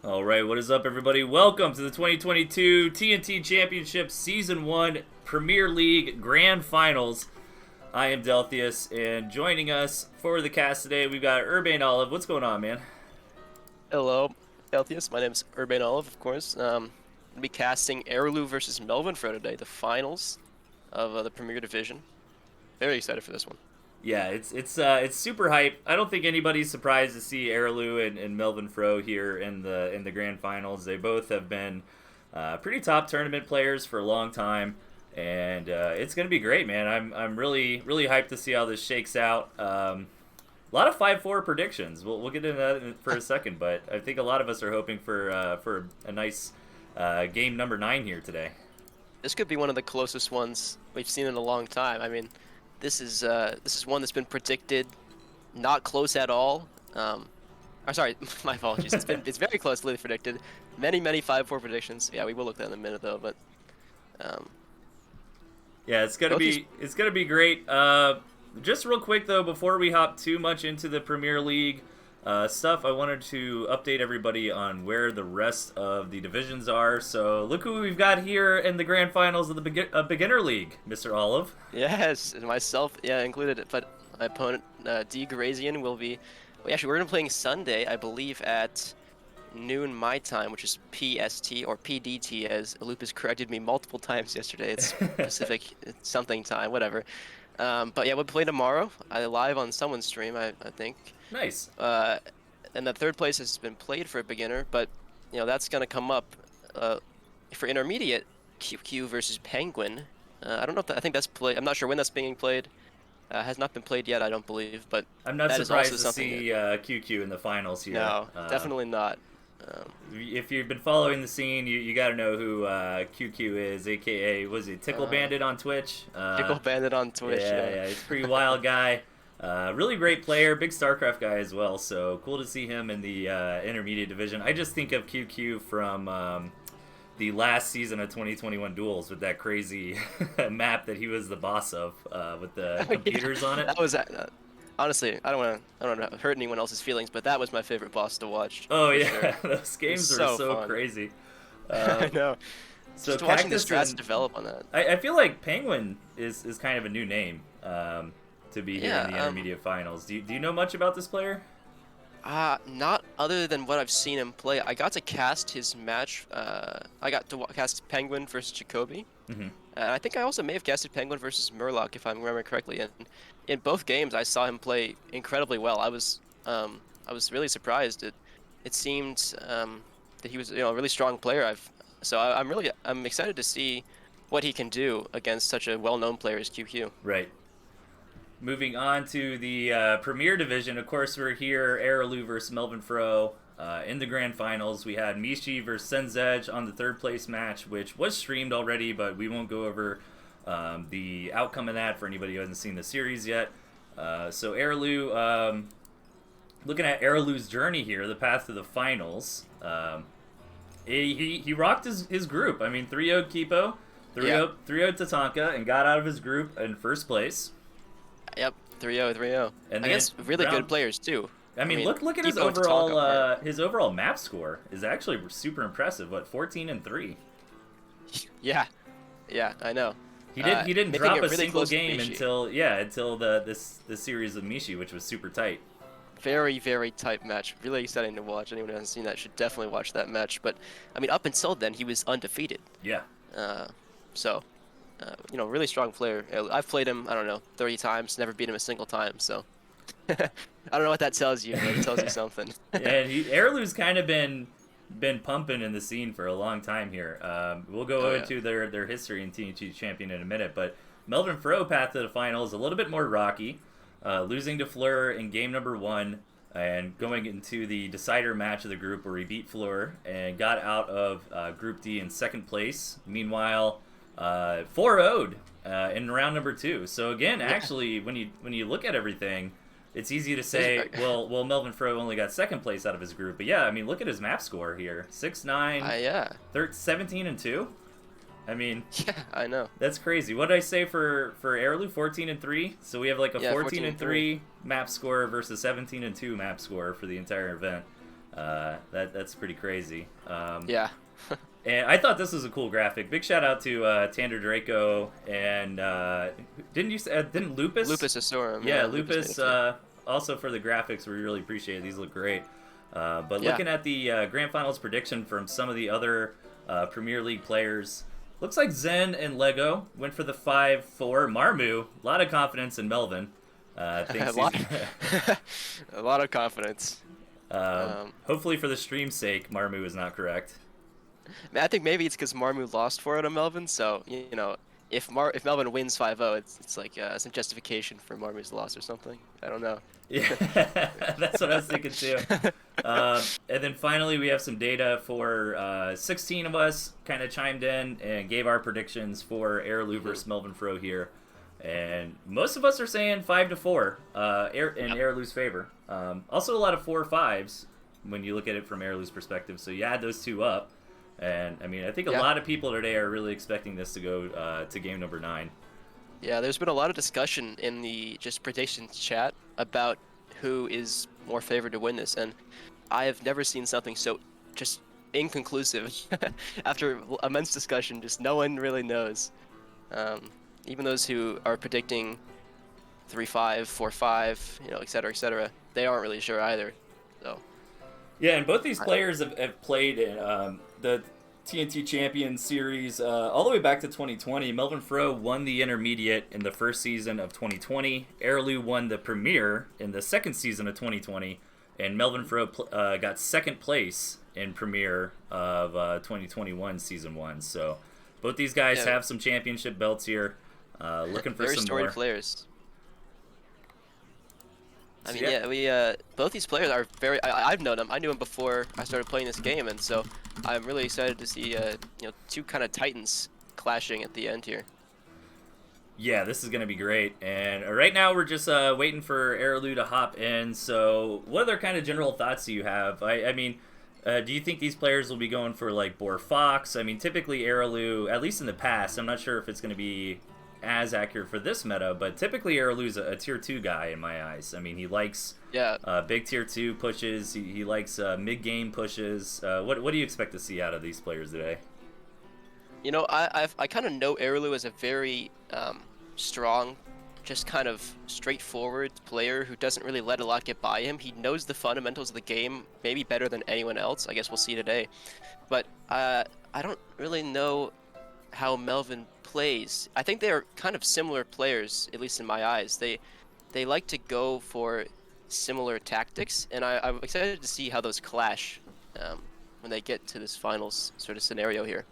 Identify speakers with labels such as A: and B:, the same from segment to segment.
A: All right, what is up, everybody? Welcome to the 2022 TNT Championship Season 1 Premier League Grand Finals. I am Delthius, and joining us for the cast today, we've got Urbane Olive. What's going on, man?
B: Hello, Elthius. My name's Urbane Olive, of course. Gonna be casting Airlu versus Melvin for today, the finals of the Premier Division. Very excited for this one.
A: Yeah, it's super hype. I don't think anybody's surprised to see Airlu and Melvin Fro here in the grand finals. They both have been pretty top tournament players for a long time, and it's gonna be great, man. I'm really hyped to see how this shakes out. A lot of 5-4 predictions. We'll get into that for a second, but I think a lot of us are hoping for a nice game number 9 here today.
B: This could be one of the closest ones we've seen in a long time. I mean, this is one that's been predicted not close at all. Or sorry, my apologies. It's very closely predicted. Many 5-4 predictions. Yeah, we will look at that in a minute though. But um,
A: Yeah,
B: Elthius,
A: it's gonna be great. Just real quick though, before we hop too much into the Premier League stuff, I wanted to update everybody on where the rest of the divisions are. So look who we've got here in the grand finals of the beginner league, Mr. Olive.
B: yes, and myself, yeah, included. But my opponent, D Grazian, will be. Well, actually, we're gonna be playing Sunday, I believe, at noon my time, which is PST or PDT, as Loop has corrected me multiple times yesterday. It's Pacific something time, whatever. But yeah, we'll play tomorrow. I live on someone's stream, I think.
A: Nice.
B: Uh, and the third place has been played for a beginner, but that's gonna come up for intermediate. QQ versus Penguin. I don't know if I think that's play. I'm not sure when that's being played. Has not been played yet, I don't believe, but
A: I'm not
B: that is also
A: surprised to
B: something
A: see QQ in the finals here.
B: no, definitely not. Um,
A: If you've been following the scene, you got to know who QQ is, aka was he Tickle
B: uh,
A: Bandit on Twitch?
B: Pickle Bandit on Twitch.
A: Yeah, he's a pretty wild guy. Really great player, big StarCraft guy as well. So cool to see him in the intermediate division. I just think of QQ from the last season of 2021 Duels with that crazy map that he was the boss of with the computers on it.
B: That was honestly, I don't want to hurt anyone else's feelings, but that was my favorite boss to watch
A: Oh
B: for
A: yeah,
B: sure.
A: those
B: It was
A: games are
B: so
A: so
B: fun.
A: crazy.
B: I
A: Um,
B: know.
A: so
B: Just watching the
A: Cactus
B: strats
A: and
B: develop on that.
A: I feel like Penguin is kind of a new name to be here
B: Yeah,
A: in the intermediate finals. Do you know much about this player?
B: not other than what I've seen him play. I got to cast his match. I got to cast Penguin versus Jacoby.
A: Hmm.
B: And I think I also may have casted Penguin versus Murloc, if I'm remembering correctly. And in both games, I saw him play incredibly well. I was really surprised. It seemed that he was, a really strong player. I'm excited to see what he can do against such a well-known player as QQ.
A: Right. Moving on to the Premier Division, of course, we're here, Araloo versus Melvin Fro. In the grand finals, we had Mishi versus Senzedge on the third place match, which was streamed already, but we won't go over the outcome of that for anybody who hasn't seen the series yet. So Araloo, looking at Araloo's journey here, the path to the finals, he rocked his group. I mean, 3-0'd Kipo,
B: Yeah.
A: 3-0'd Tatanka, and got out of his group in first place.
B: Yep. 3-0, 3-0.
A: And then
B: Against really
A: round,
B: good players too.
A: I mean, look at his
B: Kipo and Tatanka are.
A: his overall map score is actually super impressive. What, 14-3?
B: Yeah. Yeah, I know.
A: He didn't
B: Making
A: drop
B: it
A: a
B: really
A: single
B: close to
A: game
B: Mishi.
A: until this series of Mishi, which was super tight.
B: Very tight match. Really exciting to watch. Anyone who hasn't seen that should definitely watch that match. But I mean, up until then, he was undefeated.
A: Yeah.
B: Uh, so, really strong player. I've played him, I don't know, 30 times, never beat him a single time. So, I don't know what that tells you, but it tells you something.
A: Yeah, Airloo's kind of been pumping in the scene for a long time here. We'll go
B: Oh, yeah.
A: into their history in TNT champion in a minute, but Melvin Fro path to the final is a little bit more rocky, losing to Fleur in game number 1 and going into the decider match of the group where he beat Fleur and got out of Group D in second place. Meanwhile, 4-0'd in round number 2. So again,
B: Yeah.
A: actually, when you look at everything, it's easy to say, well, Melvin Fro only got second place out of his group, but yeah, I mean, look at his map score here: 6-9,
B: Yeah.
A: 17-2. I mean,
B: Yeah, I know.
A: that's crazy. What did I say for Airloo? 14-3. So we have like a
B: Yeah,
A: 14 and
B: 14-3.
A: 3 map score versus 17-2 map score for the entire event. That's pretty crazy.
B: Yeah.
A: And I thought this was a cool graphic. Big shout out to Tander Draco and didn't you say, didn't Lupus?
B: Lupus Asorum.
A: Yeah,
B: Lupus made a
A: Lupus.
B: few.
A: Also for the graphics, we really appreciate it. These look great. But
B: Yeah.
A: looking at the Grand Finals prediction from some of the other Premier League players, looks like Zen and Lego went for the 5-4. Marmu, a lot of confidence in Melvin.
B: A
A: Thinks
B: lot,
A: he's
B: a lot of confidence.
A: hopefully for the stream's sake, Marmu is not correct.
B: I think maybe it's because Marmu lost 4 to Melvin, so you know, if Melvin wins 5-0, it's like some justification for Marmu's loss or something. I don't know.
A: Yeah, that's what I was thinking too. And then finally, we have some data for 16 of us kind of chimed in and gave our predictions for Airlu versus Melvin Fro here. And most of us are saying 5-4 in Airlu's favor. Also, a lot of 4-5s when you look at it from Airlu's perspective. So you add those two up. And I mean, I think a lot of people today are really expecting this to go to game number 9.
B: Yeah, there's been a lot of discussion in the just predictions chat about who is more favored to win this, and I have never seen something so just inconclusive. After immense discussion, just no one really knows. Even those who are predicting 3-5, 4-5, you know, etc., they aren't really sure either. So.
A: Yeah, and both these players have played in the TNT Champions Series all the way back to 2020. Melvin Fro won the Intermediate in the first season of 2020. Airlu won the Premier in the second season of 2020. And Melvin Fro got second place in Premier of 2021 Season 1. So both these guys have some championship belts here. Looking for
B: very
A: some
B: storied
A: more.
B: Players. I mean, we both these players are very. I've known them. I knew them before I started playing this game, and so I'm really excited to see you know, two kind of titans clashing at the end here.
A: Yeah, this is going to be great. And right now we're just waiting for Airlu to hop in. So what other kind of general thoughts do you have? I mean, do you think these players will be going for like Boar Fox? I mean, typically Airlu, at least in the past, I'm not sure if it's going to be as accurate for this meta, but typically Airlu's a tier 2 guy in my eyes. I mean, he likes big tier 2 pushes. He likes mid-game pushes. What do you expect to see out of these players today?
B: You know, I kind of know Airlu as a very strong, just kind of straightforward player who doesn't really let a lot get by him. He knows the fundamentals of the game maybe better than anyone else. I guess we'll see today. But I don't really know how Melvin plays. I think they're kind of similar players, at least in my eyes. They like to go for similar tactics, and I'm excited to see how those clash when they get to this finals sort of scenario here.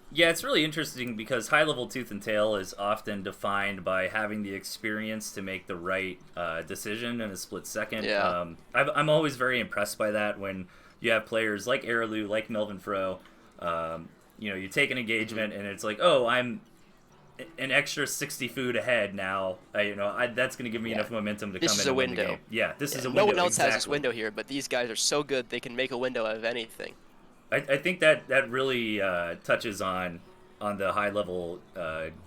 A: Yeah, it's really interesting because high-level Tooth and Tail is often defined by having the experience to make the right decision in a split second.
B: Yeah.
A: I'm always very impressed by that when you have players like Airlu, like Melvin Fro. You know, you take an engagement and it's like, oh, I'm an extra 60 food ahead now. That's going to give me enough momentum to come in and win the game. Yeah, this is a window.
B: No one else has this window here, but these guys are so good they can make a window out of anything.
A: I think that really touches on the high level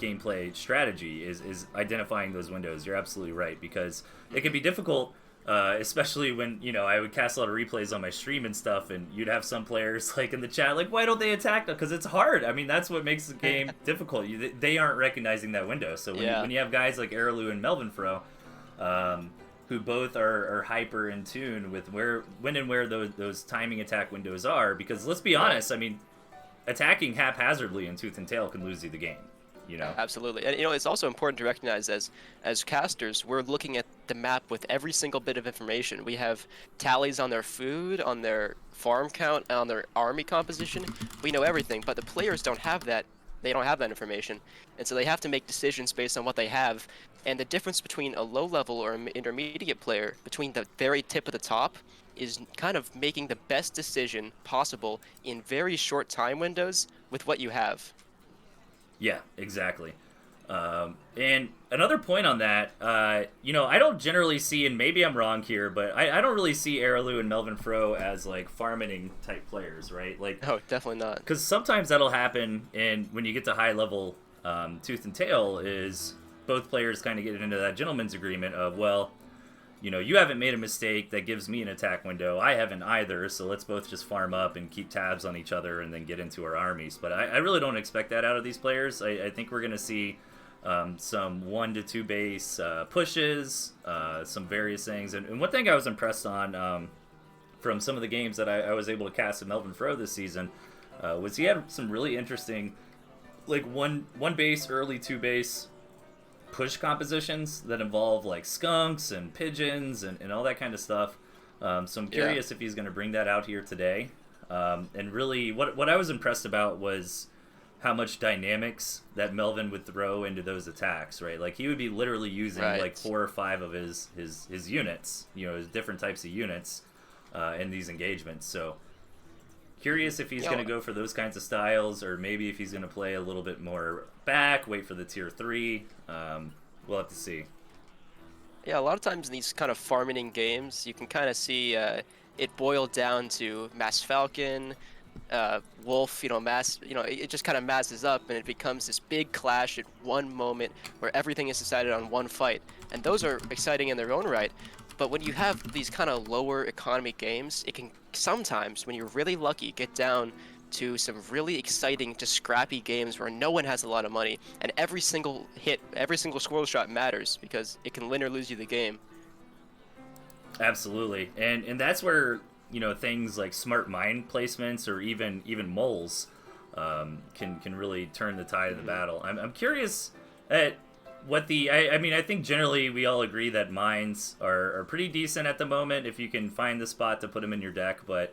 A: gameplay strategy is identifying those windows. You're absolutely right, because it can be difficult, especially when I would cast a lot of replays on my stream and stuff, and you'd have some players like in the chat like, why don't they attack them? Because it's hard. I mean, that's what makes the game difficult. They aren't recognizing that window. So when you have guys like Airlu and Melvin Fro, who both are hyper in tune with when and where those timing attack windows are, because let's be honest, I mean, attacking haphazardly in Tooth and Tail can lose you the game.
B: Absolutely. And it's also important to recognize as casters, we're looking at the map with every single bit of information. We have tallies on their food, on their farm count, on their army composition. We know everything, but the players don't have that. They don't have that information, and so they have to make decisions based on what they have. And the difference between a low-level or intermediate player, between the very tip of the top, is kind of making the best decision possible in very short time windows with what you have.
A: Yeah, exactly. And another point on that, I don't generally see, and maybe I'm wrong here, but I don't really see Airlu and Melvin Fro as like farming type players, right? Like,
B: no, definitely not.
A: Because sometimes that'll happen, and when you get to high level Tooth and Tail, is both players kind of get into that gentleman's agreement of, well, you haven't made a mistake that gives me an attack window. I haven't either, so let's both just farm up and keep tabs on each other and then get into our armies. But I really don't expect that out of these players. I think we're going to see some 1 to 2 base pushes, some various things. And one thing I was impressed on from some of the games that I was able to cast at Melvin Fro this season was he had some really interesting, like one base, early 2 base push compositions that involve like skunks and pigeons and all that kind of stuff. So I'm curious if he's going to bring that out here today. And really, what I was impressed about was how much dynamics that Melvin would throw into those attacks, right? Like he would be literally using like 4 or 5 of his units, his different types of units in these engagements. So curious if he's going to go for those kinds of styles, or maybe if he's going to play a little bit more back, wait for the tier 3. We'll have to see.
B: Yeah, a lot of times in these kind of farming games, you can kind of see it boil down to Mass Falcon, Wolf, it just kind of masses up and it becomes this big clash at one moment where everything is decided on one fight. And those are exciting in their own right. But when you have these kind of lower economy games, it can sometimes, when you're really lucky, get down to some really exciting, just scrappy games where no one has a lot of money, and every single hit, every single squirrel shot matters because it can win or lose you the game.
A: Absolutely, and that's where things like smart mine placements or even moles can really turn the tide of the battle. I'm curious at what I think generally we all agree that mines are pretty decent at the moment if you can find the spot to put them in your deck, but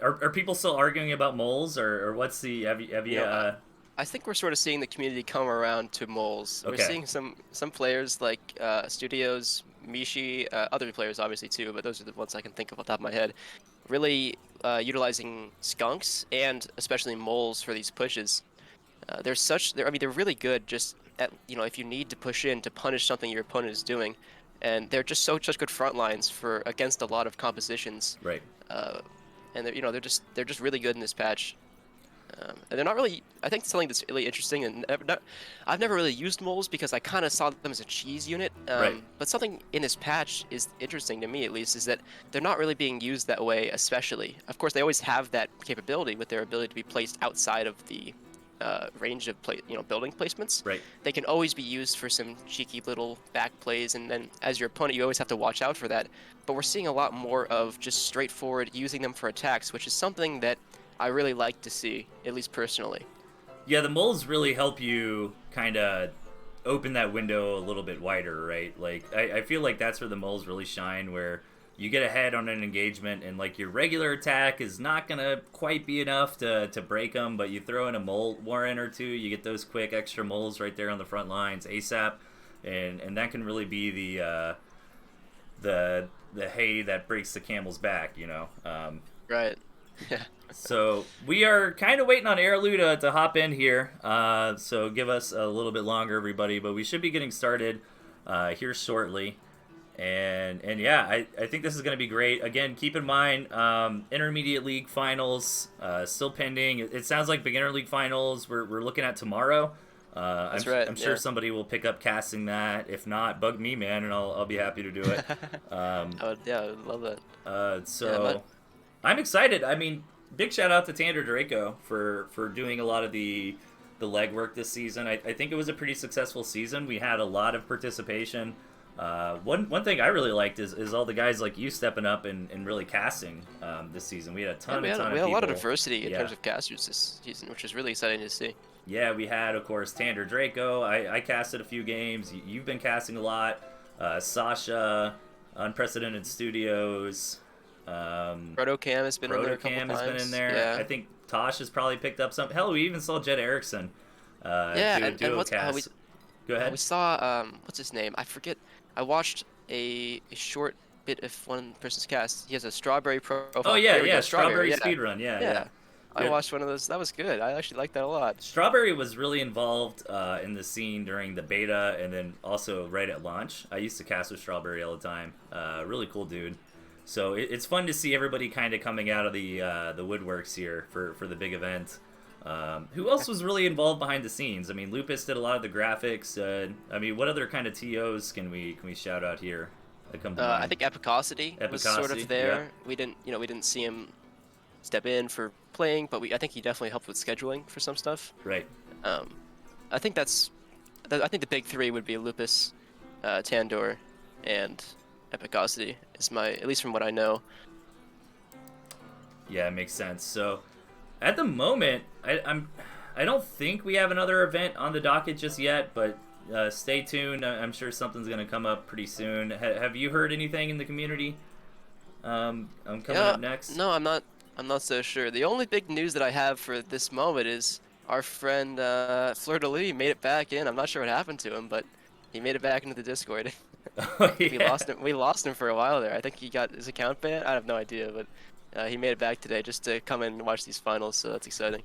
A: are people still arguing about moles, or what's the have you
B: I think we're sort of seeing the community come around to moles.
A: Okay.
B: We're seeing some players like Studios, Mishi, other players obviously too, but those are the ones I can think of off the top of my head, really utilizing skunks and especially moles for these pushes. They're really good just at, if you need to push in to punish something your opponent is doing, and they're just such good front lines for against a lot of compositions.
A: Right.
B: And they're just really good in this patch. And they're not really. I think something that's really interesting, and I've never really used moles because I kind of saw them as a cheese unit.
A: Right.
B: But something in this patch is interesting to me, at least, is that they're not really being used that way. Especially, of course, they always have that capability with their ability to be placed outside of the range of building placements.
A: Right.
B: They can always be used for some cheeky little back plays, and then as your opponent, you always have to watch out for that. But we're seeing a lot more of just straightforward using them for attacks, which is something that I really like to see, at least personally.
A: Yeah, the moles really help you kind of open that window a little bit wider, right? Like, I feel like that's where the moles really shine, where you get ahead on an engagement and like your regular attack is not going to quite be enough to break them, but you throw in a mole warren or two, you get those quick extra moles right there on the front lines ASAP, and that can really be the hay that breaks the camel's back,
B: Right. Yeah.
A: So we are kind of waiting on Airlu to hop in here, so give us a little bit longer, everybody, but we should be getting started here shortly. And yeah, I think this is going to be great. Again, keep in mind, Intermediate League Finals still pending. It sounds like Beginner League Finals we're looking at tomorrow.
B: That's right.
A: I'm sure somebody will pick up casting that. If not, bug me, man, and I'll be happy to do it.
B: I would love that.
A: So I'm excited. I mean, big shout out to Tander Draco for doing a lot of the legwork this season. I think it was a pretty successful season. We had a lot of participation. One thing I really liked is all the guys like you stepping up and really casting this season. We had a ton of people.
B: We had a lot of diversity in terms of casters this season, which is really exciting to see.
A: Yeah, we had, of course, Tander Draco. I casted a few games. You've been casting a lot. Sasha, Unprecedented Studios.
B: Protocam has been in there a couple times.
A: Been in there.
B: Yeah.
A: I think Tosh has probably picked up some. Hell, we even saw Jed Erickson do a duo cast. Go ahead.
B: We saw, what's his name? I forget. I watched a short bit of one person's cast. He has a Strawberry profile.
A: Oh, yeah. Strawberry Speedrun. Yeah.
B: I watched one of those. That was good. I actually liked that a lot.
A: Strawberry was really involved in the scene during the beta and then also right at launch. I used to cast with Strawberry all the time. Really cool dude. So it's fun to see everybody kind of coming out of the woodworks here for the big event. Who else was really involved behind the scenes? I mean, Lupus did a lot of the graphics. I mean, what other kind of TOs can we shout out here? that come to mind?
B: I think Epicosity was sort of there.
A: Yeah.
B: We didn't see him step in for playing, but I think he definitely helped with scheduling for some stuff.
A: Right.
B: Um, I think I think the big three would be Lupus, Tandor, and Epicosity. Is at least from what I know.
A: Yeah, it makes sense. So, at the moment, I don't think we have another event on the docket just yet, but stay tuned. I'm sure something's going to come up pretty soon. Have you heard anything in the community? I'm coming up next.
B: No, I'm not. I'm not so sure. The only big news that I have for this moment is our friend Fleur de Lis made it back in. I'm not sure what happened to him, but he made it back into the Discord.
A: Oh, yeah.
B: We lost him for a while there. I think he got his account banned. I have no idea, but he made it back today just to come in and watch these finals. So that's exciting.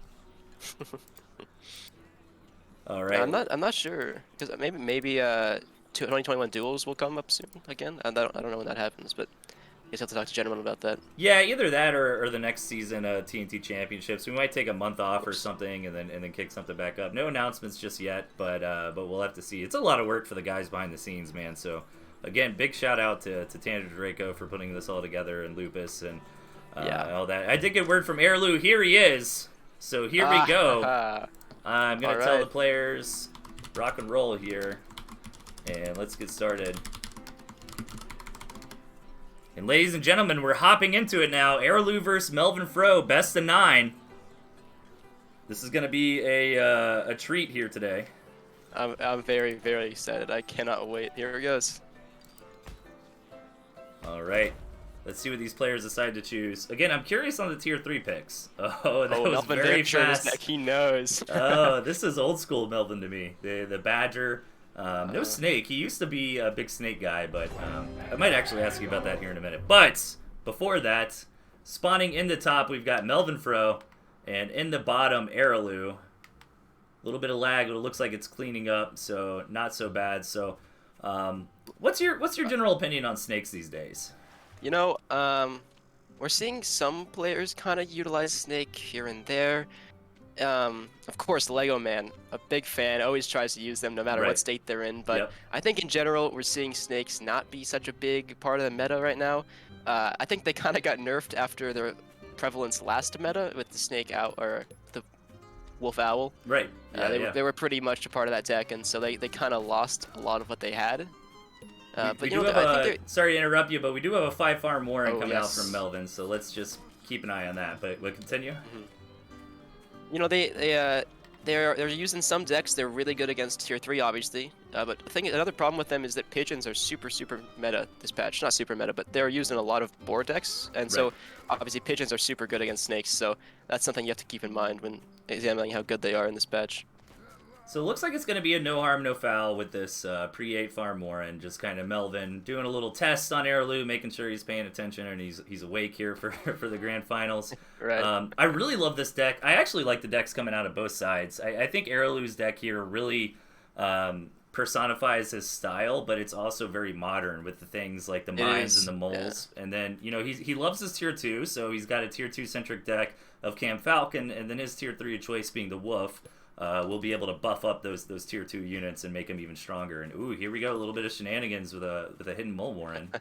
A: All right.
B: I'm not sure because maybe 2021 duels will come up soon again. I don't know when that happens, but I guess I have to talk to gentlemen about that.
A: Yeah, either that or the next season of TNT Championships. We might take a month off or something and then kick something back up. No announcements just yet, but we'll have to see. It's a lot of work for the guys behind the scenes, man. So again, big shout out to Tanner Draco for putting this all together and Lupus and all that. I did get word from Airlu. Here he is. So here we go. I'm gonna tell the players rock and roll here, and let's get started. And ladies and gentlemen, we're hopping into it now. Airlu versus Melvin Fro, best of 9. This is gonna be a treat here today.
B: I'm very, very excited. I cannot wait. Here it goes.
A: All right. Let's see what these players decide to choose. Again, I'm curious on the tier 3 picks. Oh, that was
B: Melvin
A: very fast.
B: Neck, he knows.
A: Oh, this is old school Melvin to me. The Badger. No Snake. He used to be a big Snake guy, but I might actually ask you about that here in a minute. But before that, spawning in the top, we've got Melvin Fro, and in the bottom, Airlu. A little bit of lag, but it looks like it's cleaning up, so not so bad. So, what's your general opinion on Snakes these days?
B: You know, we're seeing some players kind of utilize Snake here and there. Of course, Lego Man, a big fan, always tries to use them no matter what state they're in. But I think in general, we're seeing Snakes not be such a big part of the meta right now. I think they kind of got nerfed after their prevalence last meta with the Snake Owl or the Wolf Owl.
A: Right.
B: They were pretty much a part of that deck, and so they kind of lost a lot of what they had.
A: We do have sorry to interrupt you, but we do have a 5-farm warrant coming out from Melvin, so let's just keep an eye on that. But we'll continue.
B: You know, they're using some decks. They're really good against tier 3, obviously. But the thing, another problem with them is that pigeons are super meta this patch. Not super meta, but they're using a lot of board decks, and so obviously pigeons are super good against snakes. So that's something you have to keep in mind when examining how good they are in this patch.
A: So it looks like it's going to be a no harm, no foul with this pre-8 farm Warren. Just kind of Melvin doing a little test on Airlu, making sure he's paying attention and he's awake here for the grand finals.
B: Right.
A: I really love this deck. I actually like the decks coming out of both sides. I think Airlu's deck here really personifies his style, but it's also very modern with the things like the mines and the moles. Yeah. And then, you know, he loves his tier 2, so he's got a tier 2 centric deck of Cam Falcon, and then his tier 3 of choice being the Wolf. We'll be able to buff up those tier 2 units and make them even stronger. And ooh, here we go, a little bit of shenanigans with a hidden mole warren.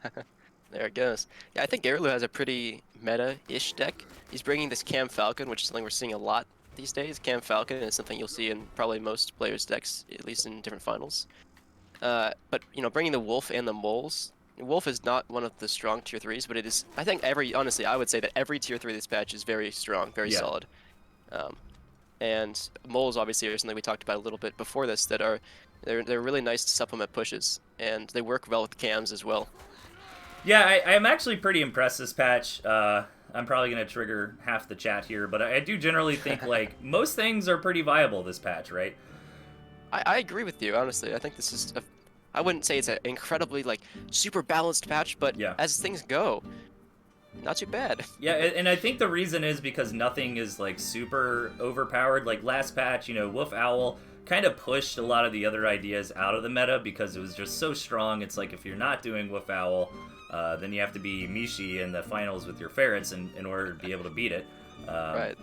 B: There it goes. Yeah, I think Airlu has a pretty meta-ish deck. He's bringing this Cam Falcon, which is something we're seeing a lot these days. Cam Falcon is something you'll see in probably most players' decks, at least in different finals. But you know, bringing the Wolf and the moles. Wolf is not one of the strong tier 3s, but it is. I think honestly, I would say that every tier 3 of this patch is very strong, very solid. And moles obviously are something we talked about a little bit before this that they're really nice to supplement pushes, and they work well with cams as well.
A: Yeah, I'm actually pretty impressed this patch. I'm probably going to trigger half the chat here, but I do generally think like most things are pretty viable this patch, right?
B: I agree with you, honestly. I think this is I wouldn't say it's an incredibly like super balanced patch, but as things go, not too bad.
A: Yeah, and I think the reason is because nothing is like super overpowered. Like last patch, you know, Wolf Owl kind of pushed a lot of the other ideas out of the meta because it was just so strong. It's like if you're not doing Wolf Owl, then you have to be Mishi in the finals with your ferrets in order to be able to beat it.
B: Right.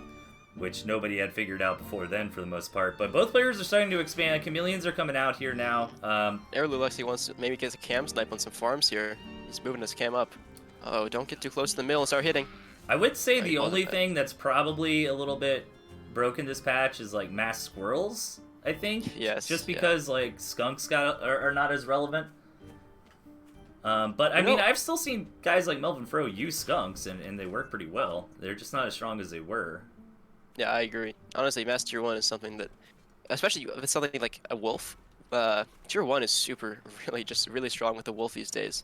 A: which nobody had figured out before then for the most part. But both players are starting to expand. Chameleons are coming out here now.
B: Airlu looks like he wants to maybe get a cam snipe on some farms here. He's moving his cam up. Oh, don't get too close to the mill and start hitting.
A: I would say the only thing that's probably a little bit broken this patch is like mass squirrels, I think.
B: Yes.
A: Just because like skunks are not as relevant. But I mean, I've still seen guys like Melvin Fro use skunks, and they work pretty well. They're just not as strong as they were.
B: Yeah, I agree. Honestly, Mass Tier 1 is something that, especially if it's something like a wolf, Tier 1 is really strong with the wolf these days.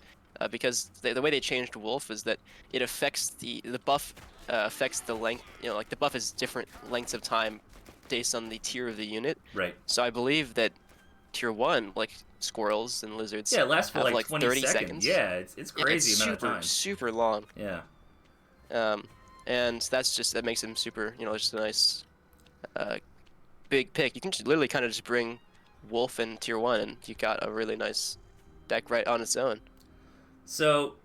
B: Because the way they changed wolf is that it affects the buff affects the length, like the buff is different lengths of time based on the tier of the unit.
A: Right.
B: So I believe that Tier 1, like squirrels and lizards,
A: it lasts for like
B: 20
A: 30 seconds. Yeah, it's crazy amount of time.
B: Super long.
A: Yeah.
B: And that makes him super, just a nice big pick. You can literally kind of just bring wolf in Tier 1 and you got a really nice deck right on its own.
A: So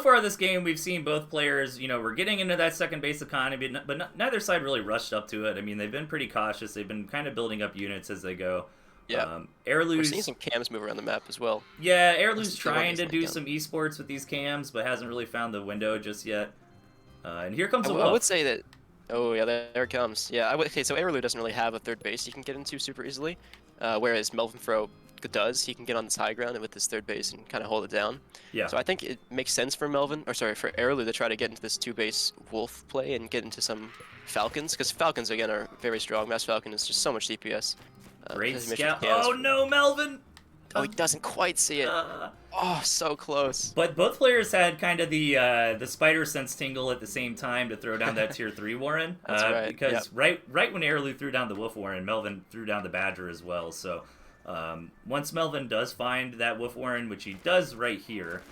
A: far this game, we've seen both players, we're getting into that second base economy, but neither side really rushed up to it. I mean, they've been pretty cautious. They've been kind of building up units as they go.
B: Yeah. We're seeing some cams move around the map as well.
A: Yeah, Airlu's trying to do some esports with these cams, but hasn't really found the window just yet. And here comes a wolf.
B: I would say that... Oh, yeah, there it comes. Yeah, okay, so Airlu doesn't really have a third base he can get into super easily, whereas Melvin Fro does. He can get on this high ground and with this third base and kind of hold it down.
A: Yeah.
B: So I think it makes sense for for Airlu to try to get into this two-base wolf play and get into some Falcons, because Falcons, again, are very strong. Mass Falcon is just so much DPS.
A: Great scout. Oh, no, Melvin!
B: Oh, he doesn't quite see it. Oh, so close.
A: But both players had kind of the spider sense tingle at the same time to throw down that tier 3 Warren.
B: That's right.
A: Because right when Airlu threw down the Wolf Warren, Melvin threw down the Badger as well. So once Melvin does find that Wolf Warren, which he does right here,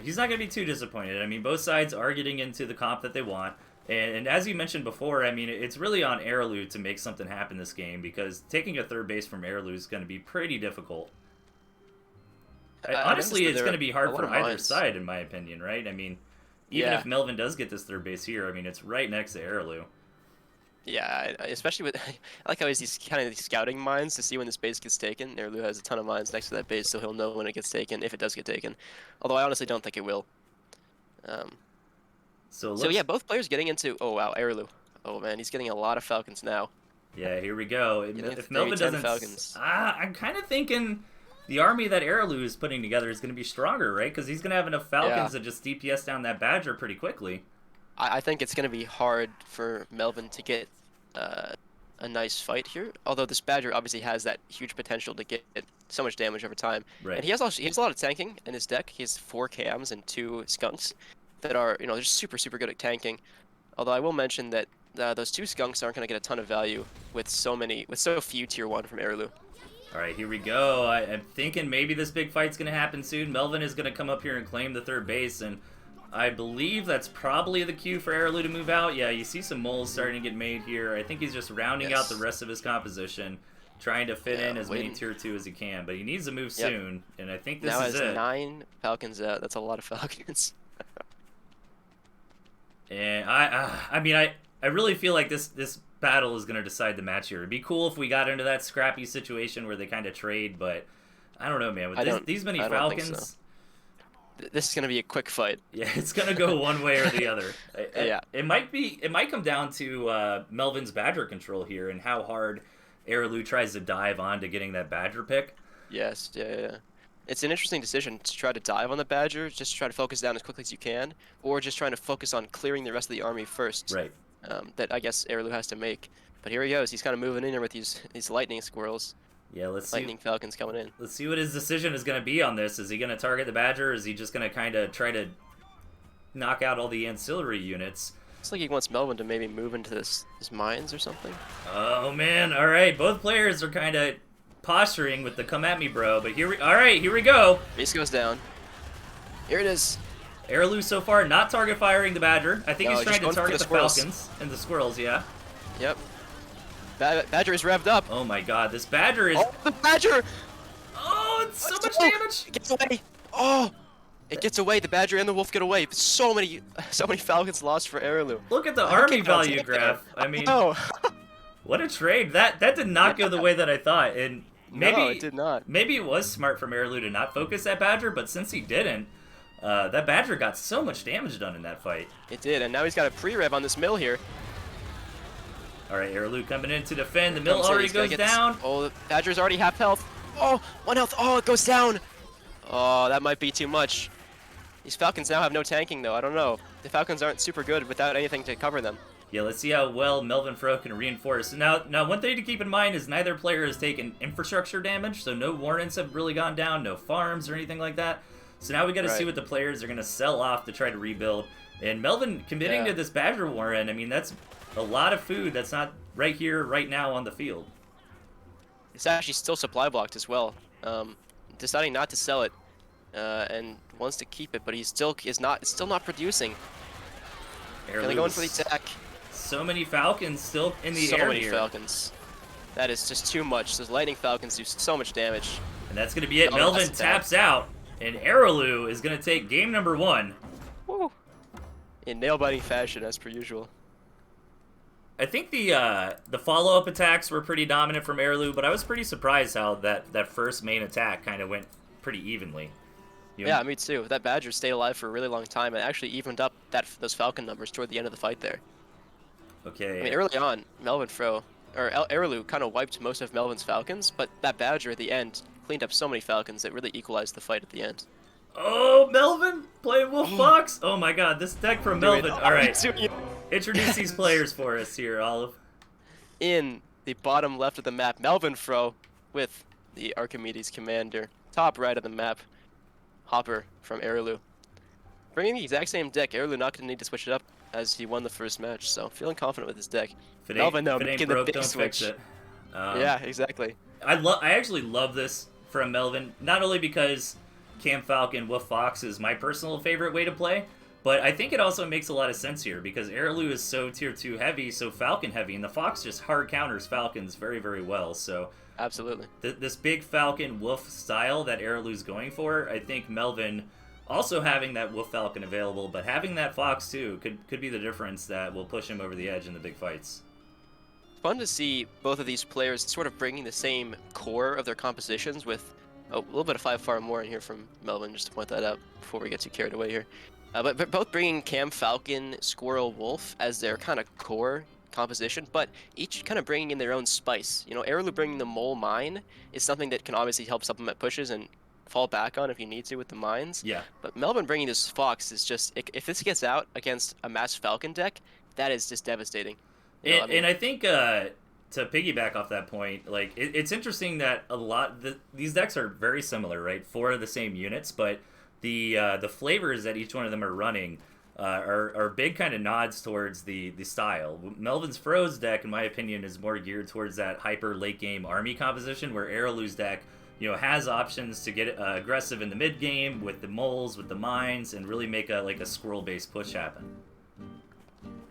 A: he's not going to be too disappointed. I mean, both sides are getting into the comp that they want. And as you mentioned before, I mean, it's really on Airlu to make something happen this game, because taking a third base from Airlu is going to be pretty difficult. Honestly, it's going to be hard for either side, in my opinion, right? I mean, even if Melvin does get this third base here, I mean, it's right next to Airlu.
B: Yeah, especially with... I like how he's these scouting mines to see when this base gets taken. Airlu has a ton of mines next to that base, so he'll know when it gets taken, if it does get taken. Although I honestly don't think it will. So yeah, both players getting into... Oh, wow, Airlu. Oh, man, he's getting a lot of Falcons now.
A: Yeah, here we go. If Melvin doesn't... Falcons. I'm kind of thinking the army that Airlu is putting together is going to be stronger, right? Because he's going to have enough Falcons to just DPS down that Badger pretty quickly.
B: I think it's going to be hard for Melvin to get a nice fight here. Although this Badger obviously has that huge potential to get so much damage over time.
A: Right.
B: And he has a lot of tanking in his deck. He has 4 cams and 2 skunks that are, they're super, super good at tanking. Although I will mention that those 2 skunks aren't going to get a ton of value with so few tier 1 from Airlu.
A: All right, here we go. I'm thinking maybe this big fight's going to happen soon. Melvin is going to come up here and claim the third base, and I believe that's probably the cue for Airlu to move out. Yeah, you see some moles starting to get made here. I think he's just rounding out the rest of his composition, trying to fit in as many tier 2 as he can, but he needs to move soon, and I think this is it.
B: Now has 9 Falcons out. That's a lot of Falcons.
A: And I mean, I really feel like this battle is going to decide the match here. It'd be cool if we got into that scrappy situation where they kind of trade, but I don't know, man. With these many Falcons...
B: This is going to be a quick fight.
A: Yeah, it's going to go one way or the other. It might come down to Melvin's Badger control here and how hard Airlu tries to dive on to getting that Badger pick.
B: Yes, yeah. It's an interesting decision to try to dive on the Badger, just to try to focus down as quickly as you can, or just trying to focus on clearing the rest of the army first.
A: Right.
B: That I guess Airlu has to make. But here he goes. He's kind of moving in there with these lightning squirrels.
A: Yeah,
B: Lightning Falcons coming in.
A: Let's see what his decision is going to be on this. Is he going to target the Badger, or is he just going to kind of try to knock out all the ancillary units?
B: Looks like he wants Melvin to maybe move into his mines or something.
A: Oh, man. All right, both players are kind of posturing with the come at me, bro. But here we go.
B: Base goes down. Here it is.
A: Airlu so far not target firing the Badger. I think he's trying to target the Falcons and the squirrels, yeah.
B: Yep. Badger is revved up.
A: Oh my god, this Badger is...
B: Oh, the Badger!
A: Oh, it's so much damage!
B: Get away! Oh! It gets away. The Badger and the Wolf get away. So many Falcons lost for Erlu.
A: Look at the
B: I think
A: army
B: it got
A: value
B: taken there.
A: graph. I mean,
B: Oh,
A: what a trade. That did not go the
B: yeah.
A: way that I thought. And
B: No, it did not.
A: maybe it was smart from Erlu to not focus that Badger, but since he didn't, that Badger got so much damage done in that fight.
B: It did, and now he's got a pre-rev on this mill here.
A: All right, Erlu coming in to defend. The mill
B: Comes in,
A: already
B: he's gotta
A: goes
B: get this-
A: down.
B: Oh, the Badger's already half health. Oh, 1 health. Oh, it goes down. Oh, that might be too much. These Falcons now have no tanking, though. I don't know. The Falcons aren't super good without anything to cover them.
A: Yeah, let's see how well Melvin Fro can reinforce. Now, one thing to keep in mind is neither player has taken infrastructure damage, so no warrants have really gone down, no farms or anything like that. So now we got to see what the players are going to sell off to try to rebuild. And Melvin committing to this Badger Warren, I mean, that's a lot of food that's not right here, right now on the field.
B: It's actually still supply blocked as well. Deciding not to sell it, and wants to keep it, but he's still it's still not producing. Gonna go in for the attack.
A: So many Falcons still in the air
B: So many
A: here.
B: Falcons. That is just too much. Those lightning Falcons do so much damage.
A: And that's going to be it.
B: Melvin
A: Melvin
B: has to tap.
A: taps out, and Erlu is going to take game number 1.
B: Woo. In nail-biting fashion, as per usual.
A: I think the follow-up attacks were pretty dominant from Erlu, but I was pretty surprised how that first main attack kind of went pretty evenly.
B: Yeah, me too. That Badger stayed alive for a really long time and actually evened up those Falcon numbers toward the end of the fight there.
A: Okay.
B: I mean, early on, Erlu kind of wiped most of Melvin's Falcons, but that Badger at the end cleaned up so many Falcons that really equalized the fight at the end.
A: Oh, Melvin playing Wolf Fox. Oh my God, this deck from Melvin. All right, introduce these players for us here, Olive.
B: In the bottom left of the map, Melvin Fro with the Archimedes Commander. Top right of the map, Hopper from Erlu. Bringing the exact same deck. Erlu not going to need to switch it up as he won the first match, so feeling confident with his deck. Melvin, though, making the big switch.
A: Fix it.
B: Yeah, exactly.
A: I actually love this from Melvin, not only because Cam Falcon Wolf Fox is my personal favorite way to play, but I think it also makes a lot of sense here because Erlu is so tier 2 heavy, so Falcon heavy, and the Fox just hard counters Falcons very, very well. So
B: Absolutely.
A: This big Falcon Wolf style that Erlu's going for, I think Melvin also having that Wolf Falcon available, but having that Fox too could be the difference that will push him over the edge in the big fights.
B: Fun to see both of these players sort of bringing the same core of their compositions with a little bit of 5 far more in here from Melvin, just to point that out before we get too carried away here. But both bringing Cam Falcon, Squirrel, Wolf as their kind of core composition, but each kind of bringing in their own spice. You know, Erlu bringing the Mole Mine is something that can obviously help supplement pushes and fall back on if you need to with the mines.
A: Yeah.
B: But Melvin bringing this Fox is just, if this gets out against a Mass Falcon deck, that is just devastating. You know,
A: And I think to piggyback off that point, like it's interesting that these decks are very similar, right? 4 of the same units, but the flavors that each one of them are running are big kind of nods towards the style. Melvin's Froze deck, in my opinion, is more geared towards that hyper late game army composition, where Erlu's deck, you know, has options to get aggressive in the mid game with the moles, with the mines, and really make a squirrel based push happen.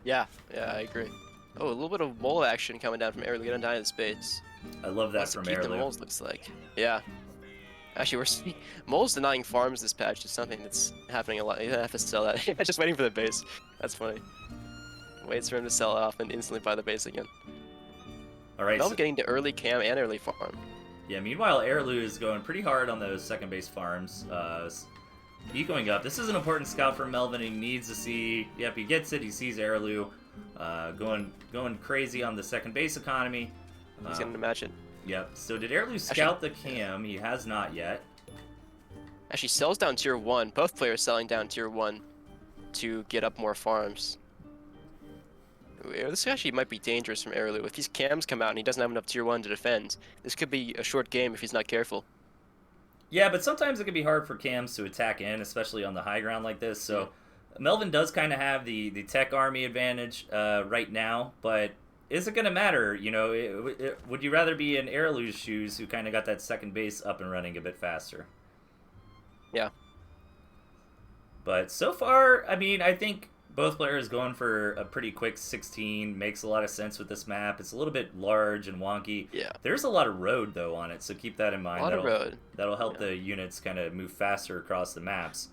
B: Yeah, I agree. Oh, a little bit of mole action coming down from Erlu, gonna die in space.
A: I love that
B: Wants to
A: from
B: keep the
A: Erlu.
B: moles, looks like. Yeah. Actually, we're seeing moles denying farms this patch is something that's happening a lot. You have to sell that. Just waiting for the base. That's funny. Waits for him to sell off and instantly buy the base again.
A: All right.
B: Melvin getting to early cam and early farm.
A: Yeah, meanwhile, Erlu is going pretty hard on those second base farms. Ecoing up. This is an important scout for Melvin. He needs to see. Yep, he gets it. He sees Erlu going crazy on the second base economy.
B: He's going to match it.
A: Yep. So did Erlu scout the cam? He has not yet.
B: Actually, sells down tier 1. Both players selling down tier 1 to get up more farms. This actually might be dangerous from Erlu. If these cams come out and he doesn't have enough tier 1 to defend, this could be a short game if he's not careful.
A: Yeah, but sometimes it can be hard for cams to attack in, especially on the high ground like this. So Melvin does kind of have the tech army advantage right now, but is it going to matter? You know, would you rather be in Erlu's shoes, who kind of got that second base up and running a bit faster?
B: Yeah.
A: But so far, I mean, I think both players going for a pretty quick 16 makes a lot of sense with this map. It's a little bit large and wonky.
B: Yeah.
A: There's a lot of road, though, on it, so keep that in mind.
B: A lot of road.
A: That'll help the units kind of move faster across the maps.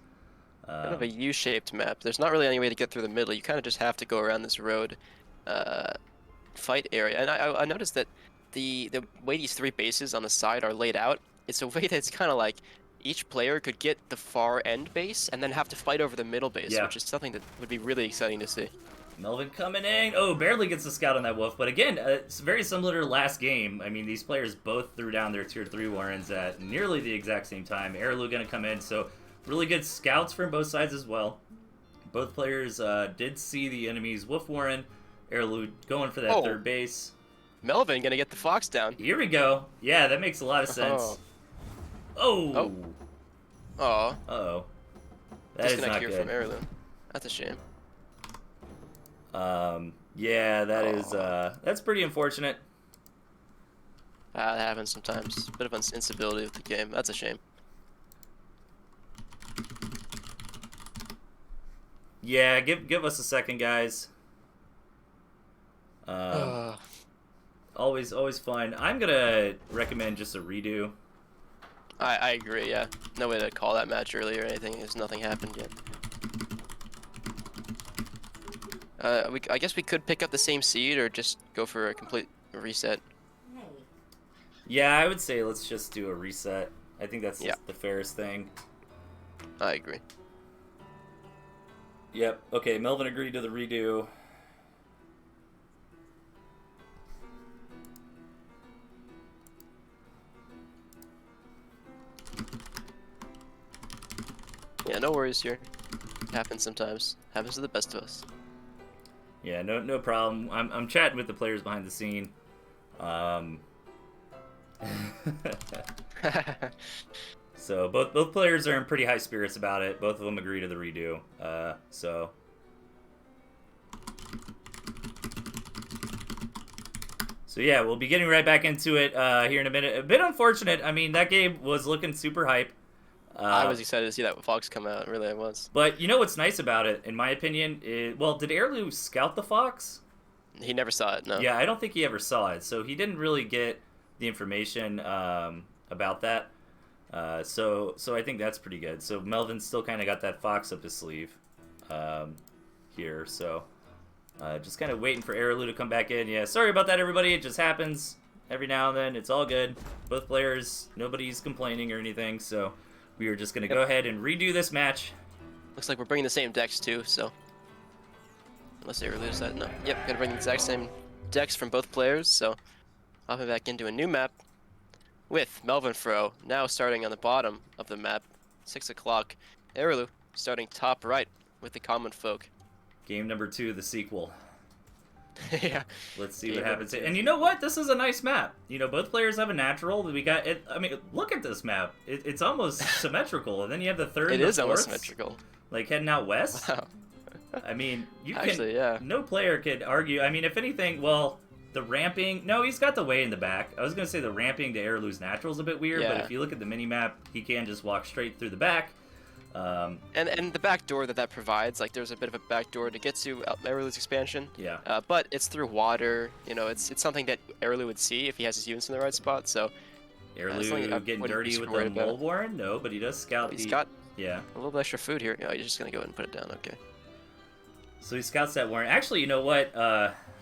B: Kind of a U-shaped map. There's not really any way to get through the middle. You kind of just have to go around this road fight area. And I noticed that the way these 3 bases on the side are laid out, it's a way that's kind of like each player could get the far end base and then have to fight over the middle base,
A: Yeah.
B: which is something that would be really exciting to see.
A: Melvin coming in. Oh, barely gets a scout on that wolf. But again, it's very similar to last game. I mean, these players both threw down their tier 3 warrens at nearly the exact same time. Airlu going to come in, so really good scouts from both sides as well. Both players did see the enemy's wolf warren. Airlu going for that third base.
B: Melvin gonna get the fox down.
A: Here we go. Yeah, that makes a lot of sense. Oh.
B: Oh.
A: Uh-oh. That is not
B: here
A: good.
B: from Heirloom. That's a shame.
A: Yeah, that is that's pretty unfortunate.
B: That happens sometimes. A bit of instability with the game. That's a shame.
A: Yeah, give us a second, guys. Always fun. I'm gonna recommend just a redo.
B: I agree, yeah. No way to call that match early or anything, because nothing happened yet. I guess we could pick up the same seed or just go for a complete reset.
A: Yeah, I would say let's just do a reset. I think that's the fairest thing.
B: I agree.
A: Yep. Okay, Melvin agreed to the redo.
B: Yeah, no worries here. Happens sometimes. Happens to the best of us.
A: Yeah, no problem. I'm chatting with the players behind the scene. So both players are in pretty high spirits about it. Both of them agree to the redo. So yeah, we'll be getting right back into it here in a minute. A bit unfortunate. I mean, that game was looking super hype.
B: I was excited to see that Fox come out. Really, I was.
A: But you know what's nice about it, in my opinion? Well, did Airlu scout the Fox?
B: He never saw it, no.
A: Yeah, I don't think he ever saw it. So he didn't really get the information about that. So I think that's pretty good. So Melvin still kind of got that Fox up his sleeve here. So just kind of waiting for Airlu to come back in. Yeah, sorry about that, everybody. It just happens every now and then. It's all good. Both players, nobody's complaining or anything. So we are just going to go ahead and redo this match.
B: Looks like we're bringing the same decks too, so. Unless Airlu's that. No. Yep, gotta bring the exact same decks from both players, so. Hopping back into a new map with Melvin Fro now starting on the bottom of the map, 6 o'clock. Airlu starting top right with the common folk.
A: Game number 2, the sequel.
B: Yeah.
A: Let's see what happens. And you know what? This is a nice map. You know, both players have a natural. We got it. I mean, look at this map. It's almost symmetrical. And then you have the third.
B: It is almost symmetrical.
A: Like heading out west.
B: Wow.
A: I mean, you
B: Actually, yeah.
A: No player could argue. I mean, if anything, well, the ramping. No, he's got the way in the back. I was gonna say the ramping to Airlu's natural is a bit weird, but if you look at the mini map, he can just walk straight through the back.
B: And the back door that provides, like there's a bit of a back door to get to Airlu's expansion.
A: Yeah.
B: But it's through water. You know, it's something that Airlu would see if he has his units in the right spot. So.
A: Airlu getting dirty with the mole warren? No, but he does scout.
B: He's got
A: a
B: little extra food here. Oh, you're just gonna go ahead and put it down. Okay.
A: So he scouts that warren. Actually, you know what?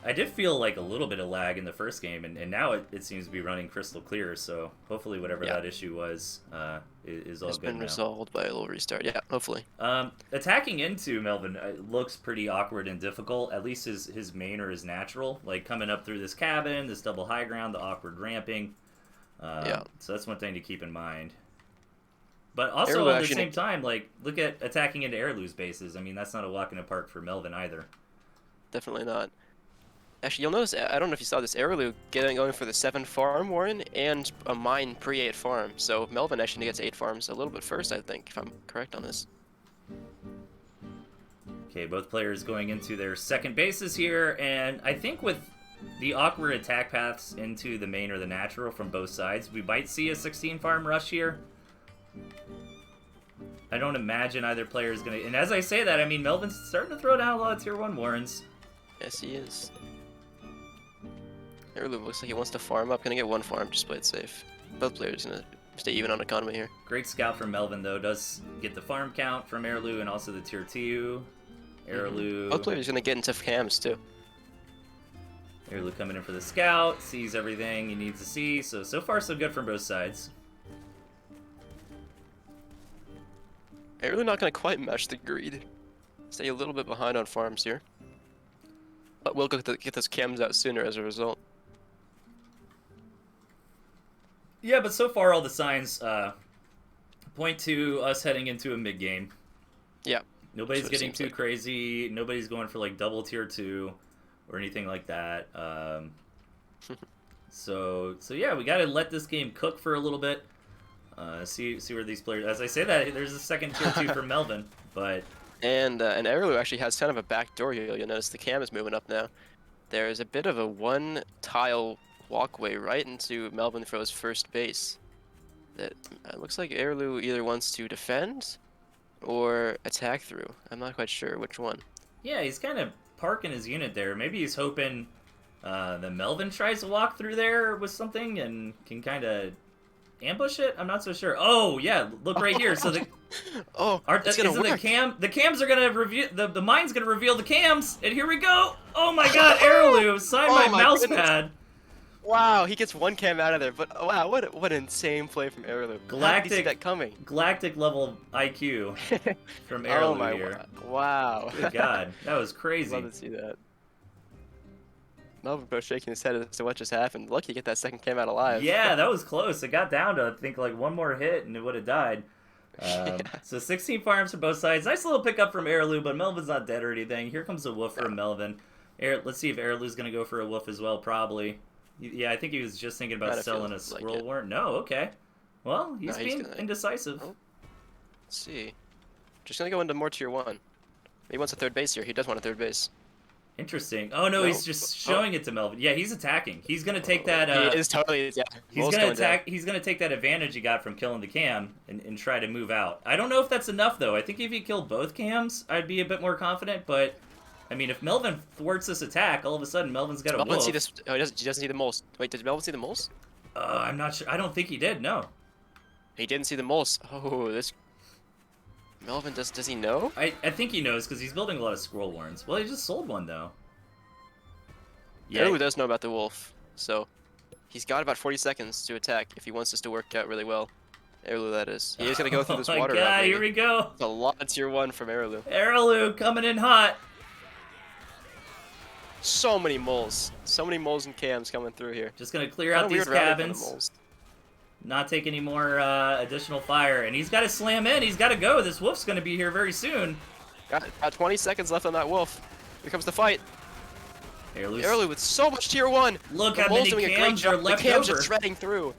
A: I did feel like a little bit of lag in the first game, and now it seems to be running crystal clear. So hopefully, whatever that issue was, is all good now. It's
B: been resolved by a little restart. Yeah, hopefully.
A: Attacking into Melvin looks pretty awkward and difficult. At least his main or his natural, like coming up through this cabin, this double high ground, the awkward ramping. So that's one thing to keep in mind. But also at the same time, like look at attacking into Airlu's bases. I mean, that's not a walk in the park for Melvin either.
B: Definitely not. Actually, you'll notice, I don't know if you saw this, Airlu going for the 7 farm warren and a mine pre-8 farm. So Melvin actually gets 8 farms a little bit first, I think, if I'm correct on this.
A: Okay, both players going into their second bases here, and I think with the awkward attack paths into the main or the natural from both sides, we might see a 16 farm rush here. I don't imagine either player is going to... And as I say that, I mean, Melvin's starting to throw down a lot of tier 1 warrens.
B: Yes, he is. Airlu looks like he wants to farm up. Gonna get 1 farm, just play it safe. Both players in a stay even on economy here.
A: Great scout from Melvin, though. Does get the farm count from Airlu and also the tier 2. Airlu.
B: Both players gonna get into cams too.
A: Airlu coming in for the scout, sees everything he needs to see. So far so good from both sides.
B: Airlu not gonna quite match the greed. Stay a little bit behind on farms here. But we'll get those cams out sooner as a result.
A: Yeah, but so far all the signs point to us heading into a mid game.
B: Yeah.
A: Nobody's getting too crazy. Nobody's going for like double tier 2 or anything like that. So yeah, we got to let this game cook for a little bit. See where these players. As I say that, there's a second tier 2 for Melvin, but
B: and Airlu actually has kind of a back door here. You'll notice the cam is moving up now. There's a bit of a one tile walkway right into Melvin Fro's first base. That looks like Airlu either wants to defend or attack through. I'm not quite sure which one.
A: Yeah, he's kind of parking his unit there. Maybe he's hoping that Melvin tries to walk through there with something and can kind of ambush it. I'm not so sure. Oh yeah, look right here. So the
B: it's gonna work.
A: The cams are gonna reveal the mine's gonna reveal the cams, and here we go. Oh my God, Airlu, sign my mouse pad.
B: Wow, he gets one cam out of there, but wow, what an insane play from Airlu. How did he see that coming?
A: Galactic level IQ from Airlu here.
B: Wow.
A: Good God, that was crazy.
B: Love to see that. Melvin Bro shaking his head as to what just happened. Lucky to get that second cam out alive.
A: Yeah, that was close. It got down to, I think, like one more hit and it would have died. So 16 farms for both sides. Nice little pickup from Airlu, but Melvin's not dead or anything. Here comes a woof from Melvin. Let's see if Airlu's going to go for a woof as well, probably. Yeah, I think he was just thinking about selling a scroll warrant. No, okay. Well, he's being indecisive.
B: Oh. Let's see. Just going to go into more tier 1. He wants a third base here. He does want a third base.
A: Interesting. Oh no, he's just showing it to Melvin. Yeah, he's attacking. He's gonna take that.
B: He is totally. Yeah.
A: He's gonna attack. He's gonna take that advantage he got from killing the cam and try to move out. I don't know if that's enough though. I think if he killed both cams, I'd be a bit more confident. But I mean, if Melvin thwarts this attack, all of a sudden Melvin's got a wolf.
B: See this? Oh, he doesn't see the moles. Wait, did Melvin see the moles?
A: I'm not sure. I don't think he did. No.
B: He didn't see the moles. Oh, this. Melvin does he know?
A: I think he knows because he's building a lot of scroll warrants. Well, he just sold one though.
B: Yeah. Airlu does know about the wolf, so he's got about 40 seconds to attack if he wants this to work out really well. Airlu, that is. He is going to go through this water.
A: Oh my God, here we go.
B: It's a lot of tier 1 from Airlu.
A: Airlu coming in hot.
B: So many moles. So many moles and cams coming through here.
A: Just going to clear out these cabins. Not take any more additional fire. And he's got to slam in. He's got to go. This wolf's going to be here very soon.
B: Got 20 seconds left on that wolf. Here comes the fight. Airlu with so much tier 1.
A: Look how many cams are left over.
B: The cams are threading through.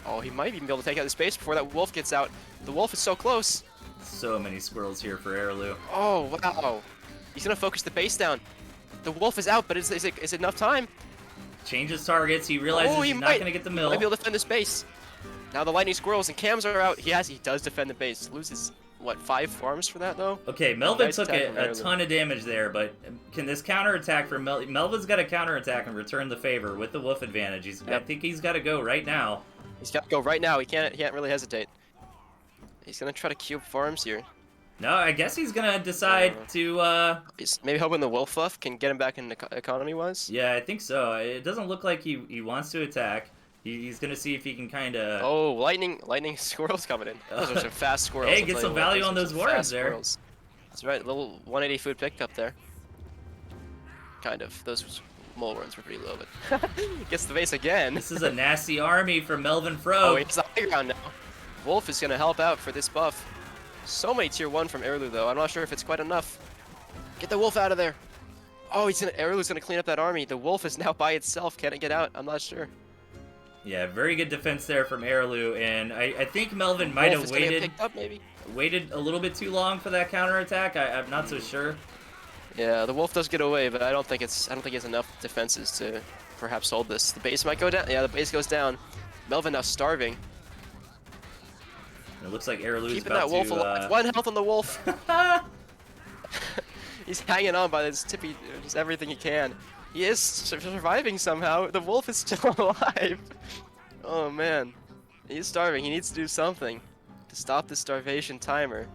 B: Oh, he might even be able to take out the space before that wolf gets out. The wolf is so close.
A: So many squirrels here for Airlu.
B: Oh, wow. He's going to focus the base down. The wolf is out, but is it enough time?
A: Changes targets. He realizes he's not going to get the mill.
B: He might be able to defend the space. Now the lightning squirrels and cams are out. He does defend the base. Loses, what, 5 farms for that, though?
A: Okay, Melvin took a ton of damage there, but can this counterattack for Melvin's got to counterattack and return the favor with the wolf advantage. I think he's got to go right now.
B: He's got to go right now. He can't really hesitate. He's going to try to cube farms here.
A: No, I guess he's going to decide to...
B: He's maybe hoping the wolf buff can get him back in economy-wise?
A: Yeah, I think so. It doesn't look like he wants to attack. He's going to see if he can kind of...
B: Oh, lightning squirrels coming in. Those are some fast squirrels.
A: Hey, get some value on those warrants there.
B: Squirrels. That's right, a little 180 food pickup there. Kind of. Those mole warrants were pretty low, but... Gets the base again.
A: This is a nasty army from Melvin Fro.
B: Oh, he's on the ground now. Wolf is going to help out for this buff. So many tier 1 from Airlu, though. I'm not sure if it's quite enough. Get the wolf out of there. Oh, Airlu's going to clean up that army. The wolf is now by itself. Can it get out? I'm not sure.
A: Yeah, very good defense there from Airlu, and I think Melvin might have waited a little bit too long for that counterattack. I'm not so sure.
B: Yeah, the wolf does get away, but I don't think it's enough defenses to perhaps hold this. The base might go down. Yeah, the base goes down. Melvin now starving.
A: It looks like Airlu's
B: keeping that wolf alive. 1 health on the wolf. He's hanging on by this tippy, just everything he can. He is surviving somehow. The wolf is still alive. Oh man. He's starving. He needs to do something to stop this starvation timer.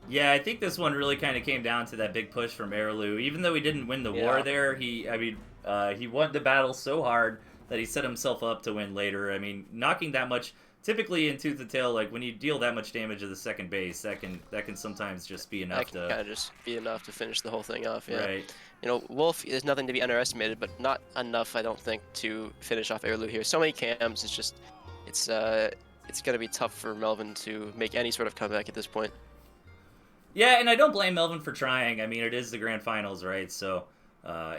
A: Yeah, I think this one really kind of came down to that big push from Erlu. Even though he didn't win the war
B: Yeah.
A: there, he won the battle so hard that he set himself up to win later. I mean, knocking that much, typically in Tooth and Tail, like when you deal that much damage to the second base, that can sometimes just be enough
B: That can
A: to.
B: kind of just be enough to finish the whole thing off. Yeah.
A: Right.
B: You know, Wolf is nothing to be underestimated, but not enough, I don't think, to finish off Erlu here. So many cams, it's gonna be tough for Melvin to make any sort of comeback at this point.
A: Yeah, and I don't blame Melvin for trying. I mean, it is the grand finals, right? So,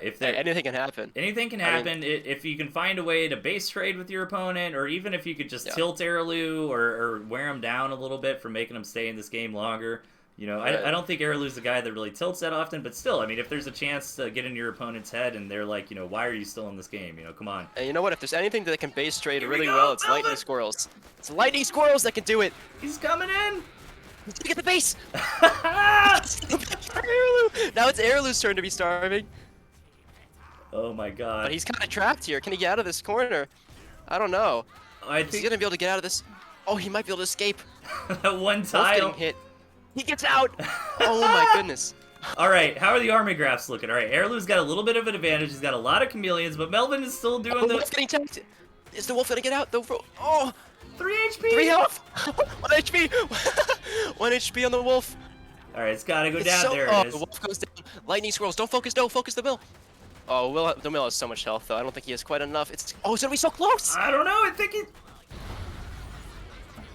A: if there
B: Anything can happen.
A: anything can
B: I mean,
A: happen, if you can find a way to base trade with your opponent, or even if you could just
B: Yeah.
A: tilt Erlu or wear him down a little bit for making him stay in this game longer. You know,
B: Right.
A: I don't think Erlu's the guy that really tilts that often, but still, I mean, if there's a chance to get in your opponent's head and they're like, why are you still in this game? Come on.
B: And you know what? If there's anything that can base trade
A: Here we
B: really
A: go,
B: well, it's
A: Melvin!
B: lightning squirrels. It's lightning squirrels that can do it.
A: He's coming in!
B: He's gonna get the base. Erlu. Now it's Erlu's turn to be starving.
A: Oh my god.
B: But he's kind of trapped here. Can he get out of this corner? I don't know.
A: I
B: He's
A: think
B: gonna be able to get out of this. Oh, he might be able to escape.
A: that one
B: Wolf's
A: tile.
B: getting hit. He gets out. Oh my goodness.
A: All right, how are the army graphs looking? All right, Erlu's got a little bit of an advantage. He's got a lot of chameleons, but Melvin is still doing
B: The
A: the
B: wolf's getting tagged. Is the wolf gonna get out? Oh,
A: 3 HP.
B: 3 health. 1 HP. 1 HP on the wolf.
A: All right, it's got to go
B: It's
A: down.
B: so,
A: There
B: oh,
A: it is.
B: the wolf goes down. Lightning squirrels. Don't focus. No, focus the mill. Oh, the mill has so much health though. I don't think he has quite enough. It's gonna be so close.
A: I don't know. I think it.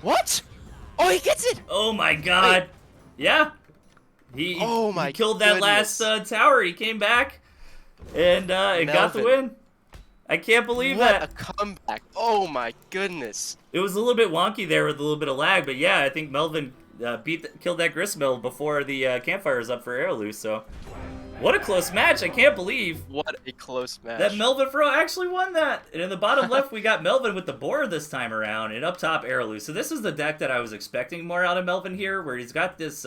B: What? Oh, he gets it.
A: Oh my god. Yeah. He
B: Oh my
A: he killed that
B: goodness.
A: last tower. He came back and got the
B: Melvin.
A: win. I can't believe
B: What
A: that.
B: a comeback. Oh my goodness.
A: It was a little bit wonky there with a little bit of lag, but yeah, I think Melvin killed that gristmill before the campfire is up for Erlu. So, what a close match! I can't believe
B: What a close match.
A: that Melvin Fro actually won that. And in the bottom left, we got Melvin with the boar this time around, and up top Erlu. So this is the deck that I was expecting more out of Melvin here, where he's got this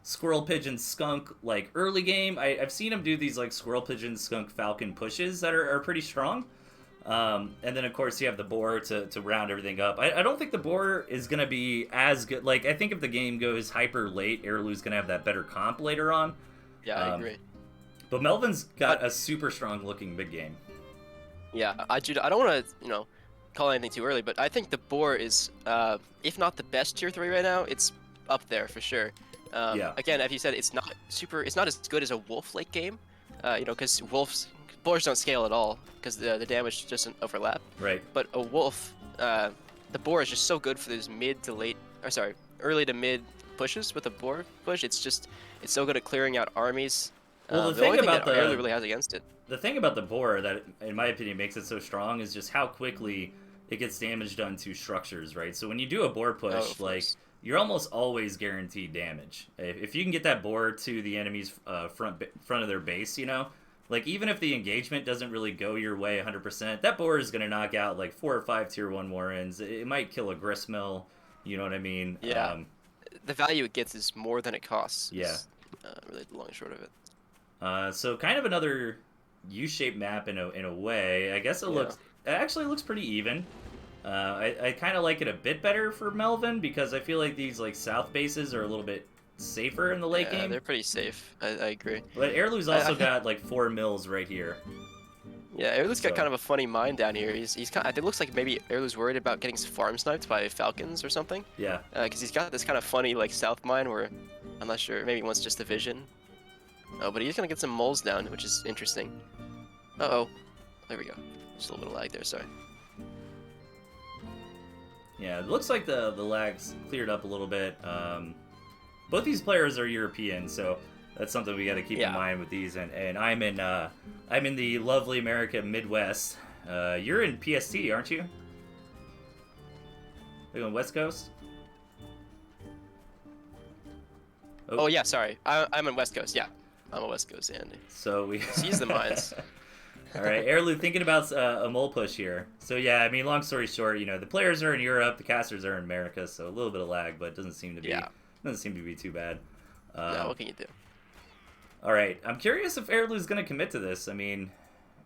A: squirrel pigeon skunk like early game. I've seen him do these like squirrel pigeon skunk falcon pushes that are pretty strong. And then of course you have the boar to round everything up. I don't think the boar is gonna be as good. Like I think if the game goes hyper late, Erlu's gonna have that better comp later on.
B: Yeah, I agree.
A: But Melvin's got a super strong looking big game.
B: Yeah, I don't want to, call anything too early, but I think the boar is, if not the best tier 3 right now, it's up there for sure.
A: Yeah.
B: Again, as you said, it's not as good as a wolf late game, because boars don't scale at all because the damage doesn't overlap.
A: Right.
B: But a wolf, the boar is just so good for those early to mid pushes with a boar push. It's so good at clearing out armies.
A: Well, the
B: the
A: thing
B: only thing
A: about
B: that Erlu really has against it.
A: The thing about the boar that, in my opinion, makes it so strong is just how quickly it gets damage done to structures, right? So when you do a boar push,
B: of
A: like,
B: course.
A: you're almost always guaranteed damage. If you can get that boar to the enemy's front of their base, like, even if the engagement doesn't really go your way 100%, that boar is going to knock out, like, 4 or 5 tier 1 Warrens. It might kill a gristmill, you know what I mean?
B: Yeah. The value it gets is more than it costs.
A: Yeah.
B: Is, really the long and short of it.
A: So kind of another U-shaped map in a way. I guess it actually looks pretty even. I kind of like it a bit better for Melvin because I feel like these like south bases are a little bit safer in the late game.
B: They're pretty safe. I agree.
A: But Erlu's also got like 4 mills right here.
B: Yeah, Erlu's got kind of a funny mind down here. He's kind of, it looks like maybe Erlu's worried about getting farm sniped by falcons or something.
A: Yeah.
B: Because he's got this kind of funny like south mine where I'm not sure. Maybe he wants just the vision. Oh, but he's gonna get some moles down, which is interesting. Uh-oh. There we go. Just a little bit of lag there, sorry.
A: Yeah, it looks like the lag's cleared up a little bit. Both these players are European, so that's something we got to keep in mind with these. And I'm in the lovely America Midwest. You're in PST, aren't you? Are you on West Coast?
B: Oh yeah, sorry. I'm on West Coast, yeah. I'm a West Coast Andy.
A: So we
B: seize the mines.
A: All right, Erlu, thinking about a mole push here. So yeah, I mean, long story short, the players are in Europe, the casters are in America, so a little bit of lag, but it doesn't seem to be too bad.
B: Yeah, what can you do?
A: All right, I'm curious if Erlu's going to commit to this. I mean,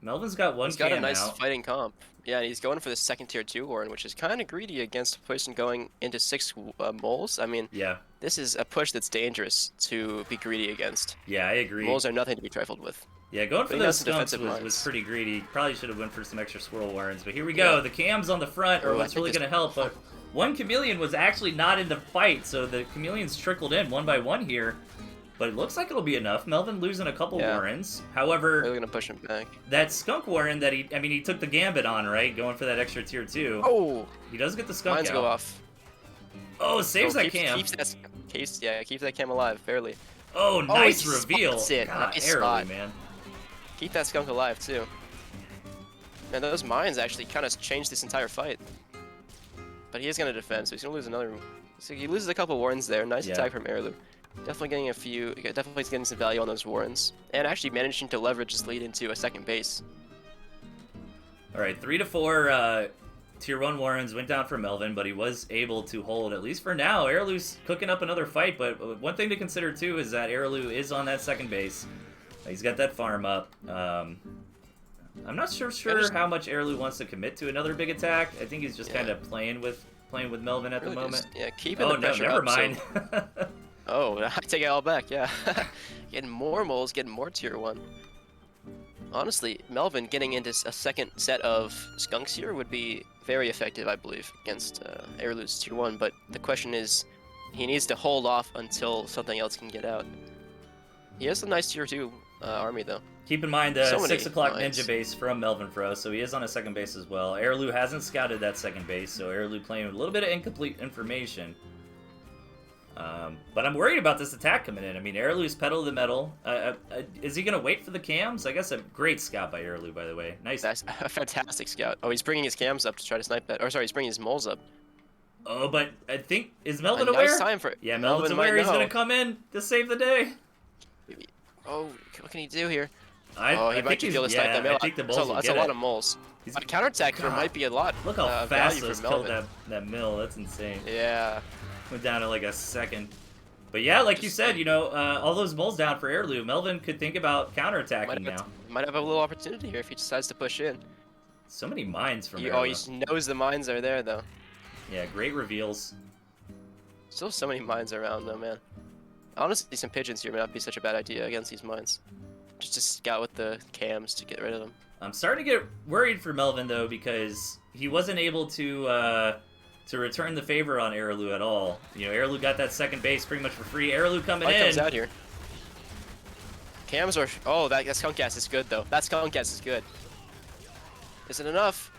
A: Melvin's got one
B: He's got a
A: cam
B: nice
A: out.
B: fighting comp. Yeah, and he's going for the second tier 2 Warren, which is kind of greedy against a person going into 6 moles. I mean,
A: Yeah.
B: this is a push that's dangerous to be greedy against.
A: Yeah, I agree.
B: Moles are nothing to be trifled with.
A: Yeah, going for
B: Putting down
A: those
B: some
A: skunks
B: defensive
A: was
B: mines.
A: pretty greedy. Probably should have went for some extra squirrel warrens. But here we go.
B: Yeah.
A: The cams on the front are
B: Oh, I
A: what's
B: think
A: really
B: this-
A: going to help. But one chameleon was actually not in the fight, so the chameleons trickled in one by one here. But it looks like it'll be enough. Melvin losing a couple warrens. However,
B: Really gonna push him back.
A: that skunk warren that he took the gambit on, right? Going for that extra tier 2.
B: Oh!
A: He does get the skunk
B: Mines
A: out.
B: go off.
A: Oh, saves that
B: keeps,
A: cam.
B: Keeps that cam alive, barely.
A: Oh, nice
B: he
A: reveal.
B: spots it.
A: God,
B: Nice
A: Airly,
B: spot.
A: man.
B: Keep that skunk alive, too. And those mines actually kind of changed this entire fight. But he is going to defend, so he's going to lose another. So he loses a couple warrens there. Nice attack from Airlu. Definitely getting a few. Definitely getting some value on those warrens. And actually managing to leverage his lead into a second base.
A: Alright, 3 to 4 tier 1 warrens went down for Melvin, but he was able to hold, at least for now. Airlu's cooking up another fight, but one thing to consider too is that Airlu is on that second base. He's got that farm up. I'm not sure how much Airlu wants to commit to another big attack. I think he's just kind of playing with Melvin at the moment.
B: Keeping the pressure
A: never
B: up,
A: mind.
B: So... Oh, I take it all back, yeah. Getting more moles, getting more tier 1. Honestly, Melvin getting into a second set of skunks here would be very effective, I believe, against Airlu's tier 1, but the question is, he needs to hold off until something else can get out. He has a nice tier 2 army, though.
A: Keep in mind the 6 o'clock
B: mines.
A: ninja base from Melvin Fro, so he is on a second base as well. Airlu hasn't scouted that second base, so Airlu playing with a little bit of incomplete information. But I'm worried about this attack coming in. I mean, Airlu's pedal to the metal. Is he going to wait for the cams? I guess a great scout by Airlu, by the way. Nice.
B: That's a fantastic scout. Oh, he's bringing his cams up to try to snipe that. Or sorry, he's bringing his moles up.
A: Oh, but I think, is Melvin aware?
B: Nice time for it.
A: Yeah, Melvin's aware he's going to come in to save the day.
B: Oh, what can he do here?
A: He
B: might be able to snipe that mill.
A: I think the moles will
B: That's
A: get
B: a lot
A: it.
B: of moles. A counterattack here might be a lot.
A: Look how fast
B: value
A: those
B: for
A: killed
B: Melvin.
A: that mill. That's insane.
B: Yeah.
A: Went down to like a second. But yeah, like you said, all those moles down for Airlu. Melvin could think about counterattacking now.
B: Might have a little opportunity here if he decides to push in.
A: So many mines from
B: Oh,
A: Airlu.
B: he knows the mines are there, though.
A: Yeah, great reveals.
B: Still so many mines around, though, man. Honestly, some pigeons here may not be such a bad idea against these mines. Just to scout with the cams to get rid of them.
A: I'm starting to get worried for Melvin, though, because he wasn't able to return the favor on Airlu at all. Airlu got that second base pretty much for free. Airlu coming in.
B: Comes out here. Cams are... Oh, that skunk gas is good, though. That skunk gas is good. Is it enough?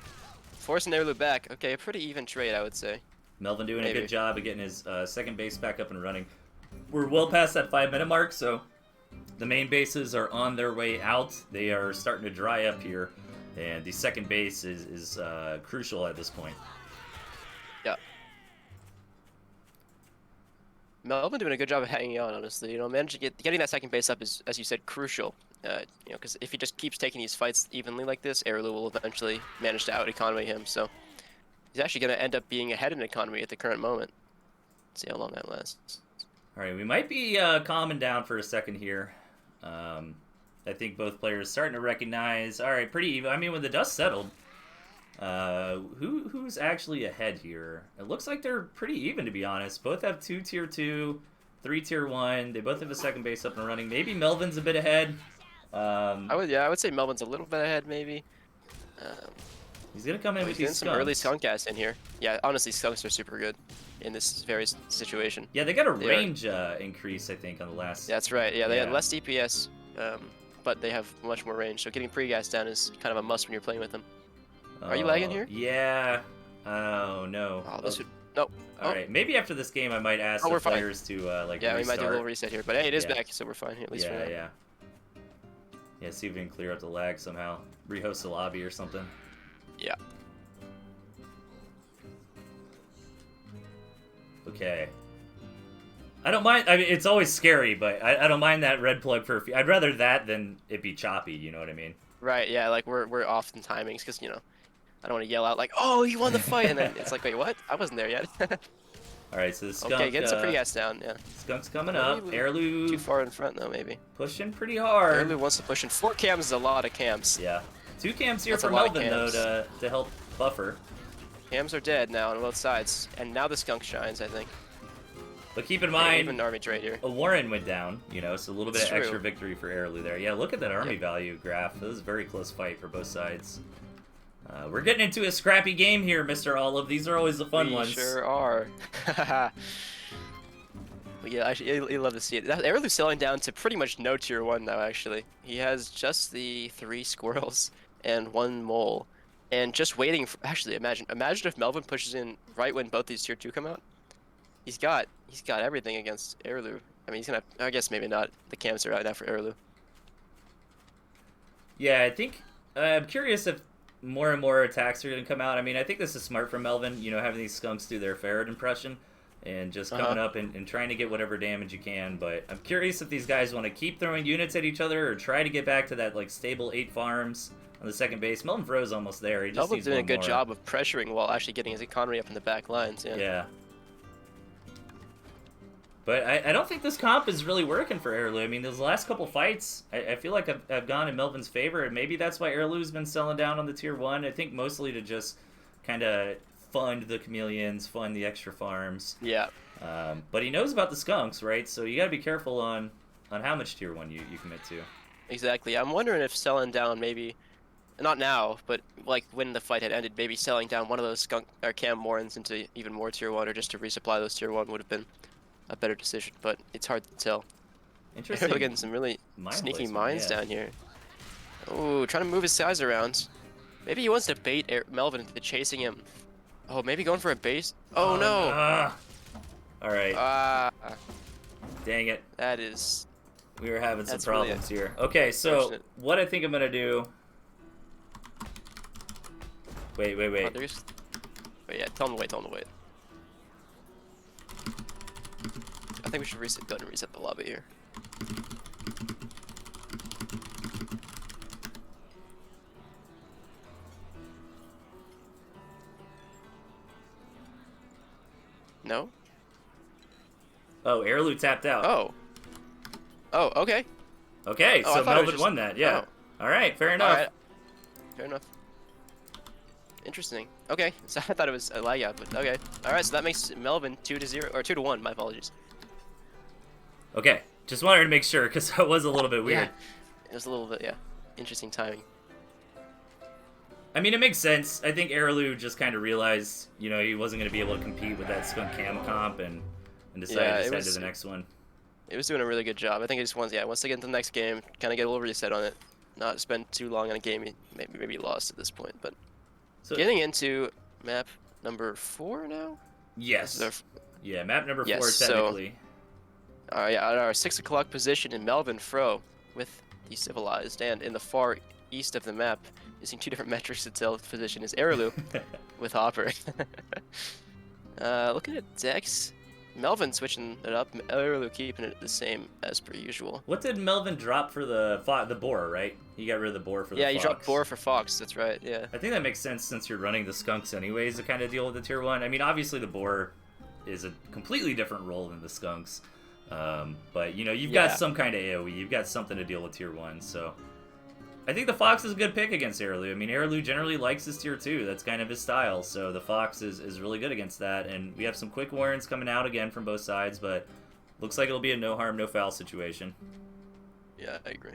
B: Forcing Airlu back. Okay, a pretty even trade, I would say.
A: Melvin doing a good job of getting his second base back up and running. We're well past that 5-minute mark, so the main bases are on their way out. They are starting to dry up here, and the second base is crucial at this point.
B: Yeah. Melvin doing a good job of hanging on, honestly. Managing getting that second base up is, as you said, crucial. Because if he just keeps taking these fights evenly like this, Airlu will eventually manage to out-economy him. So he's actually going to end up being ahead in economy at the current moment. Let's see how long that lasts.
A: All right, we might be calming down for a second here. I think both players starting to recognize. All right, pretty even. I mean, when the dust settled, who's actually ahead here? It looks like they're pretty even, to be honest. Both have 2 tier 2, 3 tier 1. They both have a second base up and running. Maybe Melvin's a bit ahead.
B: I would say Melvin's a little bit ahead, maybe.
A: He's gonna come in with these
B: some early skunk gas in here. Yeah, honestly, skunks are super good in this very situation.
A: Yeah, they got a range increase, I think, on the last.
B: That's right. Yeah, they had less DPS, but they have much more range. So getting pre-gas down is kind of a must when you're playing with them. Are you lagging here?
A: Yeah. Oh no.
B: Oh, this would... No.
A: All right. Maybe after this game, I might ask the players to like.
B: Yeah,
A: restart.
B: we might do a little reset here, but hey, it is back, so we're fine at least for now.
A: Yeah, see if we can clear up the lag somehow. Rehost the lobby or something.
B: Yeah.
A: Okay. I don't mind. I mean, it's always scary, but I don't mind that red plug for a few. I'd rather that than it be choppy. You know what I mean?
B: Right. Yeah. Like we're off in timings because I don't want to yell out like, "Oh, you won the fight," and then it's like, "Wait, what? I wasn't there yet."
A: All right, so the skunk.
B: Okay, get some pre-gas down. Yeah.
A: Skunk's coming up. Airlu.
B: Too far in front though, maybe.
A: Pushing pretty hard.
B: Airlu wants to push in. 4 cams is a lot of cams.
A: Yeah. 2 cams here
B: That's
A: for
B: a lot of
A: Melvin, though,
B: cams.
A: to help buffer.
B: Cams are dead now on both sides, and now the skunk shines, I think.
A: But keep in
B: Yeah,
A: mind,
B: even Army trade here.
A: a Warren went down, you know, so a little bit
B: It's
A: of extra
B: true.
A: victory for Airlu there. Yeah, look at that army value graph. This is a very close fight for both sides. We're getting into a scrappy game here, Mr. Olive. These are always the fun ones.
B: We sure are. But yeah, you love to see it. Airlu's selling down to pretty much no tier 1 now, actually. He has just the 3 squirrels and 1 mole. And just waiting for, actually, imagine if Melvin pushes in right when both these tier 2 come out. He's got everything against Airlu. I mean, he's gonna, I guess maybe not. The cams are out now for Airlu.
A: Yeah, I think, I'm curious if more and more attacks are going to come out. I mean, I think this is smart from Melvin, you know, having these skunks do their ferret impression and just coming up and trying to get whatever damage you can. But I'm curious if these guys want to keep throwing units at each other or try to get back to that, like, stable 8 farms on the second base. Melvin Fro's almost there. He just
B: Melvin's
A: needs
B: doing a
A: one
B: good
A: more.
B: job of pressuring while actually getting his economy up in the back lines.
A: Yeah. But I don't think this comp is really working for Airlu. I mean, those last couple fights, I feel like I've gone in Melvin's favor, and maybe that's why Airlu's been selling down on the tier 1. I think mostly to just kind of fund the chameleons, fund the extra farms.
B: Yeah.
A: But he knows about the skunks, right? So you got to be careful on how much tier 1 you commit to.
B: Exactly. I'm wondering if selling down maybe, not now, but like when the fight had ended, maybe selling down one of those skunk or Cam Morans into even more tier 1 or just to resupply those tier 1 would have been a better decision, but it's hard to tell.
A: Interesting.
B: We're getting some really sneaky mines down here. Oh, trying to move his guys around. Maybe he wants to bait Melvin into chasing him. Oh, maybe going for a base. Oh, no.
A: All right. Dang it.
B: That is.
A: We were having some problems here. Okay, so what I think I'm gonna do. Wait.
B: Oh, wait, yeah, tell him to wait. I think we should go ahead and reset the lobby here. No?
A: Oh, Airlu tapped out.
B: Oh, okay.
A: Okay, so Melvin won that, yeah.
B: Oh.
A: All right, fair enough.
B: All right. Fair enough. Interesting. Okay, so I thought it was a lag out, but okay. All right, so that makes Melvin 2-0 or 2-1. My apologies.
A: Okay, just wanted to make sure because that was a little bit weird.
B: It was a little bit, interesting timing.
A: I mean, it makes sense. I think Airlu just kind of realized, you know, he wasn't going to be able to compete with that skunk cam comp and decided to head to the next one.
B: It was doing a really good job. I think it just wants to get into the next game, kind of get a little reset on it, not spend too long on a game. Maybe lost at this point, but so, getting into map number 4 now.
A: Yes. Yeah, map number 4 technically.
B: So, at our 6 o'clock position in Melvin Fro with the Civilized, and in the far east of the map, using 2 different metrics to tell position, is Airlu with Hopper. Looking at decks. Melvin switching it up, Airlu keeping it the same as per usual.
A: What did Melvin drop for the boar, right? He got rid of the boar for the fox.
B: Yeah, you dropped boar for fox, that's right, yeah.
A: I think that makes sense since you're running the skunks anyways to kind of deal with the tier 1. I mean, obviously the boar is a completely different role than the skunks. But, you know, you've got some kind of AoE, you've got something to deal with tier 1, so... I think the Fox is a good pick against Airlu. I mean, Airlu generally likes his tier 2. That's kind of his style. So the Fox is really good against that. And we have some quick warrants coming out again from both sides, but looks like it'll be a no harm, no foul situation.
B: Yeah, I agree.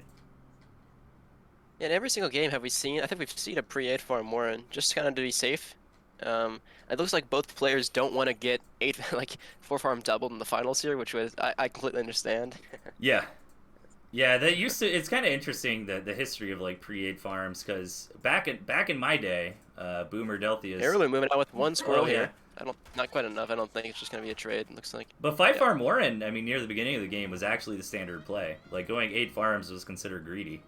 B: Yeah, in every single game have we seen, I think we've seen a pre-8 farm warren, just kind of to be safe. It looks like both players don't want to get 4 farm doubled in the finals here, which was, I completely understand.
A: Yeah. Yeah, that used to. It's kind of interesting the history of like pre-8 farms because back in my day, Boomer Delthius.
B: Airlu moving out with 1 squirrel here. Not quite enough. I don't think it's just gonna be a trade. It looks like.
A: But 5 farm Warren, I mean, near the beginning of the game was actually the standard play. Like going 8 farms was considered greedy.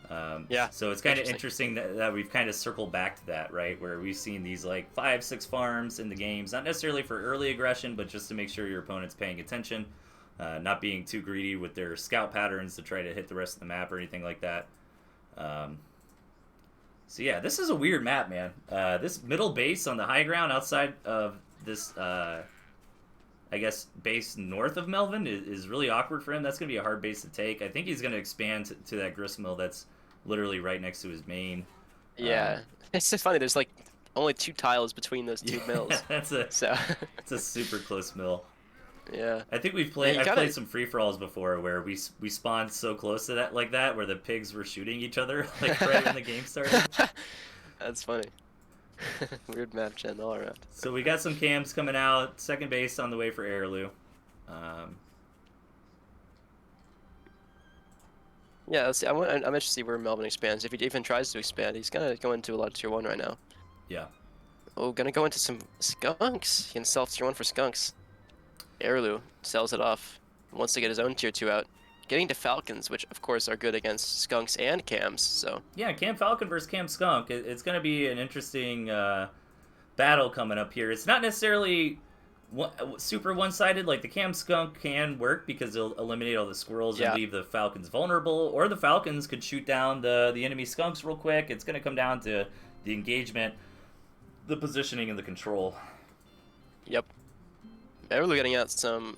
A: So it's kind of interesting that we've kind of circled back to that, right? Where we've seen these like 5-6 farms in the games, not necessarily for early aggression, but just to make sure your opponent's paying attention. Not being too greedy with their scout patterns to try to hit the rest of the map or anything like that. So yeah, this is a weird map, man. This middle base on the high ground outside of this, I guess, base north of Melvin is really awkward for him. That's going to be a hard base to take. I think he's going to expand to that gristmill that's literally right next to his main.
B: Yeah, it's just funny. There's like only 2 tiles between those two
A: Yeah,
B: mills.
A: that's a
B: So
A: it's a super close mill.
B: yeah,
A: I think
B: yeah, you
A: I've played
B: gotta.
A: some free for alls before where we spawned so close to that like that where the pigs were shooting each other like right when the game started.
B: That's funny. Weird map gen all around.
A: So we got some cams coming out. Second base on the way for Airlu. Um,
B: Yeah, let's see. I'm interested to see where Melvin expands. If he even tries to expand, he's gonna go into a lot of tier 1 right now.
A: yeah.
B: Oh, gonna go into some skunks. He can sell tier 1 for skunks. Airlu sells it off. Wants to get his own tier 2 out. Getting to Falcons, which of course are good against skunks and cams. So
A: Yeah, Cam Falcon versus Cam Skunk. It's going to be an interesting battle coming up here. It's not necessarily super one-sided. Like the Cam Skunk can work because they'll eliminate all the squirrels and
B: yeah,
A: leave the Falcons vulnerable, or the Falcons could shoot down the enemy skunks real quick. It's going to come down to the engagement, the positioning, and the control.
B: yep. Airlu getting out some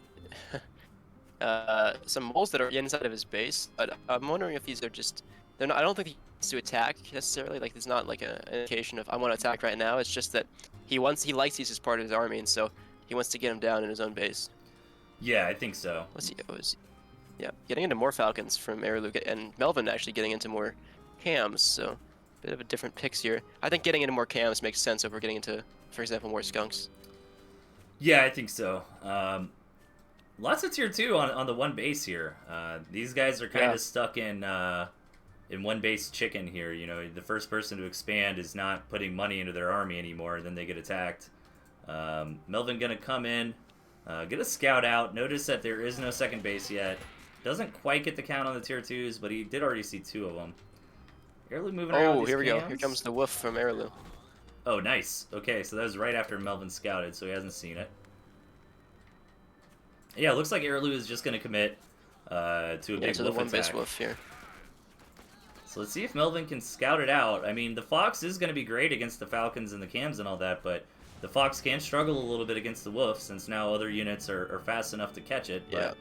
B: moles that are inside of his base, but I'm wondering if these are just they're not. I don't think he wants to attack necessarily. Like, there's not like an indication of I want to attack right now. It's just that he likes these as part of his army, and so he wants to get him down in his own base.
A: Yeah, I think so.
B: Let's see. Yeah, getting into more Falcons from Airlu and Melvin actually getting into more cams. So bit of a different picks here. I think getting into more cams makes sense over getting into, for example, more skunks.
A: Yeah, I think so. Lots of tier 2 on the one base here. These guys are kind of stuck in one base chicken here. You know, the first person to expand is not putting money into their army anymore, and then they get attacked. Melvin gonna come in, get a scout out. Notice that there is no second base yet. Doesn't quite get the count on the tier 2s, but he did already see 2 of them. Airlu moving around.
B: Oh, here we go. Here comes the wolf from Airlu.
A: Oh, nice. Okay, so that was right after Melvin scouted, so he hasn't seen it. Yeah, it looks like Airlu is just going to commit to a big
B: to
A: wolf
B: the one
A: attack.
B: base wolf here.
A: So let's see if Melvin can scout it out. I mean, the Fox is going to be great against the Falcons and the Cams and all that, but the Fox can struggle a little bit against the Wolf since now other units are fast enough to catch it. But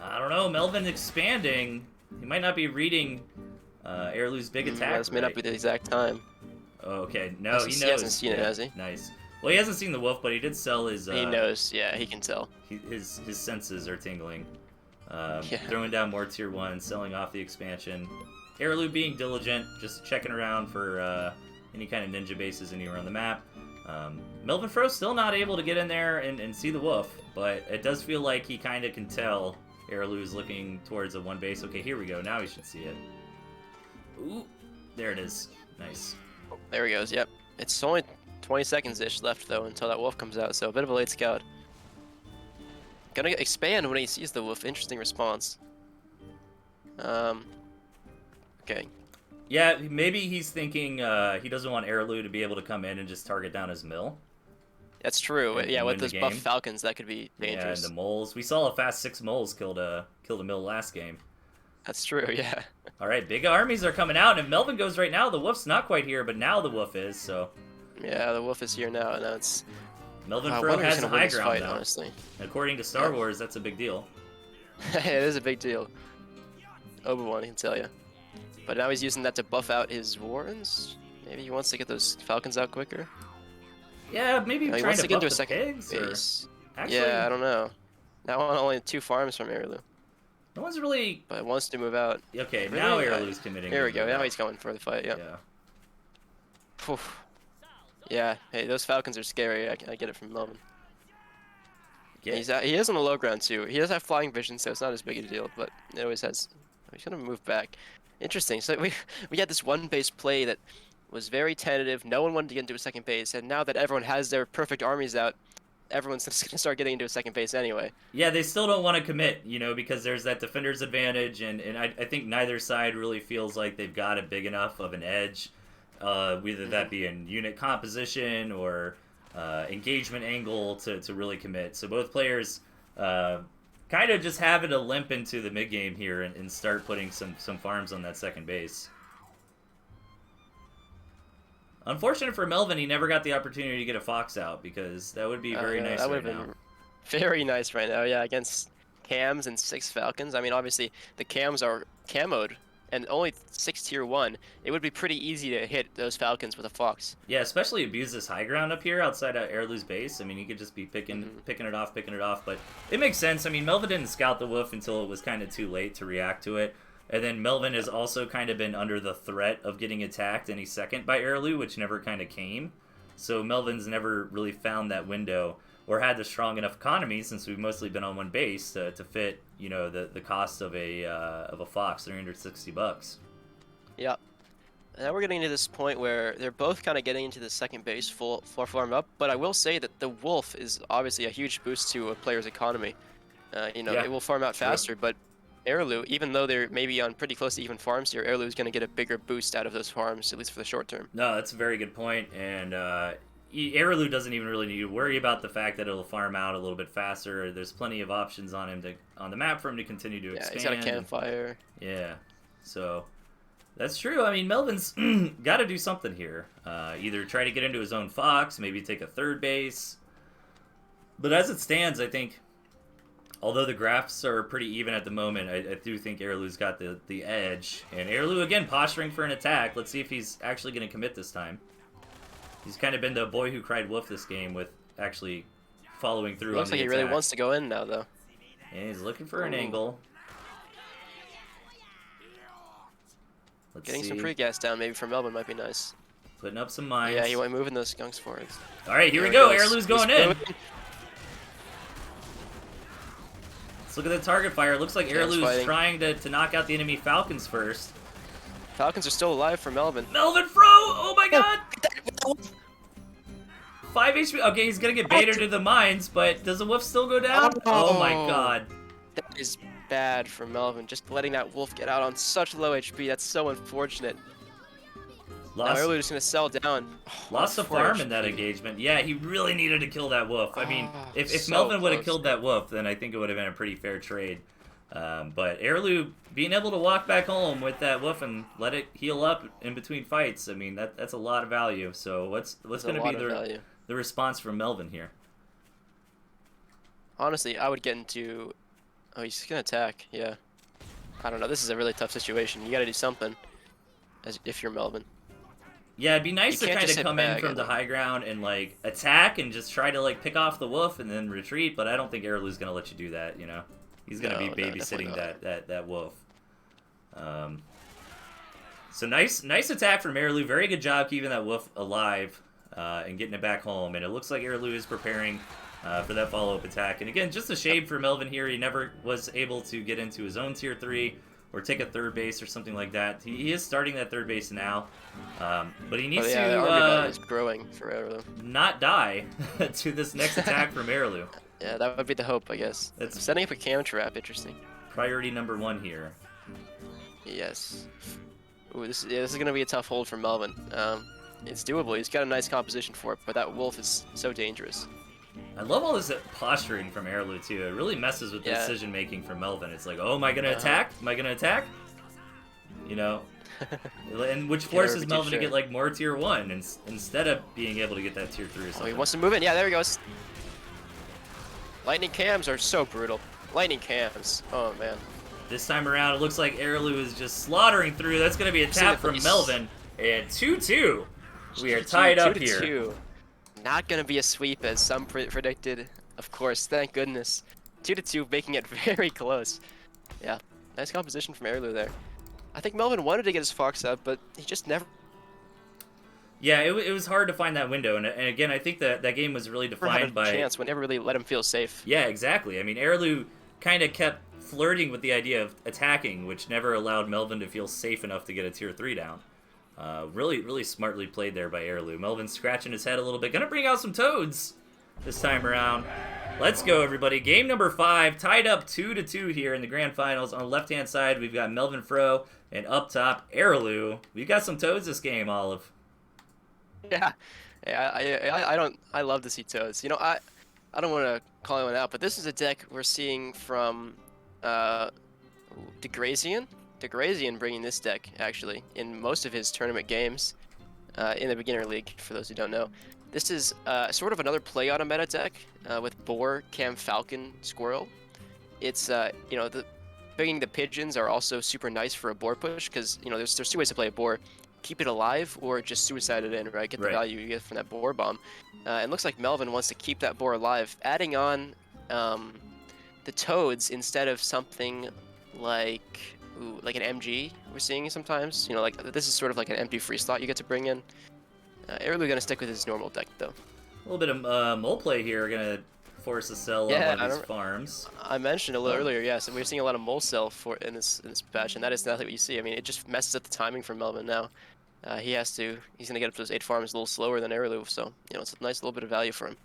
A: I don't know, Melvin expanding, he might not be reading Airlu's big attack.
B: Yeah, this may not be the exact time.
A: Oh, okay, no, he knows.
B: He hasn't seen it, has he?
A: Nice. Well, he hasn't seen the Wolf, but he did sell his...
B: he knows, yeah, he can tell.
A: His senses are tingling. Throwing down more tier 1, selling off the expansion. Airlu being diligent, just checking around for any kind of ninja bases anywhere on the map. Melvin Fro still not able to get in there and see the wolf, but it does feel like he kind of can tell Airlu's looking towards a one base. Okay, here we go. Now he should see it. Ooh, there it is. Nice.
B: There he goes, yep. It's only 20 seconds-ish left, though, until that wolf comes out, so a bit of a late scout. Gonna expand when he sees the wolf. Interesting response. Okay.
A: Yeah, maybe he's thinking he doesn't want Airlu to be able to come in and just target down his mill.
B: That's true.
A: And
B: yeah, with
A: win
B: those
A: the
B: buff
A: game.
B: Falcons, that could be dangerous.
A: Yeah, and the moles. We saw a fast 6 moles killed a mill last game.
B: That's true, yeah.
A: All right, big armies are coming out, and Melvin goes right now. The wolf's not quite here, but now the wolf is, so...
B: Yeah, the wolf is here now, and now it's...
A: Melvin Fro has the high ground now.
B: Honestly.
A: According to Star Wars, that's a big deal.
B: It is a big deal. Obi-Wan, I can tell you. But now he's using that to buff out his Warrens. Maybe he wants to get those Falcons out quicker.
A: Yeah, maybe
B: No, he
A: trying
B: wants
A: to
B: to get
A: buff
B: into a
A: the
B: second
A: pigs, or...
B: base.
A: Actually,
B: Yeah, I don't know. That one only 2 farms from Airlu,
A: no one's really...
B: but wants to move out.
A: Okay,
B: Really?
A: now Airlu's committing.
B: Here we
A: to
B: go.
A: move
B: Now
A: out.
B: he's going for the fight. Yep.
A: Yeah.
B: Phew. Yeah. Hey, those Falcons are scary. I get it from Melvin.
A: Yeah.
B: He is on the low ground too. He does have flying vision, so it's not as big a deal. But it always has. He's gonna move back. Interesting. So we had this one base play that was very tentative. No one wanted to get into a second base, and now that everyone has their perfect armies out, everyone's just gonna start getting into a second base anyway.
A: Yeah, they still don't want to commit, because there's that defender's advantage, and I think neither side really feels like they've got a big enough of an edge, whether that be in unit composition or engagement angle to really commit. So both players kind of just having to limp into the mid game here and start putting some farms on that second base. Unfortunate for Melvin, he never got the opportunity to get a Fox out, because that would be very nice
B: that
A: right
B: would have
A: now.
B: been very nice right now. Yeah, against Cams and 6 Falcons. I mean, obviously the Cams are camoed and only 6 tier 1, it would be pretty easy to hit those Falcons with a Fox.
A: Yeah, especially abuse this high ground up here outside of Airlu's base. I mean, he could just be picking
B: Mm-hmm.
A: picking it off, but it makes sense. I mean, Melvin didn't scout the wolf until it was kind of too late to react to it. And then Melvin has also kind of been under the threat of getting attacked any second by Airlu, which never kind of came. So Melvin's never really found that window or had the strong enough economy, since we've mostly been on one base, to fit, you know, the cost of a Fox, $360.
B: Yeah. Now we're getting to this point where they're both kind of getting into the second base full farm up, but I will say that the Wolf is obviously a huge boost to a player's economy. You know,
A: Yeah,
B: it will farm out
A: true.
B: faster, but Airlu, even though they're maybe on pretty close to even farms here, Airlu is going to get a bigger boost out of those farms, at least for the short term.
A: No, that's a very good point, and Airlu doesn't even really need to worry about the fact that it'll farm out a little bit faster. There's plenty of options on him on the map for him to continue to expand.
B: Yeah, he's got a campfire.
A: Yeah, so that's true. I mean, Melvin's got to do something here. Either try to get into his own Fox, maybe take a third base. But as it stands, I think, although the graphs are pretty even at the moment, I do think Airlu's got the edge. And Airlu, again, posturing for an attack. Let's see if he's actually going to commit this time. He's kind of been the boy who cried wolf this game with actually following through on the
B: Looks like he
A: attack.
B: really wants to go in now, though.
A: And he's looking for an angle. Let's
B: Getting
A: see.
B: some pre-gas down maybe from Melvin might be nice.
A: Putting up some mines.
B: Yeah, he went moving those skunks forward.
A: All right, here we
B: There
A: go.
B: it goes.
A: Airlu's going
B: He's
A: in. Let's look at the target fire. It looks like
B: Yeah, he's
A: Airlu's
B: fighting.
A: trying to knock out the enemy Falcons first.
B: Falcons are still alive for Melvin.
A: Melvin Fro! Oh my god! 5 HP. Okay, he's gonna get baited to the mines, but does the wolf still go down? Oh my god.
B: That is bad for Melvin. Just letting that wolf get out on such low HP. That's so unfortunate. Now
A: Lost,
B: Airlu just gonna sell down.
A: lost a
B: 4
A: farm in
B: HP.
A: that engagement. Yeah, he really needed to kill that wolf. I mean, if
B: so
A: Melvin would have
B: close.
A: killed that wolf, then I think it would have been a pretty fair trade. But Airlu being able to walk back home with that wolf and let it heal up in between fights, I mean, that's a lot of value. So what's
B: That's
A: going
B: a
A: to
B: lot
A: be
B: of value.
A: the response from Melvin here?
B: Honestly, I would get into. Oh, he's gonna attack. Yeah. I don't know. This is a really tough situation. You got to do something, as if you're Melvin.
A: Yeah, it'd be nice
B: You
A: to
B: can't
A: kind
B: just
A: of
B: sit
A: come in
B: back
A: from
B: and
A: the
B: then-
A: high ground and like attack and just try to like pick off the wolf and then retreat. But I don't think Airlu's gonna let you do that. You know, he's gonna
B: No,
A: be
B: no, definitely
A: babysitting
B: not.
A: that wolf. So nice attack from Airlu. Very good job keeping that wolf alive and getting it back home. And it looks like Airlu is preparing for that follow-up attack. And again, just a shame for Melvin here. He never was able to get into his own tier 3 or take a third base or something like that. He is starting that third base now, but he needs
B: But yeah, the army value
A: to
B: is growing for Airlu.
A: not die to this next attack from Airlu.
B: Yeah, that would be the hope, I guess.
A: That's-
B: Setting up a cam trap, interesting.
A: Priority number 1 here.
B: Yes. Ooh, this is gonna be a tough hold for Melvin. It's doable. He's got a nice composition for it, but that wolf is so dangerous.
A: I love all this posturing from Airlu too. It really messes with the
B: Yeah.
A: decision making from Melvin. It's like, oh, am I gonna attack? Am I gonna attack? You know, and which forces
B: never be too
A: Melvin to
B: sure.
A: get like more tier 1 instead of being able to get that tier 3 or
B: Oh, he
A: something.
B: wants to move in. Yeah, there he goes. Lightning cams are so brutal. Lightning cams. Oh man.
A: This time around, it looks like Airlu is just slaughtering through. That's gonna be a
B: See
A: tap
B: the
A: from
B: face.
A: Melvin, and 2-2. We are tied up
B: 2 to
A: here.
B: 2. Not gonna be a sweep as some predicted. Of course, thank goodness. 2 to 2, making it very close. Yeah, nice composition from Airlu there. I think Melvin wanted to get his Fox up, but he just never
A: Yeah, it was hard to find that window, and again, I think that game was really
B: had a
A: defined by.
B: chance. We never really let him feel safe.
A: Yeah, exactly. I mean, Airlu kind of kept flirting with the idea of attacking, which never allowed Melvin to feel safe enough to get a tier 3 down. Really smartly played there by Airlu. Melvin scratching his head a little bit. Gonna bring out some toads this time around. Let's go, everybody. Game number 5, tied up 2 to 2 here in the grand finals. On the left-hand side, we've got Melvin Fro, and up top, Airlu. We've got some toads this game, Olive.
B: Yeah, I love to see toads. You know, I don't want to call anyone out, but this is a deck we're seeing from DeGrazian. DeGrazian bringing this deck actually in most of his tournament games in the beginner league. For those who don't know, this is sort of another play on a meta deck with Boar, Cam, Falcon, Squirrel. It's you know, bringing the pigeons are also super nice for a boar push, because you know there's two ways to play a boar: keep it alive or just suicide it in, right? Get the value you get from that boar bomb. It looks like Melvin wants to keep that boar alive, adding on the toads instead of something like like an MG we're seeing sometimes. You know, like this is sort of like an empty free slot you get to bring in. Airlu gonna stick with his normal deck though.
A: A little bit of mole play here, gonna force a sell on one of these farms.
B: I mentioned a little earlier, yes, we're seeing a lot of mole sell in this patch, and that is exactly what you see. I mean, it just messes up the timing for Melvin now. He's gonna get up to those 8 farms a little slower than Airlu, so you know it's a nice little bit of value for him.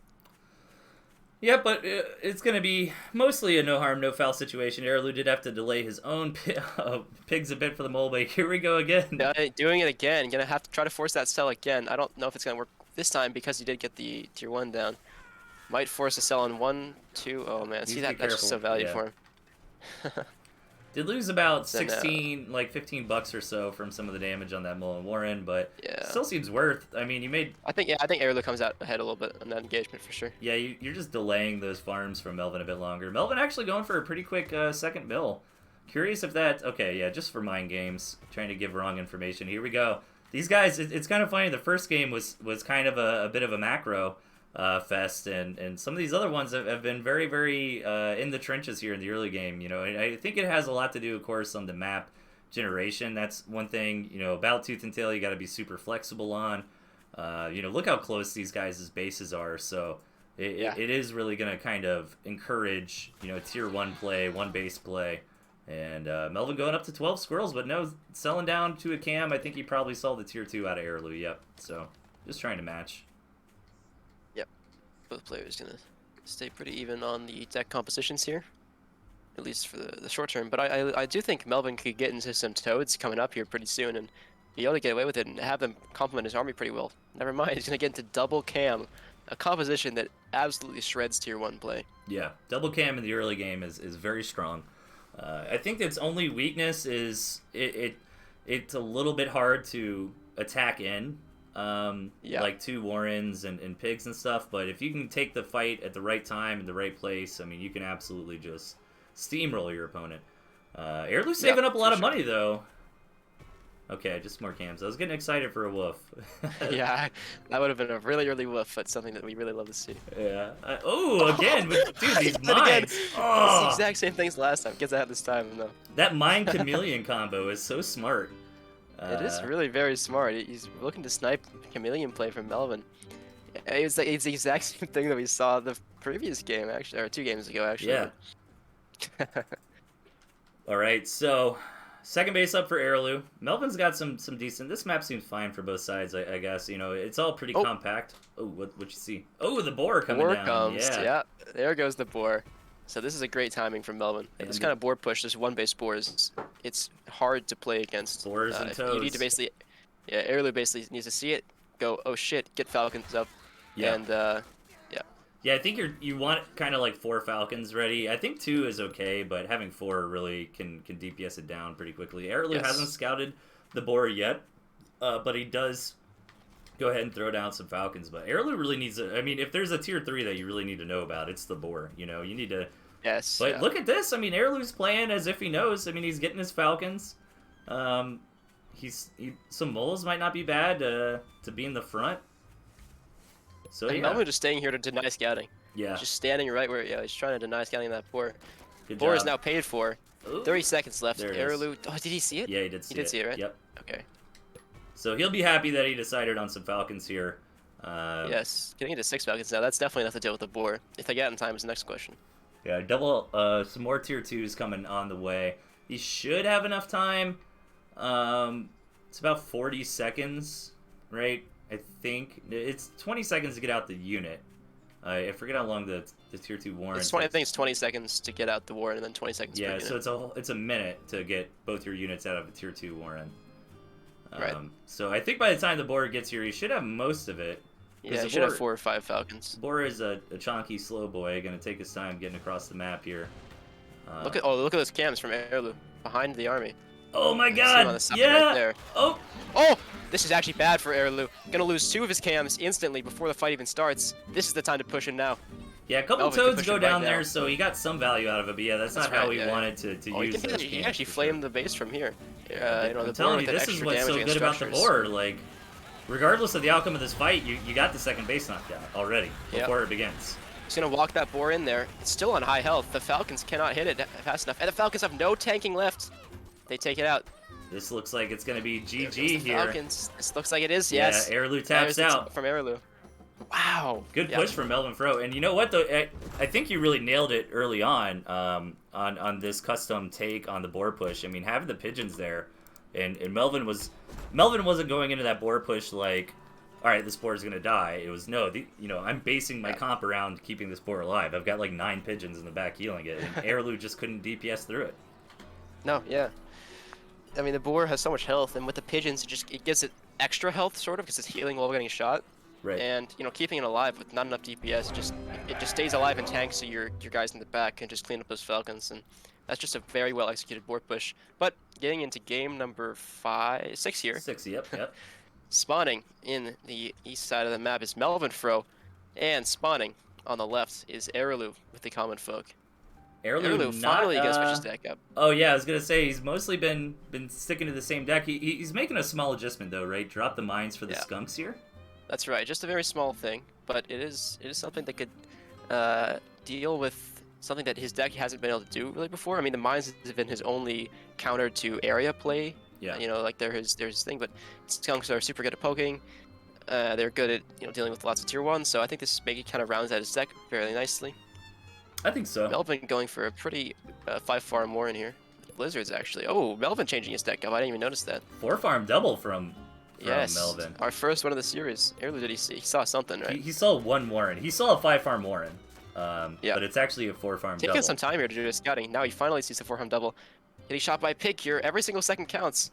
A: Yeah, but it's going to be mostly a no harm, no foul situation. Airlu did have to delay his own pigs a bit for the mole, but here we go again.
B: Doing it again. Gonna have to try to force that sell again. I don't know if it's going to work this time because he did get the tier 1 down. Might force a sell on 1, 2. Oh man, see that's just so value for him.
A: Did lose about 16, like $15 or so from some of the damage on that mole and Warren, but still seems worth. I mean, you made.
B: I think Airlu comes out ahead a little bit on that engagement for sure.
A: Yeah, you're just delaying those farms from Melvin a bit longer. Melvin actually going for a pretty quick second mill. Curious if that. Okay, yeah, just for mind games, trying to give wrong information. Here we go. These guys, it's kind of funny. The first game was kind of a bit of a macro fest, and some of these other ones have been very, very in the trenches here in the early game. You know, I think it has a lot to do, of course, on the map generation. That's one thing, you know, about Tooth and Tail you got to be super flexible on. You know, look how close these guys' bases are, so it is really going to kind of encourage, you know, tier 1 play, 1 base play. And Melvin going up to 12 squirrels, but no, selling down to a cam. I think he probably saw the tier 2 out of Airlu, yep. So, just trying to match.
B: Both players gonna stay pretty even on the deck compositions here, at least for the short term. But I do think Melvin could get into some toads coming up here pretty soon, and be able to get away with it and have them complement his army pretty well. Never mind, he's gonna get into double cam, a composition that absolutely shreds tier 1 play.
A: Yeah, double cam in the early game is very strong. I think its only weakness is it's a little bit hard to attack in. Like 2 Warrens and pigs and stuff, but if you can take the fight at the right time in the right place, I mean, you can absolutely just steamroll your opponent. Airlu's saving up a lot of money, though. Okay, just more cams. I was getting excited for a woof.
B: Yeah, that would have been a really, really woof, but something that we really love to see.
A: Yeah. Again, but, dude, these mines.
B: It's the exact same things last time. Gets out this time, though.
A: That mine chameleon combo is so smart.
B: It is really very smart. He's looking to snipe chameleon play from Melvin. It's the exact same thing that we saw the previous game, actually, or 2 games ago, actually.
A: Yeah. All right, so second base up for Airlu. Melvin's got some decent. This map seems fine for both sides, I guess. You know, it's all pretty compact. Oh, what you see? Oh, the boar coming down.
B: Comes. Yeah, there goes the boar. So this is a great timing from Melvin. And this kind of board push, this 1-base boar it's hard to play against.
A: Boars and toads.
B: You need to basically, Airlu basically needs to see it, go, oh shit, get falcons up, and
A: Yeah, I think you want kind of like 4 falcons ready. I think 2 is okay, but having 4 really can DPS it down pretty quickly. Airlu hasn't scouted the boar yet, but he does go ahead and throw down some falcons. But Airlu really needs I mean, if there's a tier 3 that you really need to know about, it's the boar. You know, you need to.
B: Yes.
A: But look at this. I mean, Airlu's playing as if he knows. I mean, he's getting his falcons. Some moles might not be bad to be in the front. So
B: and Melvin just staying here to deny scouting.
A: Yeah.
B: Just standing right where he's trying to deny scouting that boar.
A: Good
B: boar
A: job.
B: Is now paid for. Ooh. 30 seconds left. Airlu. Oh, did he see it?
A: Yeah, he did see it.
B: He did see it, right?
A: Yep.
B: Okay.
A: So he'll be happy that he decided on some falcons here.
B: Yes, getting into 6 falcons now. That's definitely enough to deal with the boar. If they get in time is the next question.
A: Yeah, double. Some more tier 2s coming on the way. He should have enough time. It's about 40 seconds, right? I think it's 20 seconds to get out the unit. I forget how long the tier 2 Warren.
B: I think it's 20 seconds to get out the Warren, and then 20 seconds.
A: Yeah, so it's a minute to get both your units out of a tier 2 Warren.
B: Right.
A: So I think by the time the boar gets here, he should have most of it.
B: Yeah, he should have 4 or 5 falcons.
A: Boar is a chonky slow boy, gonna take his time getting across the map here.
B: Look at those cams from Airlu behind the army.
A: Oh my god!
B: Yeah! Right there.
A: Oh!
B: This is actually bad for Airlu. Gonna lose 2 of his cams instantly before the fight even starts. This is the time to push in now.
A: Yeah, a couple
B: Melvin can
A: toads
B: push
A: go
B: it
A: down
B: right
A: there,
B: now.
A: so he got some value out of it. But yeah, that's not how we wanted to
B: Oh,
A: use those
B: you can
A: cams,
B: actually
A: for
B: flame
A: sure.
B: the base from here.
A: I'm
B: The
A: telling
B: board
A: you,
B: with that
A: this is
B: extra
A: what's
B: damage
A: so
B: against
A: good about the
B: structures.
A: board. Like, regardless of the outcome of this fight, you got the second base knocked out already before it begins.
B: He's gonna walk that boar in there. It's still on high health. The Falcons cannot hit it fast enough, and the Falcons have no tanking left. They take it out.
A: This looks like it's gonna be
B: There goes
A: GG
B: the
A: here.
B: Falcons. This looks like it is.
A: Yeah,
B: Yes.
A: Airlu taps out
B: From Airlu. Wow.
A: Good push from Melvin Fro. And you know what though? I think you really nailed it early on this custom take on the board push. I mean, having the pigeons there, and Melvin wasn't going into that board push like, all right, this board's gonna die. It was no, I'm basing my comp around keeping this board alive. I've got like 9 pigeons in the back healing it, and Airlu just couldn't DPS through it.
B: No, yeah. I mean, the boar has so much health, and with the pigeons, it gives it extra health, sort of, because it's healing while getting shot.
A: Right.
B: And keeping it alive with not enough DPS, it just stays alive and tanks, so your guys in the back can just clean up those Falcons, and that's just a very well executed board push. But getting into game number 6 here.
A: 6, yep.
B: Spawning in the east side of the map is Melvin Fro, and spawning on the left is Airlu with the common folk. Airlu finally gonna switch his deck up.
A: Oh yeah, I was gonna say he's mostly been sticking to the same deck. He's making a small adjustment though, right? Drop the mines for the skunks here.
B: That's right, just a very small thing, but it is something that could deal with something that his deck hasn't been able to do really before. I mean, the mines have been his only counter to area play.
A: Yeah.
B: Like they're his thing, but skunks are super good at poking. They're good at dealing with lots of tier 1, so I think this maybe kind of rounds out his deck fairly nicely.
A: I think so.
B: Melvin going for a pretty 5 farm more in here. Lizards actually. Oh, Melvin changing his deck up. I didn't even notice that.
A: 4 farm double from Melvin.
B: Our first one of the series. Airlu, did he see? He saw something, right?
A: He saw 1 Warren. He saw a 5 farm Warren. But it's actually a 4 farm double.
B: Taking some time here to do his scouting. Now he finally sees the 4 farm double. Getting shot by a pig here. Every single second counts.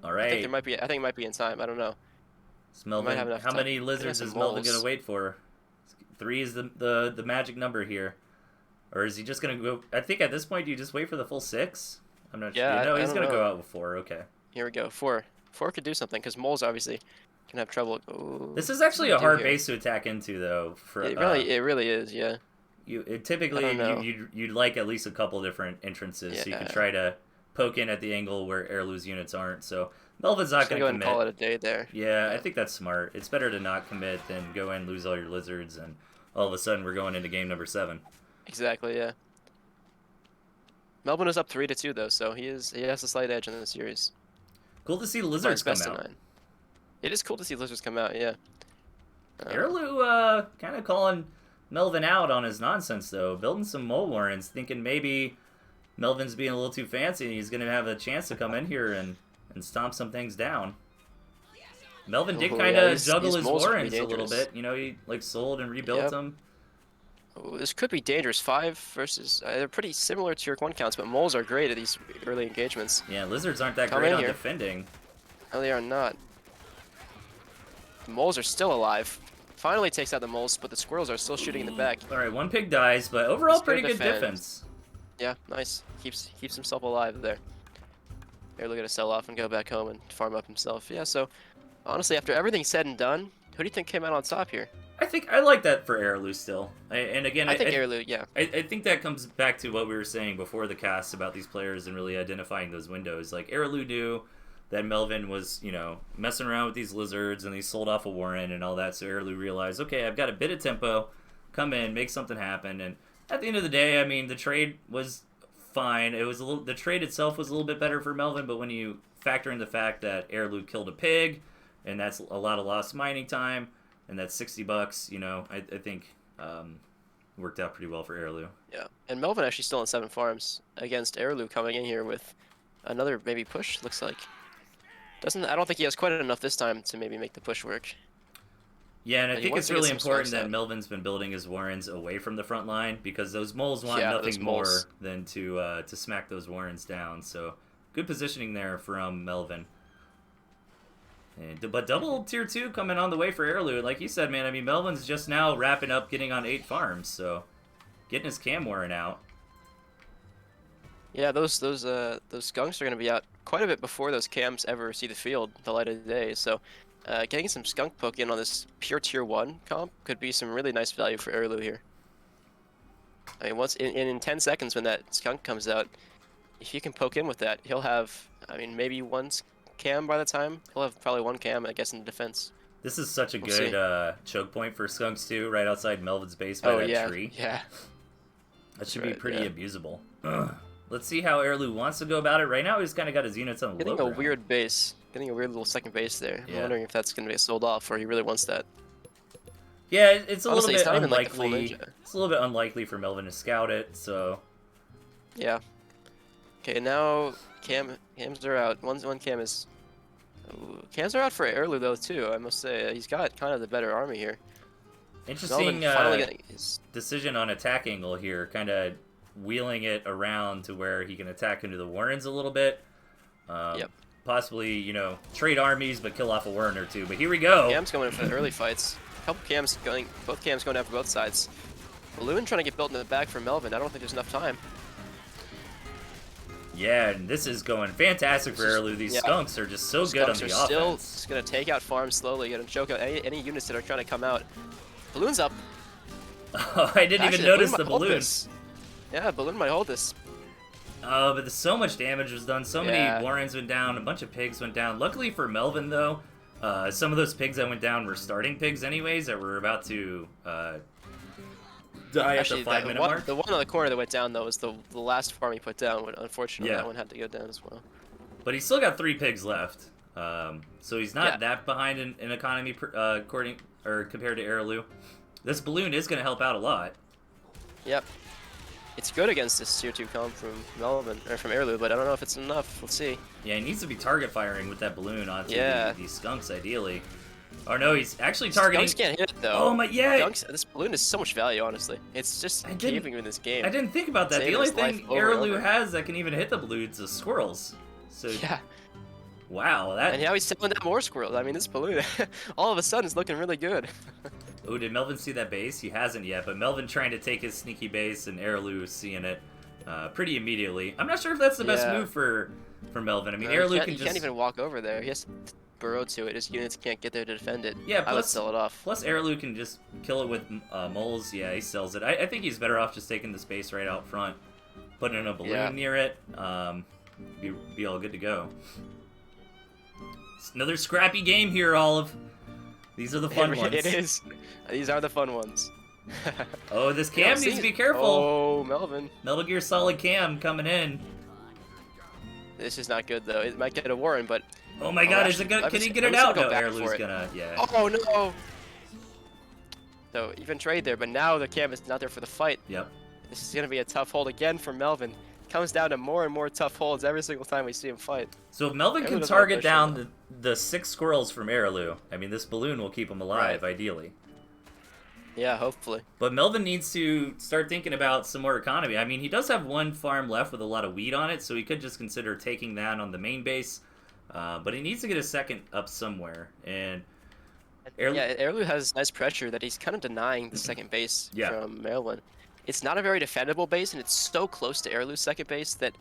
A: All right.
B: I think it might be in time. I don't know.
A: Melvin, how many lizards is Melvin gonna wait for? 3 is the magic number here, or is he just gonna go? I think at this point you just wait for the full 6. I'm not sure. No, he's gonna go out with 4. Okay.
B: Here we go. 4 could do something because moles obviously can have trouble. Ooh,
A: this is actually a hard base to attack into, though.
B: It really is. Yeah.
A: Typically you'd like at least a couple different entrances, so you can try to poke in at the angle where Airlu's units aren't. So Melvin's not going to commit.
B: Go and call it a day there.
A: Yeah, I think that's smart. It's better to not commit than go in, lose all your lizards, and all of a sudden we're going into game number 7.
B: Exactly, yeah. Melvin is up 3-2 though, so he has a slight edge in the series.
A: Cool to see the lizards come out.
B: It is cool to see lizards come out, yeah.
A: Airlu kind of calling Melvin out on his nonsense though, building some mole warrens, thinking maybe Melvin's being a little too fancy and he's going to have a chance to come in here and stomp some things down. Melvin did kind of juggle his warrens a little bit. He like sold and rebuilt them.
B: Oh, this could be dangerous. 5 versus... they're pretty similar to your 1 counts, but moles are great at these early engagements.
A: Yeah, lizards aren't that great on defending.
B: No, they are not. The moles are still alive. Finally takes out the moles, but the squirrels are still shooting in the back.
A: All right, 1 pig dies, but overall pretty good defense.
B: Yeah, nice. Keeps himself alive there. Airlu gonna sell off and go back home and farm up himself. Yeah, so honestly, after everything's said and done, who do you think came out on top here?
A: I think I like that for Airlu still. I think
B: Airlu, yeah.
A: I think that comes back to what we were saying before the cast about these players and really identifying those windows. Like Airlu knew that Melvin was, messing around with these lizards and he sold off a Warren and all that. So Airlu realized, okay, I've got a bit of tempo, come in, make something happen. And at the end of the day, I mean, the trade was fine. It was the trade itself was a little bit better for Melvin, but when you factor in the fact that Airlu killed a pig, and that's a lot of lost mining time, and that's $60, I think worked out pretty well for Airlu.
B: Yeah, and Melvin actually still on 7 farms against Airlu coming in here with another maybe push. Looks like I don't think he has quite enough this time to maybe make the push work.
A: Yeah, and I think it's really important that Melvin's been building his warrens away from the front line because those moles want nothing more than to smack those warrens down. So good positioning there from Melvin. But double tier 2 coming on the way for Airlu. Like you said, man, I mean, Melvin's just now wrapping up getting on 8 farms, so getting his cam warren out.
B: Yeah, those skunks are going to be out quite a bit before those cams ever see the field, the light of the day. So getting some skunk poke in on this pure tier 1 comp could be some really nice value for Airlu here. I mean, once in 10 seconds when that skunk comes out, if you can poke in with that, he'll have, I mean, maybe one cam by the time. He'll have probably one cam, I guess, in the defense.
A: This is such a good choke point for skunks too, right outside Melvin's base by that tree.
B: Yeah.
A: That should be pretty abusable. Let's see how Airlu wants to go about it. Right now, he's kind of got his units on the low ground.
B: Weird base. Getting a weird little second base there. I'm wondering if that's going to be sold off or he really wants that.
A: Yeah, it's a
B: Honestly,
A: little bit unlikely. It's a little bit unlikely for Melvin to scout it, so...
B: Yeah. Okay, now cams are out. One cam is... Ooh, cams are out for Airlu, though, too, I must say. He's got kind of the better army here.
A: Interesting decision on attack angle here, kind of wheeling it around to where he can attack into the Warrens a little bit. Possibly, you know, trade armies but kill off a Warren or two. But here we go.
B: Cams going in for the early fights. Couple cams going, both cams going after both sides. Balloon trying to get built in the back for Melvin. I don't think there's enough time.
A: Yeah, and this is going fantastic for Airlu. These skunks are just so good on the offense.
B: Still just gonna take out farms slowly. Gonna choke out any units that are trying to come out. Balloon's up.
A: Oh, I didn't even notice the balloon.
B: Yeah, balloon might hold this.
A: Oh, but so much damage was done. So many Warrens went down. A bunch of pigs went down. Luckily for Melvin, though, some of those pigs that went down were starting pigs anyways that were about to die at the 5-minute mark.
B: The one on the corner that went down, though, was the last farm he put down. Unfortunately, that one had to go down as well.
A: But he's still got 3 pigs left. So he's not that behind in economy compared to Airlu. This balloon is going to help out a lot. Yep.
B: It's good against this tier 2 comp from Melvin, or from Airlu, but I don't know if it's enough. We'll see.
A: Yeah, he needs to be target firing with that balloon onto these skunks, ideally. Or no, he's actually targeting...
B: Skunks can't hit it, though.
A: Oh my,
B: This balloon is so much value, honestly. It's just keeping in this game.
A: I didn't think about that. The only thing Airlu has that can even hit the balloons is squirrels. So wow, that...
B: And now he's selling down more squirrels. I mean, this balloon, all of a sudden, is looking really good.
A: Oh, did Melvin see that base? He hasn't yet, but Melvin trying to take his sneaky base and Airlu seeing it pretty immediately. I'm not sure if that's the best move for Melvin. I mean, Airlu can just...
B: He can't even walk over there. He has to burrow to it. His units can't get there to defend it.
A: Yeah,
B: I would sell it off.
A: Plus, Airlu can just kill it with moles. Yeah, he sells it. I think he's better off just taking the space right out front, putting in a balloon near it. Be all good to go. It's another scrappy game here, Olive. These are the fun ones.
B: It is. These are the fun ones.
A: Oh, this cam needs to be careful.
B: Oh, Melvin.
A: Metal Gear Solid cam coming in.
B: This is not good, though. It might get a Warren, but...
A: Oh my god, is it gonna, can he get it out? No, Airlu's gonna,
B: Oh, no! So, even trade there, but now the cam is not there for the fight.
A: Yep.
B: This is gonna be a tough hold again for Melvin. Comes down to more and more tough holds every single time we see him fight.
A: So if Melvin can target down the 6 squirrels from Airlu, I mean, this balloon will keep him alive, ideally.
B: Yeah, hopefully.
A: But Melvin needs to start thinking about some more economy. I mean, he does have 1 farm left with a lot of wheat on it, so he could just consider taking that on the main base. But he needs to get a second up somewhere. And
B: Airlu has nice pressure that he's kind of denying the second base from Melvin. It's not a very defendable base, and it's so close to Airlu's second base that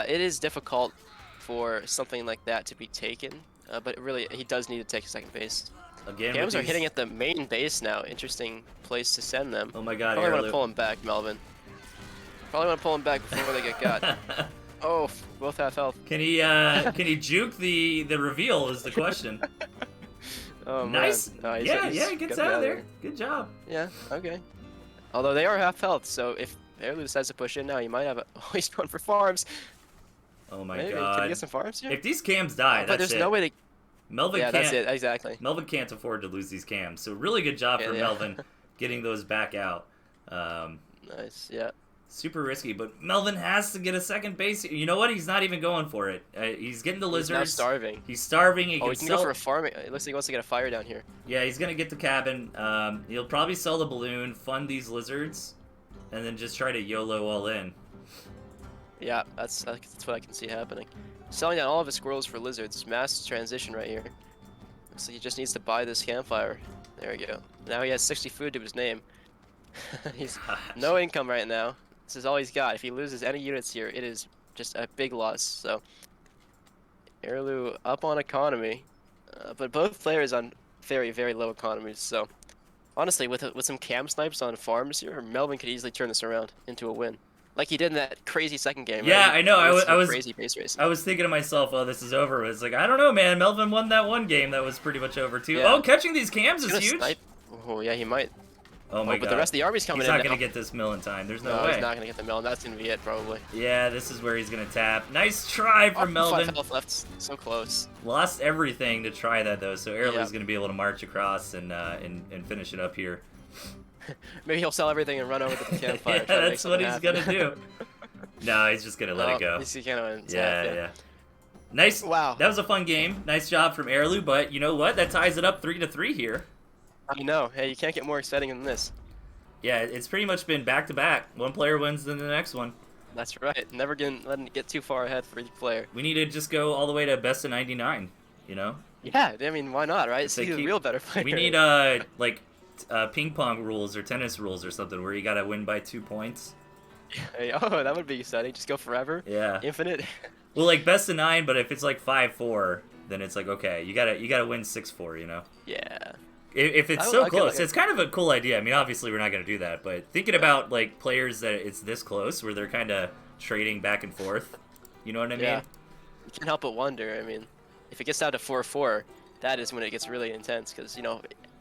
B: it is difficult for something like that to be taken. But really, he does need to take a second base.
A: Again,
B: Cams are hitting at the main base now. Interesting place to send them.
A: Oh my god,
B: Probably want to pull him back, Melvin. Probably want to pull him back before they get got. Oh, both have health.
A: Can he juke the reveal is the question.
B: Oh,
A: nice.
B: Man.
A: No, he gets out of there. Good job.
B: Yeah, okay. Although they are half health, so if Airlu decides to push in now, he might have oh, he's going for farms.
A: Oh my god.
B: Can he get some farms here?
A: If these cams die,
B: but there's no way to...
A: Melvin can't...
B: that's it, exactly.
A: Melvin can't afford to lose these cams, so really good job for Melvin getting those back out.
B: Nice, yeah.
A: Super risky, but Melvin has to get a second base. You know what? He's not even going for it. He's getting the lizards.
B: He's now starving.
A: He's starving. He
B: can go for a farm. It looks like he wants to get a fire down here.
A: Yeah, he's gonna get the cabin. He'll probably sell the balloon, fund these lizards, and then just try to YOLO all in.
B: Yeah, that's what I can see happening. Selling down all of his squirrels for lizards. Mass transition right here. Looks like he just needs to buy this campfire. There we go. Now he has 60 food to his name. He's no income right now. This is all he's got. If he loses any units here, it is just a big loss. So, Airlu up on economy. But both players on very, very low economies. So honestly, with some cam snipes on farms here, Melvin could easily turn this around into a win, like he did in that crazy second game.
A: Yeah,
B: Right?
A: I know.
B: Some crazy base racing.
A: I was thinking to myself, oh, this is over. It's like, I don't know, man. Melvin won that one game that was pretty much over too.
B: Yeah.
A: Oh, catching these cams is huge.
B: Snipe. Oh yeah, he might.
A: Oh my god.
B: But the rest of the army's coming
A: he's
B: in.
A: He's not going to get this mill in time. There's no way.
B: He's not going to get the mill, and that's going to be it, probably.
A: Yeah, this is where he's going to tap. Nice try from Melvin.
B: 5 health left. So close.
A: Lost everything to try that, though, so Airlu's going to be able to march across and finish it up here.
B: Maybe he'll sell everything and run over to the campfire.
A: Yeah, that's what he's going to do. No, he's just going to let it go.
B: He's gonna
A: yeah. Nice.
B: Wow.
A: That was a fun game. Nice job from Airlu, but you know what? That ties it up 3-3 here.
B: I know. Hey, you can't get more exciting than this.
A: Yeah, it's pretty much been back-to-back. One player wins, then the next one.
B: That's right. Never letting it get too far ahead for each player.
A: We need to just go all the way to best of 99, you know?
B: Yeah, I mean, why not, right? See the real better player.
A: We need, ping pong rules or tennis rules or something where you gotta win by 2 points.
B: Hey, oh, that would be exciting. Just go forever.
A: Yeah.
B: Infinite.
A: Well, like, best of 9, but if it's, like, 5-4, then it's like, okay, you gotta win 6-4, you know?
B: Yeah.
A: If it's so close, it's kind of a cool idea. I mean, obviously we're not going to do that, but thinking about like players that it's this close, where they're kind of trading back and forth, you know what I mean?
B: Yeah. You can't help but wonder. I mean, if it gets down to 4-4, that is when it gets really intense. Because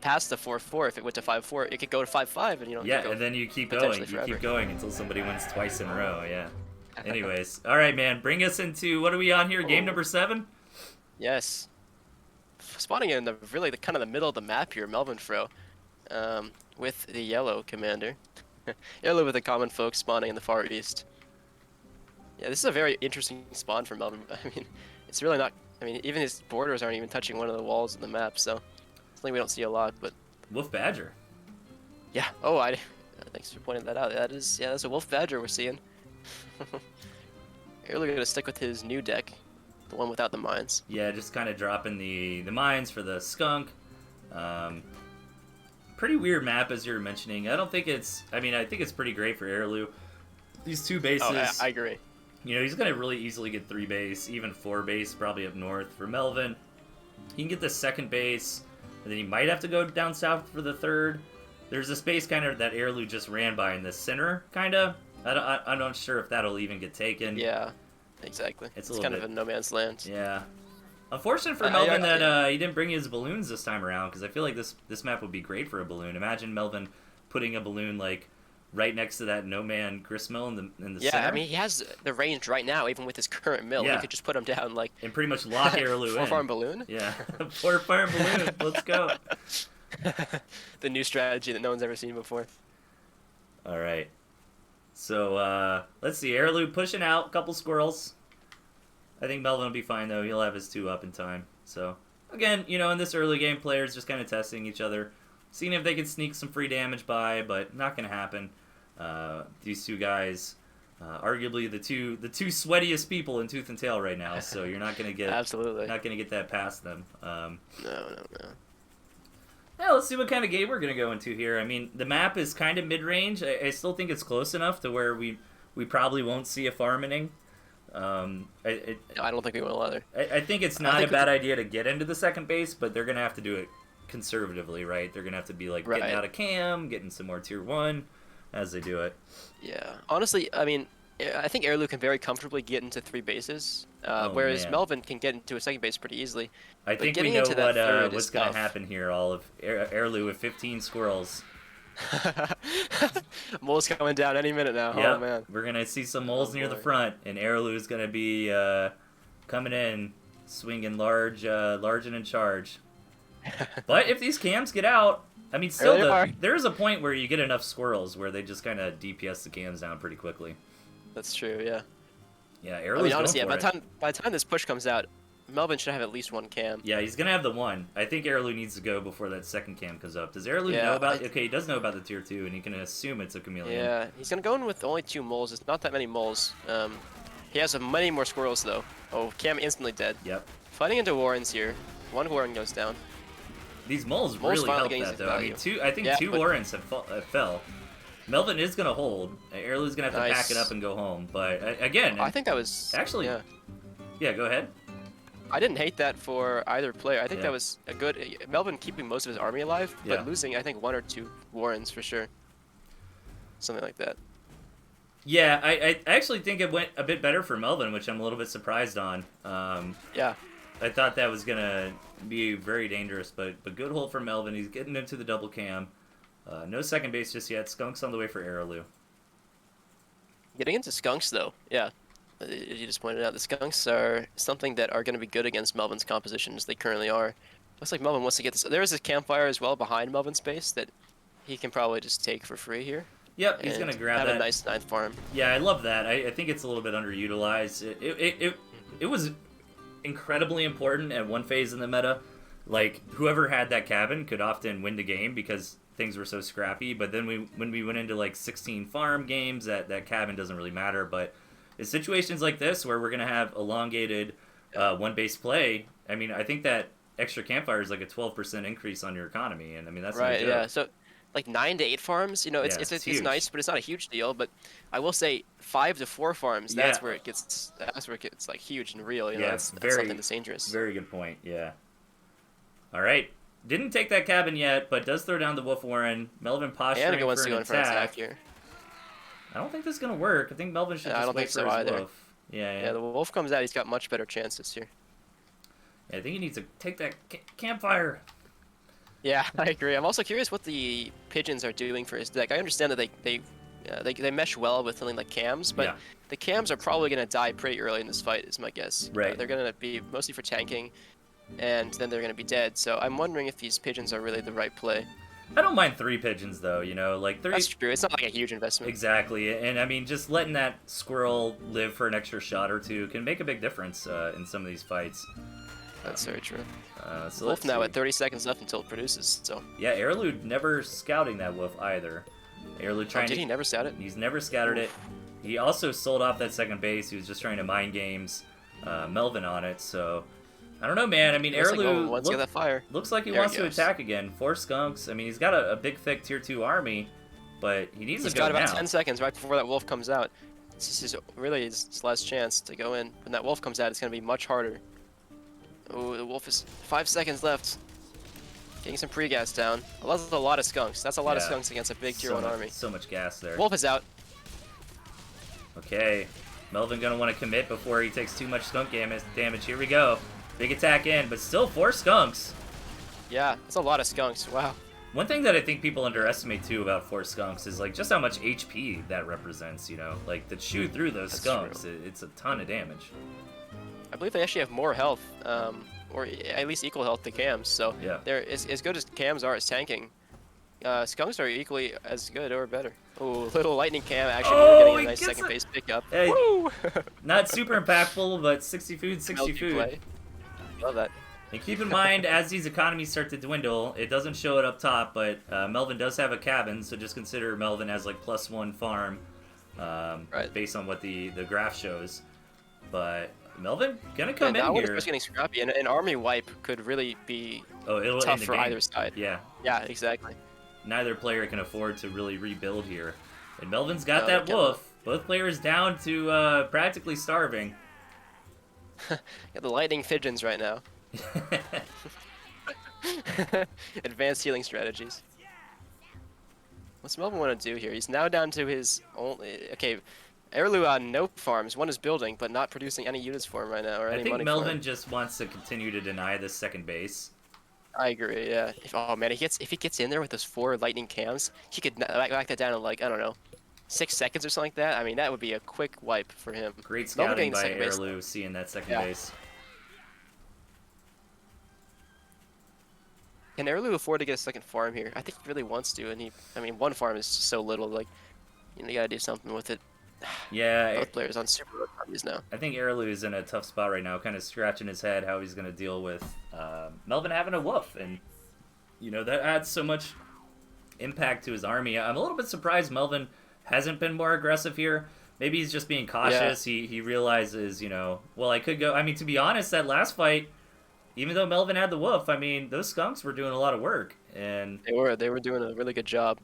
B: past the 4-4, if it went to 5-4, it could go to 5-5, and
A: Yeah, and then you keep going. You keep going until somebody wins twice in a row. Yeah. Anyways, all right, man. Bring us into what are we on here? Game number 7.
B: Yes. Spawning in the kind of the middle of the map here, Melvin Fro, with the yellow commander. Yellow with the common folks spawning in the far east. Yeah, this is a very interesting spawn for Melvin. I mean, it's really not. I mean, even his borders aren't even touching one of the walls of the map, so something we don't see a lot. But
A: Wolf Badger.
B: Yeah. Oh, thanks for pointing that out. That's a Wolf Badger we're seeing. Earlier gonna stick with his new deck. The one without the mines.
A: Yeah, just kind of dropping the mines for the skunk. Pretty weird map, as you were mentioning. I think it's pretty great for Airlu. These 2 bases.
B: Oh, I agree.
A: He's going to really easily get 3 base, even 4 base, probably up north. For Melvin, he can get the 2nd base, and then he might have to go down south for the 3rd. There's a space kind of that Airlu just ran by in the center, kind of. I'm not sure if that'll even get taken.
B: Yeah. Exactly. It's kind of a no man's land.
A: Yeah. Unfortunate for Melvin that he didn't bring his balloons this time around, because I feel like this map would be great for a balloon. Imagine Melvin putting a balloon like right next to that no man gristmill in the center.
B: Yeah, I mean he has the range right now, even with his current mill.
A: Yeah.
B: He could just put him down like
A: and pretty much lock Airlu in.
B: 4-farm balloon.
A: Yeah, 4-farm balloon. Let's go.
B: The new strategy that no one's ever seen before.
A: All right. So, let's see. Airlu pushing out a couple squirrels. I think Melvin will be fine, though. He'll have his 2 up in time. So, again, in this early game, players just kind of testing each other, seeing if they can sneak some free damage by, but not going to happen. These 2 guys, arguably the two sweatiest people in Tooth and Tail right now, so you're not going to get
B: Absolutely
A: not going to get that past them.
B: No.
A: Yeah, let's see what kind of game we're going to go into here. I mean, the map is kind of mid-range. I still think it's close enough to where we probably won't see a farming.
B: I don't think we will either.
A: I think it's not a bad idea to get into the 2nd base, but they're going to have to do it conservatively, right? They're going to have to be like getting out of cam, getting some more tier 1 as they do it.
B: Yeah. Honestly, I mean, I think Airlu can very comfortably get into 3 bases, whereas Melvin can get into a 2nd base pretty easily.
A: I think we know what's going to happen here. All of Airlu with 15 squirrels.
B: Moles coming down any minute now.
A: Yep.
B: Oh man,
A: we're gonna see some moles near the front, and Airlu's gonna be coming in, swinging large and in charge. But if these cams get out, I mean, still there's a point where you get enough squirrels where they just kind of DPS the cams down pretty quickly.
B: That's true. Yeah.
A: Yeah, Airlu's
B: honestly,
A: going for it.
B: By the time this push comes out, Melvin should have at least 1 cam.
A: Yeah, he's gonna have the 1. I think Airlu needs to go before that 2nd cam comes up. Does Airlu know about? Okay, he does know about the tier 2, and he can assume it's a chameleon.
B: Yeah, he's gonna go in with only 2 moles. It's not that many moles. He has many more squirrels though. Oh, cam instantly dead.
A: Yep.
B: Fighting into Warrens here. 1 Warren goes down.
A: These moles really help that though. I mean, I think 2 Warrens have fell. Melvin is gonna hold. Airlu's gonna have to pack it up and go home. But again,
B: I think that was
A: actually. Yeah, go ahead.
B: I didn't hate that for either player. I think
A: Yeah.
B: that was a good Melvin keeping most of his army alive,
A: Yeah.
B: but losing I think 1 or 2 Warrens for sure. Something like that.
A: Yeah, I actually think it went a bit better for Melvin, which I'm a little bit surprised on.
B: Yeah.
A: I thought that was gonna be very dangerous, but good hold for Melvin. He's getting into the double cam. No second base just yet. Skunk's on the way for Araloo.
B: Getting into skunks though, yeah. You just pointed out the skunks are something that are going to be good against Melvin's compositions. They currently are. Looks like Melvin wants to get this. There is a campfire as well behind Melvin's base that he can probably just take for free here.
A: Yep, he's gonna grab
B: have
A: that.
B: a nice 9th farm.
A: Yeah, I love that. I think it's a little bit underutilized. It was incredibly important at one phase in the meta. Like, whoever had that cabin could often win the game because things were so scrappy. But then when we went into like 16 farm games, that cabin doesn't really matter. But in situations like this where we're gonna have elongated one base play, I mean, I think that extra campfire is like a 12% increase on your economy, and I mean that's no
B: Right.
A: joke.
B: Yeah. So like 9 to 8 farms, you know,
A: Yeah,
B: it's
A: huge.
B: nice, but it's not a huge deal. But I will say 5 to 4 farms.
A: Yeah.
B: That's where it gets like huge and real. You know,
A: Yeah,
B: that's
A: very,
B: something that's dangerous.
A: Very good point. Yeah. All right. Didn't take that cabin yet, but does throw down the Wolf Warren. Melvin posturing
B: And wants
A: for
B: to
A: an
B: go in for an
A: attack.
B: attack here.
A: I don't think this is gonna work. I think Melvin should
B: Yeah, I
A: just
B: don't
A: wait
B: think
A: for
B: so
A: his
B: either.
A: wolf. Yeah.
B: Yeah, the wolf comes out. He's got much better chances here.
A: Yeah, I think he needs to take that campfire.
B: Yeah, I agree. I'm also curious what the pigeons are doing for his deck. I understand that they mesh well with something like cams, but
A: Yeah.
B: the cams are probably going to die pretty early in this fight, is my guess.
A: Right.
B: They're going to be mostly for tanking, and then they're going to be dead. So I'm wondering if these pigeons are really the right play.
A: I don't mind 3 pigeons though. You know, like 3.
B: That's true. It's not like a huge investment.
A: Exactly, and I mean, just letting that squirrel live for an extra shot or 2 can make a big difference in some of these fights.
B: That's very true.
A: So
B: Wolf
A: let's
B: now
A: see.
B: at 30 seconds left until it produces. So.
A: Yeah, Araloo never scouting that wolf either. Araloo trying
B: Did he never scout it?
A: He's never scouted it. He also sold off that second base. He was just trying to mind games Melvin on it. So I don't know, man. I mean, Araloo
B: wants to get that fire.
A: looks like he
B: There
A: wants
B: he
A: to
B: goes.
A: attack again. 4 skunks. I mean, he's got a big, thick tier 2 army, but he needs
B: He's
A: to go
B: got about
A: now.
B: 10 seconds right before that wolf comes out. This is really his last chance to go in. When that wolf comes out, it's going to be much harder. Oh, the wolf is 5 seconds left. Getting some pre-gas down. That's a lot of skunks. That's a lot of
A: Yeah.
B: skunks against a big tier
A: So
B: 1
A: much-
B: army.
A: So much gas there.
B: Wolf is out.
A: Okay, Melvin gonna want to commit before he takes too much skunk damage. Here we go. Big attack in, but still 4 skunks.
B: Yeah, that's a lot of skunks. Wow.
A: One thing that I think people underestimate too about 4 skunks is like just how much HP that represents. You know, like to chew through those
B: That's
A: skunks, it's a ton of damage.
B: I believe they actually have more health, or at least equal health to cams. So
A: Yeah.
B: they're as good as cams are as tanking. Skunks are equally as good or better. Oh, little lightning cam actually getting
A: he
B: a nice
A: gets
B: second
A: it.
B: base pickup.
A: Hey.
B: Woo!
A: Not super impactful, but 60 food, 60
B: Melty
A: food.
B: play. Love that.
A: And keep in mind, as these economies start to dwindle, it doesn't show it up top, but Melvin does have a cabin, so just consider Melvin as like +1 farm,
B: Right.
A: based on what the graph shows. But Melvin gonna come
B: Now
A: in
B: when it
A: here.
B: starts getting scrappy, and an army wipe could really be
A: Oh, it'll
B: tough
A: end the
B: for
A: game.
B: either side.
A: Yeah,
B: Yeah, exactly.
A: neither player can afford to really rebuild here. And Melvin's got
B: No,
A: that
B: they can't.
A: wolf. Both players down to practically starving.
B: Got the lightning pigeons right now. Advanced healing strategies. What's Melvin want to do here? He's now down to his only. Okay, Araloo on no farms. One is building, but not producing any units for him right now, or
A: I
B: any
A: think
B: money for
A: Melvin
B: him.
A: just wants to continue to deny this second base.
B: I agree. Yeah. Oh man, if he gets in there with those 4 lightning cams, he could whack that down in like I don't know, 6 seconds or something like that. I mean, that would be a quick wipe for him.
A: Great
B: Melvin
A: scouting
B: getting the
A: by
B: second base.
A: Araloo, seeing that second
B: Yeah.
A: base.
B: Can Araloo afford to get a second farm here? I think he really wants to, and I mean, 1 farm is just so little. Like, you gotta do something with it.
A: Yeah,
B: Both players on super low armies now.
A: I think Araloo is in a tough spot right now, kind of scratching his head how he's going to deal with Melvin having a wolf. And, you know, that adds so much impact to his army. I'm a little bit surprised Melvin hasn't been more aggressive here. Maybe he's just being cautious.
B: Yeah.
A: He realizes, you know, well, I could go. I mean, to be honest, that last fight, even though Melvin had the wolf, I mean, those skunks were doing a lot of work. And
B: They were doing a really good job.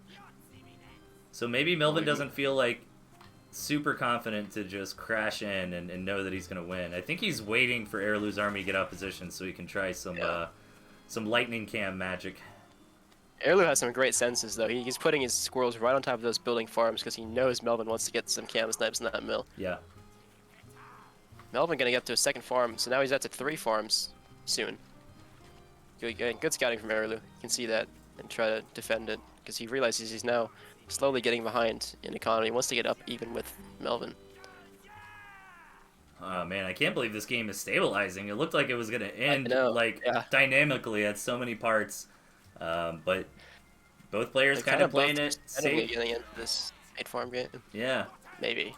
A: so maybe Melvin doesn't feel like super confident to just crash in and know that he's going to win. I think he's waiting for Airlu's army to get out of position so he can try some lightning cam magic.
B: Airlu has some great senses, though. He's putting his squirrels right on top of those building farms because he knows Melvin wants to get some cam snipes in that mill.
A: Yeah.
B: Melvin gonna get up to a second farm, so now he's up to 3 farms soon. Good scouting from Airlu. You can see that and try to defend it because he realizes he's now slowly getting behind in economy. He wants to get up even with Melvin.
A: Oh man, I can't believe this game is stabilizing. It looked like it was gonna end dynamically at so many parts, but both players kind of playing it safe.
B: Getting into this 8-farm game.
A: Yeah.
B: Maybe.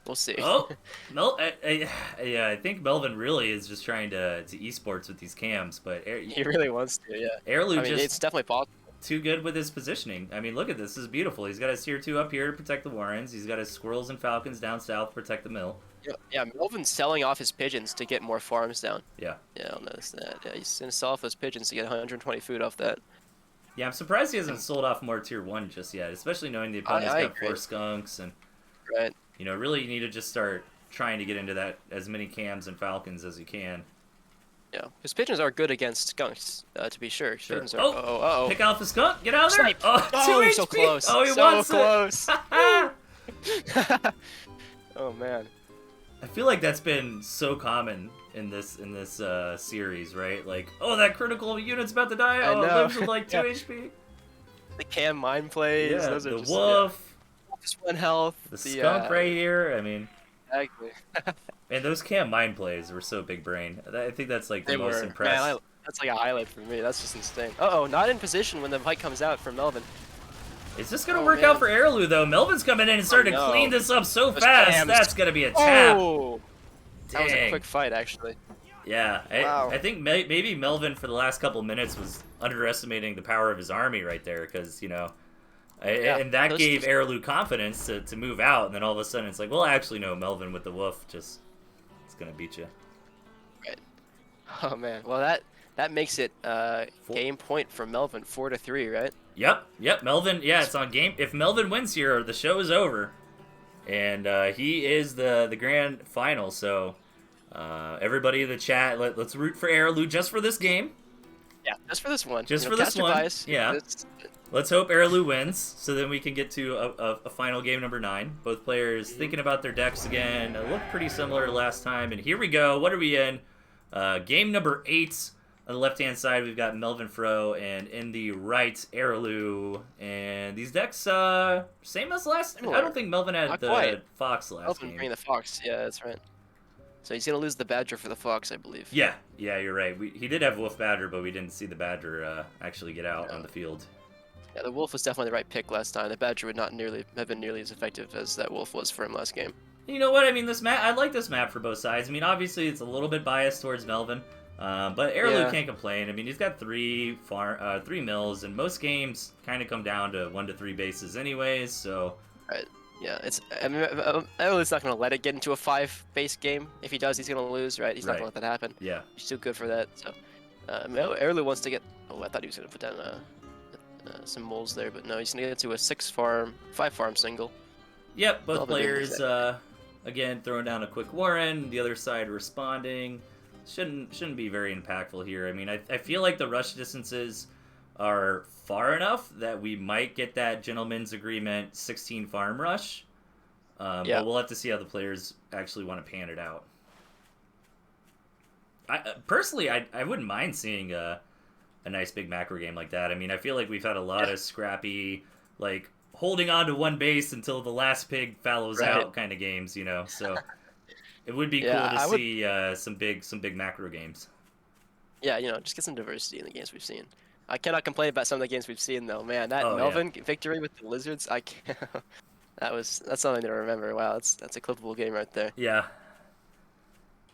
B: We'll see.
A: Oh, yeah, I think Melvin really is just trying to esports with these cams, but
B: he really wants to. Yeah.
A: Airlu
B: it's definitely possible.
A: Too good with his positioning. I mean, look at this. This is beautiful. He's got his tier 2 up here to protect the Warrens. He's got his squirrels and falcons down south to protect the mill.
B: Yeah, Melvin's selling off his pigeons to get more farms down.
A: Yeah.
B: Yeah, I'll notice that. Yeah, he's gonna sell off those pigeons to get 120 food off that.
A: Yeah, I'm surprised he hasn't sold off more tier 1 just yet, especially knowing the opponent's got 4 skunks and
B: right.
A: You know, really you need to just start trying to get into that as many cams and falcons as you can.
B: Yeah, because pigeons are good against skunks, to be sure. Pigeons are,
A: oh, pick out the skunk, get out of there!
B: Snipe.
A: Oh, 2 HP!
B: So close.
A: Oh, he
B: so
A: wants
B: close.
A: it!
B: Oh man.
A: I feel like that's been so common in this series, right? Like, oh, that critical unit's about to die. Oh, it lives with like 2 HP.
B: The cam mine plays.
A: Yeah,
B: those are
A: the
B: just,
A: wolf.
B: Just 1 health.
A: The skunk right here. I mean.
B: Exactly.
A: And those cam mine plays were so big brain. I think that's like the most impressive.
B: Man, that's like a highlight for me. That's just insane. Uh-oh, not in position when the fight comes out from Melvin.
A: It's just going to work out for Airlu, though. Melvin's coming in and starting to clean this up so fast. That's going to be a tap.
B: Oh! That was a quick fight, actually.
A: Yeah, I think maybe Melvin for the last couple of minutes was underestimating the power of his army right there because, you know, and that gave Airlu confidence to move out, and then all of a sudden it's like, well, actually, no, Melvin with the wolf it's going to beat you.
B: Right. Oh, man. Well, that makes it game point for Melvin, 4-3, right?
A: Yep. Melvin, it's on game. If Melvin wins here, the show is over. And he is the grand final, so everybody in the chat, let's root for Airlu just for this game.
B: Yeah, just for this one.
A: Just for this one. Bias. Yeah. Let's hope Airlu wins, so then we can get to a final game number 9. Both players thinking about their decks again. It looked pretty similar to last time, and here we go. What are we in? Game number 8. On the left-hand side, we've got Melvin Fro, and in the right, Airlu. And these decks, same as last. I don't think Melvin had the Fox last
B: Melvin
A: game.
B: bringing the Fox, yeah, that's right. So he's gonna lose the Badger for the Fox, I believe.
A: Yeah, you're right. He did have Wolf Badger, but we didn't see the Badger actually get out on the field.
B: Yeah, the Wolf was definitely the right pick last time. The Badger would not have been nearly as effective as that Wolf was for him last game.
A: You know what? I mean, this map. I like this map for both sides. I mean, obviously it's a little bit biased towards Melvin. But Airlu can't complain. I mean, he's got 3 mills, and most games kind of come down to 1 to 3 bases anyways, so...
B: Right. Yeah, Airlu's not going to let it get into a 5-base game. If he does, he's going to lose, right? He's not going to let that happen.
A: Yeah.
B: He's too good for that, so... Airlu wants to get... Oh, I thought he was going to put down some moles there, but no, he's going to get to a 5-farm single.
A: Yep, both players, again, throwing down a quick Warren, the other side responding... Shouldn't be very impactful here. I mean, I feel like the rush distances are far enough that we might get that gentleman's agreement 16 farm rush. But we'll have to see how the players actually want to pan it out. Personally, I wouldn't mind seeing a nice big macro game like that. I mean, I feel like we've had a lot of scrappy, like, holding on to one base until the last pig fallows out kind of games, you know, so... It would be cool to see some big macro games. Yeah, you know, just get some diversity in the games we've seen. I cannot complain about some of the games we've seen though. Man, that Melvin victory with the Lizards, I can't. That's something to remember. Wow, that's a clippable game right there. Yeah.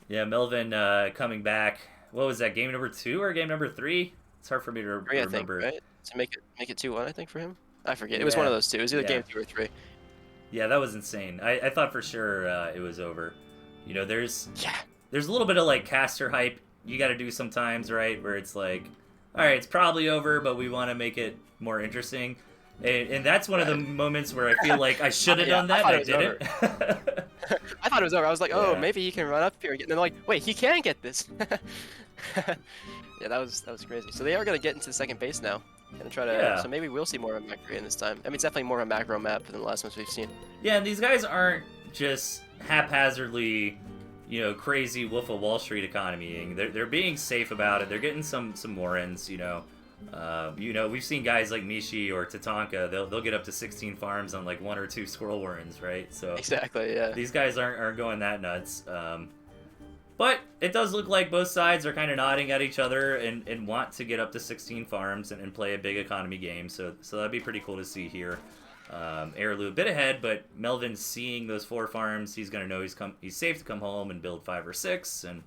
A: Yeah, Melvin coming back. What was that? Game number 2 or game number 3? It's hard for me to remember. I think, right? To make it 2-1, I think for him. I forget. It was one of those two. It was either game 2 or 3. Yeah, that was insane. I thought for sure it was over. You know, there's a little bit of like caster hype you got to do sometimes, right? Where it's like, all right, it's probably over, but we want to make it more interesting. And that's one of the moments where I feel like I should have
B: Yeah,
A: done that,
B: I
A: and I didn't.
B: I thought it was over. I was like, oh,
A: Yeah.
B: maybe he can run up here. And then like, wait, he can get this. Yeah, that was crazy. So they are gonna get into the second base now. Gonna try to.
A: Yeah.
B: So maybe we'll see more of Macro this time. I mean, it's definitely more of a macro map than the last ones we've seen.
A: Yeah, and these guys aren't just haphazardly, crazy Wolf of Wall Street economying. They're being safe about it. They're getting some Warrens, we've seen guys like Mishi or Tatanka. They'll get up to 16 farms on like 1 or 2 Squirrel Warrens, right? So
B: Exactly, yeah.
A: these guys aren't going that nuts. But it does look like both sides are kind of nodding at each other and want to get up to 16 farms and play a big economy game. So that'd be pretty cool to see here. Airlu a bit ahead, but Melvin seeing those 4 farms, he's gonna know he's safe to come home and build 5 or 6, and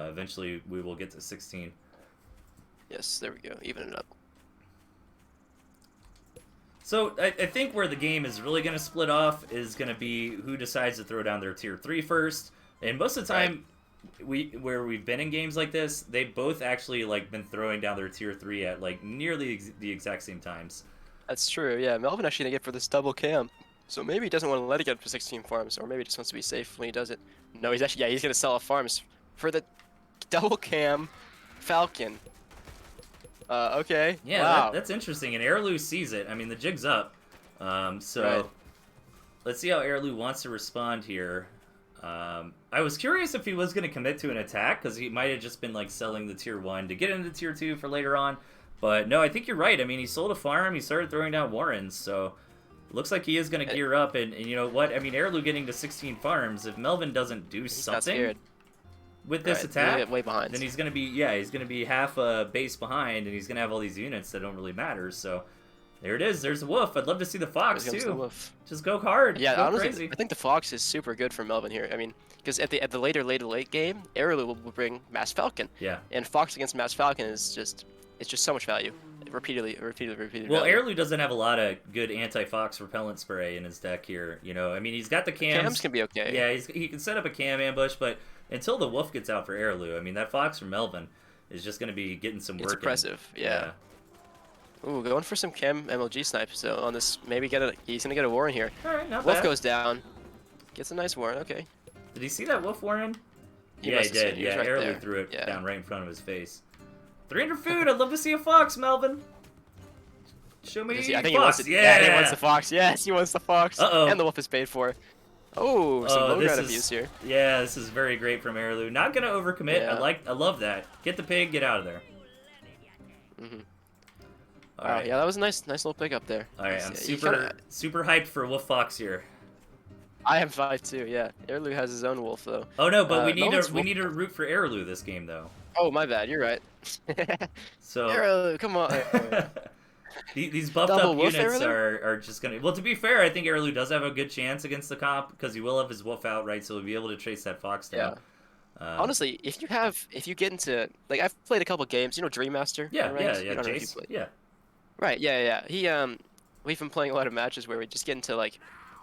A: eventually we will get to 16.
B: Yes, there we go. Even it up.
A: So I think where the game is really going to split off is going to be who decides to throw down their tier 3 first. And most of the time, where we've been in games like this, they both actually like been throwing down their tier 3 at like nearly the exact same times.
B: That's true. Yeah, Melvin actually gonna get for this double cam. So maybe he doesn't want to let it get up to 16 farms, or maybe he just wants to be safe when he does it. No, he's actually he's gonna sell off farms for the double cam Falcon. Okay.
A: Yeah,
B: wow.
A: that's interesting. And Airlu sees it. I mean, the jig's up. So let's see how Airlu wants to respond here. I was curious if he was going to commit to an attack, because he might have just been like selling the tier 1 to get into tier 2 for later on. But no, I think you're right. I mean, he sold a farm. He started throwing down Warrens. So looks like he is going to gear up. And you know what? I mean, Airlu getting to 16 farms, if Melvin doesn't do something with this attack,
B: get way behind.
A: then he's gonna be half a base behind, and he's gonna have all these units that don't really matter. So there it is. There's the wolf. I'd love to see the fox too. Just go hard.
B: Yeah,
A: go
B: honestly,
A: crazy.
B: I think the fox is super good for Melvin here. I mean, because at the late game, Airlu will bring Mass Falcon.
A: Yeah.
B: And fox against Mass Falcon is just so much value. Repeatedly.
A: Well, Airlu doesn't have a lot of good anti-fox repellent spray in his deck here. I mean, he's got the cams.
B: Cams can be okay.
A: Yeah, he can set up a cam ambush, but until the wolf gets out for Airlu, I mean, that fox from Melvin is just going to be getting some work.
B: It's impressive, yeah. Ooh, going for some cam MLG snipe. So on this, maybe he's going to get a Warren here.
A: All right, not
B: Wolf
A: bad.
B: goes down. Gets a nice Warren, okay.
A: Did he see that wolf Warren?
B: Yeah,
A: he did. Yeah,
B: right
A: Airlu threw it down right in front of his face. 300 food. I'd love to see a fox, Melvin. Show me.
B: I think he
A: fox.
B: wants it. Yeah, he wants the fox. Yes, he wants the fox.
A: Uh-oh.
B: And the wolf is paid for. Oh, some low ground abuse here.
A: Yeah, this is very great from Airlu. Not gonna overcommit.
B: Yeah.
A: I love that. Get the pig. Get out of there. All right.
B: Yeah, that was a nice little pickup there.
A: All right, I'm super hyped for Wolf Fox here.
B: I am 5 too. Yeah, Airlu has his own wolf though.
A: Oh no, but we need to root for Airlu this game though.
B: Oh my bad. You're right.
A: So
B: Airlu, come on.
A: These buffed up units are just gonna. Well, to be fair, I think Airlu does have a good chance against the comp because he will have his wolf out, right? So he'll be able to chase that fox down.
B: Yeah. Honestly, if you get into like I've played a couple games, Dream Master.
A: Yeah.
B: Jace.
A: Yeah.
B: Right. Yeah. We've been playing a lot of matches where we just get into like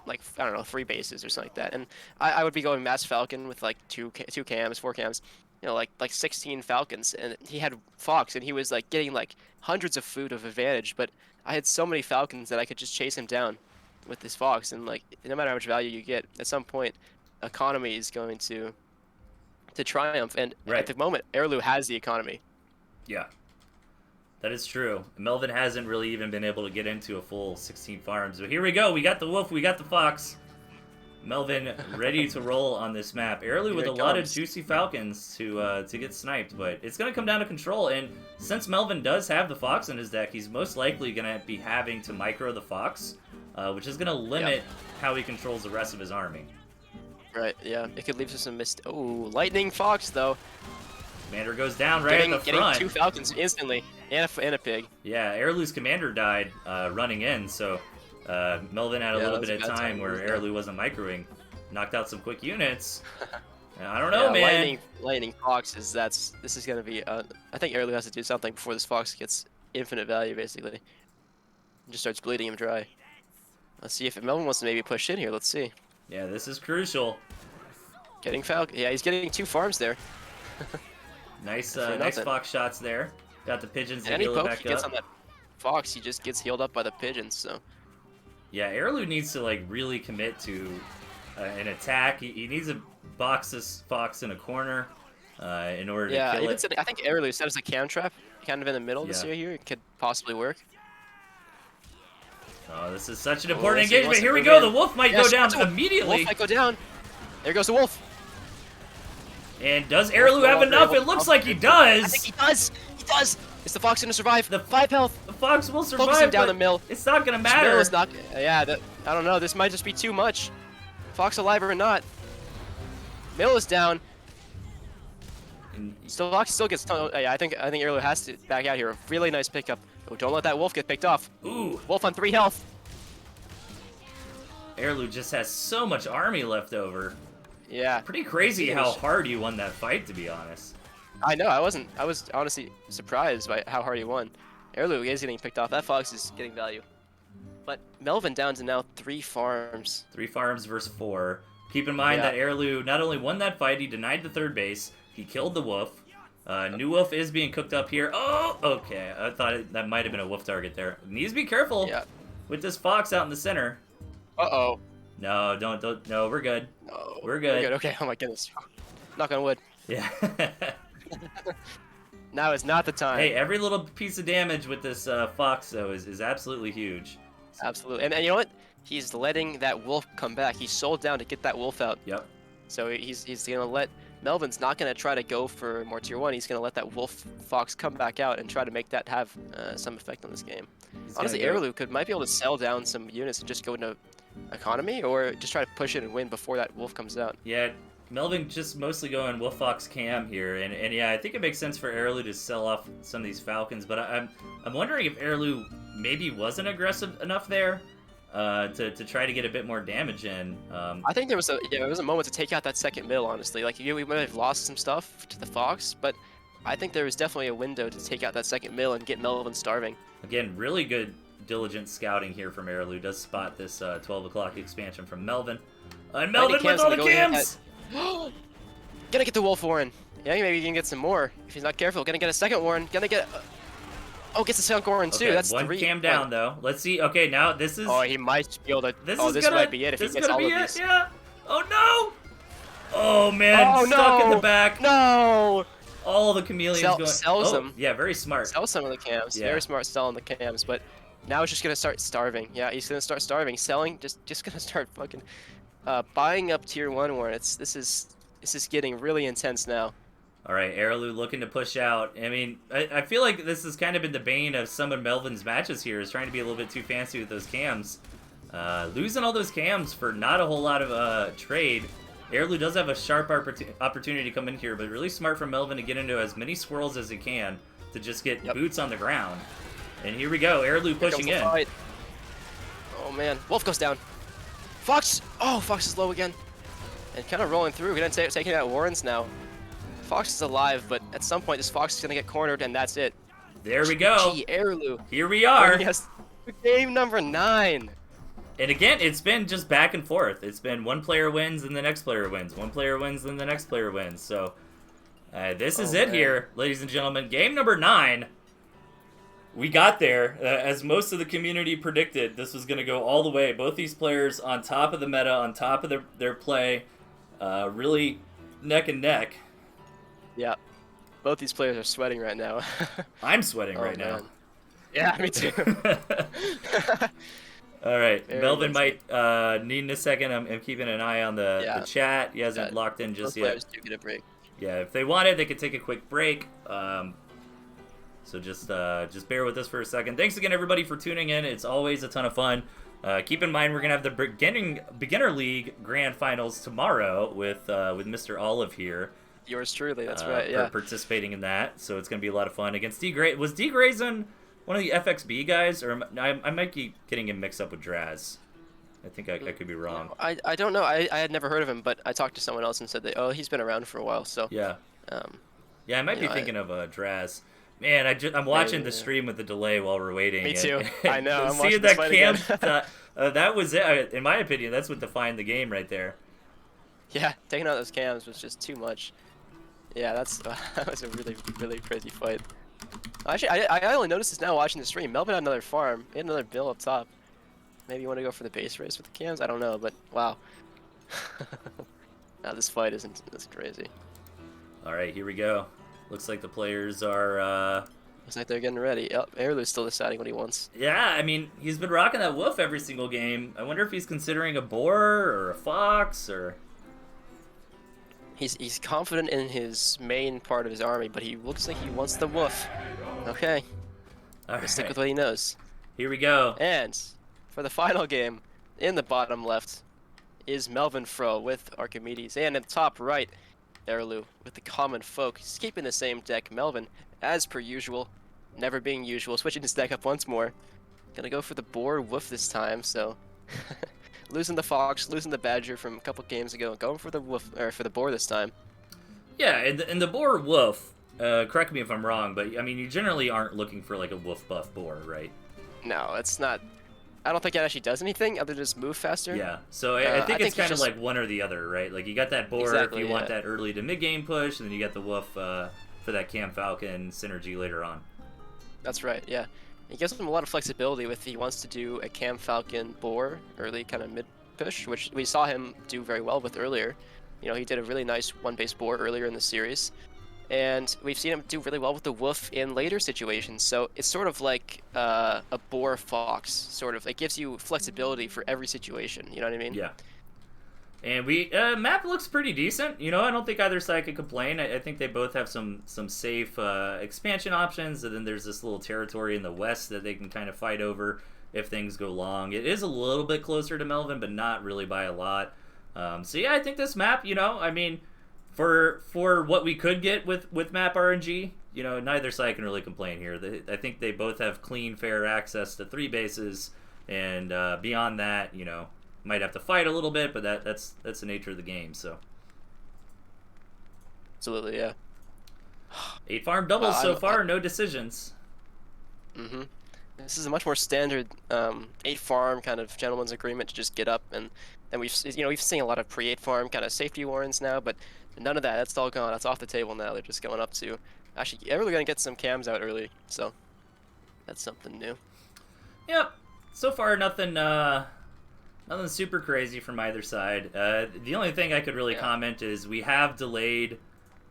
B: I don't know 3 bases or something like that, and I would be going Mass Falcon with like 2 cams, 4 cams. Like 16 falcons, and he had fox, and he was like getting like hundreds of food of advantage, but I had so many falcons that I could just chase him down with this fox, and like no matter how much value you get, at some point, economy is going to triumph, and at the moment, Airlu has the economy.
A: Yeah, that is true. Melvin hasn't really even been able to get into a full 16 farms, but here we go. We got the wolf, we got the fox. Melvin ready to roll on this map. Airlu with a lot of juicy falcons to get sniped, but it's going to come down to control. And since Melvin does have the fox in his deck, he's most likely going to be having to micro the fox, which is going to limit how he controls the rest of his army.
B: Right, yeah. It could lead to some missed... Oh, lightning fox, though.
A: Commander goes down right in the front.
B: Getting 2 falcons instantly, and a pig.
A: Yeah, Airlu's commander died running in, so... Melvin had a little bit of time where Airlu wasn't microing, knocked out some quick units. I don't know, man.
B: Lightning fox this is gonna be. I think Airlu has to do something before this fox gets infinite value, basically. And just starts bleeding him dry. Let's see if Melvin wants to maybe push in here. Let's see.
A: Yeah, this is crucial.
B: Getting falcon. Yeah, he's getting 2 farms there.
A: Nice fox shots there. Got the pigeons to
B: any
A: heal
B: poke
A: it back
B: he gets
A: up.
B: on that Fox, he just gets healed up by the pigeons. So
A: Yeah, Airlu needs to like really commit to an attack. He needs to box this Fox in a corner in order to
B: yeah,
A: kill
B: even
A: it.
B: said, I think Airlu set as a cam trap, kind of in the middle
A: Yeah.
B: this year here. It could possibly work.
A: Oh, this is such an
B: Oh,
A: important
B: so he
A: engagement.
B: wants to
A: Here we
B: move
A: go.
B: in.
A: The wolf might
B: Yes,
A: go down
B: that's a wolf.
A: immediately.
B: Wolf might go down. There goes the wolf.
A: And does Airlu have
B: Wolf
A: enough?
B: able
A: It
B: to
A: looks
B: pounce
A: like he
B: it.
A: does.
B: I think he does. He does. Is the Fox gonna survive?
A: The
B: 5 health.
A: The Fox will survive.
B: Focusing down
A: but
B: the mill.
A: It's not gonna
B: This
A: matter.
B: mill is not. Yeah, I don't know. This might just be too much. Fox alive or not. Mill is down. Still, Fox still gets. Yeah, I think Airlu has to back out here. Really nice pickup. Oh, don't let that wolf get picked off.
A: Ooh.
B: Wolf on 3 health.
A: Airlu just has so much army left over.
B: Yeah.
A: Pretty crazy how hard you won that fight, to be honest.
B: I know. I was honestly surprised by how hard he won. Airlu is getting picked off. That Fox is getting value. But Melvin down to now 3 farms.
A: 3 farms versus 4. Keep in mind
B: Yeah.
A: that Airlu not only won that fight, he denied the third base. He killed the wolf. New wolf is being cooked up here. Oh, okay. I thought that might have been a wolf target there. Needs to be careful with this Fox out in the center.
B: Uh-oh.
A: No, don't. No, we're good.
B: No.
A: We're good.
B: Okay. Oh my goodness. Knock on wood.
A: Yeah.
B: Now is not the time.
A: Hey, every little piece of damage with this Fox, though, is absolutely huge.
B: Absolutely. And you know what? He's letting that wolf come back. He sold down to get that wolf out.
A: Yep.
B: So he's going to let... Melvin's not going to try to go for more tier 1. He's going to let that wolf Fox come back out and try to make that have some effect on this game. Honestly, Airlu might be able to sell down some units and just go into economy, or just try to push it and win before that wolf comes out.
A: Yeah, Melvin just mostly going Wolf Fox Cam here, and yeah, I think it makes sense for Airlu to sell off some of these Falcons, but I'm wondering if Airlu maybe wasn't aggressive enough there to try to get a bit more damage in.
B: I think there was a moment to take out that second mill, honestly. Like, we might have lost some stuff to the Fox, but I think there was definitely a window to take out that second mill and get Melvin starving.
A: Again, really good diligent scouting here from Airlu. Does spot this 12 o'clock expansion from Melvin. And Melvin with all the cams!
B: Gonna get the Wolf Warren. Yeah, maybe you can get some more if he's not careful. Gonna get a second Warren. Gonna get... Oh, gets a second Warren too.
A: Okay,
B: That's
A: one
B: 3.
A: cam down though. Let's see. Okay, now this is...
B: Oh, he might be able to...
A: This
B: might be it if he gets all of these.
A: Yeah. Oh no! Oh man,
B: Oh,
A: stuck in
B: no!
A: the back.
B: No!
A: All the chameleons going...
B: Sells them.
A: Yeah, very smart.
B: Sell some of the cams.
A: Yeah.
B: Very smart selling the cams, but now he's just gonna start starving. Yeah, he's gonna start starving. Selling, just gonna start fucking buying up tier 1 warrants. This is getting really intense now.
A: All right, Airlu looking to push out. I mean, I feel like this has kind of been the bane of some of Melvin's matches here, is trying to be a little bit too fancy with those cams. Losing all those cams for not a whole lot of trade. Airlu does have a sharp opportunity to come in here, but really smart from Melvin to get into as many swirls as he can to just get boots on the ground. And here we go, Airlu pushing in.
B: Fight. Oh man, Wolf goes down. Fox! Oh, Fox is low again. And kind of rolling through. We're gonna taking out Warrens now. Fox is alive, but at some point this Fox is gonna get cornered, and that's it.
A: There we go.
B: Gee, Airlu.
A: Here we are.
B: Yes, game number 9.
A: And again, it's been just back and forth. It's been one player wins and the next player wins. One player wins and the next player wins. So this is it here, ladies and gentlemen. Game number 9. We got there. As most of the community predicted, this was going to go all the way. Both these players on top of the meta, on top of their play, really neck and neck.
B: Yeah, both these players are sweating right now.
A: I'm sweating right now.
B: Yeah, me too.
A: All right,
B: Very
A: Melvin might need in a second. I'm keeping an eye on the chat. He hasn't locked in just
B: Both
A: yet.
B: players do get a break.
A: Yeah, if they wanted, they could take a quick break. So just bear with us for a second. Thanks again, everybody, for tuning in. It's always a ton of fun. Keep in mind, we're gonna have the beginner league grand finals tomorrow with Mr. Olive here.
B: Yours truly, that's right. Yeah,
A: participating in that. So it's gonna be a lot of fun against D Gray. Was D Grayson one of the FXB guys, or I might be getting him mixed up with Draz? I think I could be wrong.
B: I don't know. I had never heard of him, but I talked to someone else and said that he's been around for a while. So
A: yeah, I might be thinking of Draz. Man, I'm watching the stream with the delay while we're waiting.
B: Me too. I know. I'm
A: seeing
B: watching
A: that
B: cam.
A: That was it. In my opinion, that's what defined the game right there.
B: Yeah, taking out those cams was just too much. Yeah, that was a really, really crazy fight. Actually, I only noticed this now watching the stream. Melvin had another farm. He had another bill up top. Maybe you want to go for the base race with the cams? I don't know, but wow. Now this fight isn't this crazy.
A: All right, here we go. Looks like the players are.
B: Looks like they're getting ready. Yep, Airlu's still deciding what he wants.
A: Yeah, I mean, he's been rocking that wolf every single game. I wonder if he's considering a boar or a fox or.
B: He's confident in his main part of his army, but he looks like he wants the wolf. Okay.
A: All right.
B: Stick with what he knows.
A: Here we go.
B: And for the final game, in the bottom left, is Melvin Fro with Archimedes, and in the top right, Airlu with the Common Folk. He's keeping the same deck. Melvin, as per usual, never being usual, switching his deck up once more. Gonna go for the boar wolf this time, so losing the fox, losing the badger from a couple games ago, going for the wolf or for the boar this time.
A: Yeah, and the boar wolf. Correct me if I'm wrong, but I mean, you generally aren't looking for like a wolf buff boar, right?
B: No, it's not. I don't think it actually does anything other than just move faster.
A: Yeah, so I think it's kind of
B: just
A: like one or the other, right? Like you got that boar
B: Exactly,
A: if you want
B: yeah.
A: that early to mid game push, and then you got the wolf for that Cam Falcon synergy later on.
B: That's right, yeah. It gives him a lot of flexibility if he wants to do a Cam Falcon boar early kind of mid push, which we saw him do very well with earlier. You know, he did a really nice one base boar earlier in the series. And we've seen him do really well with the wolf in later situations. So it's sort of like a boar fox, sort of. It gives you flexibility for every situation. You know what I mean?
A: Yeah. And we map looks pretty decent. You know, I don't think either side could complain. I think they both have some safe expansion options, and then there's this little territory in the west that they can kind of fight over if things go long. It is a little bit closer to Melvin, but not really by a lot. So yeah, I think this map, you know, I mean, for what we could get with map RNG, you know, neither side can really complain here. I think they both have clean, fair access to 3 bases, and beyond that, you know, might have to fight a little bit, but that's the nature of the game. So
B: Absolutely, yeah.
A: 8 farm doubles so
B: I-
A: far, no decisions.
B: Mm-hmm. This is a much more standard 8 farm kind of gentleman's agreement to just get up, and we've seen a lot of pre-8 farm kind of safety warrants now, but none of that. That's all gone. That's off the table now. They're just going up to actually they're really gonna get some cams out early, so that's something new.
A: Yep. So far, nothing super crazy from either side. The only thing I could really comment is we have delayed,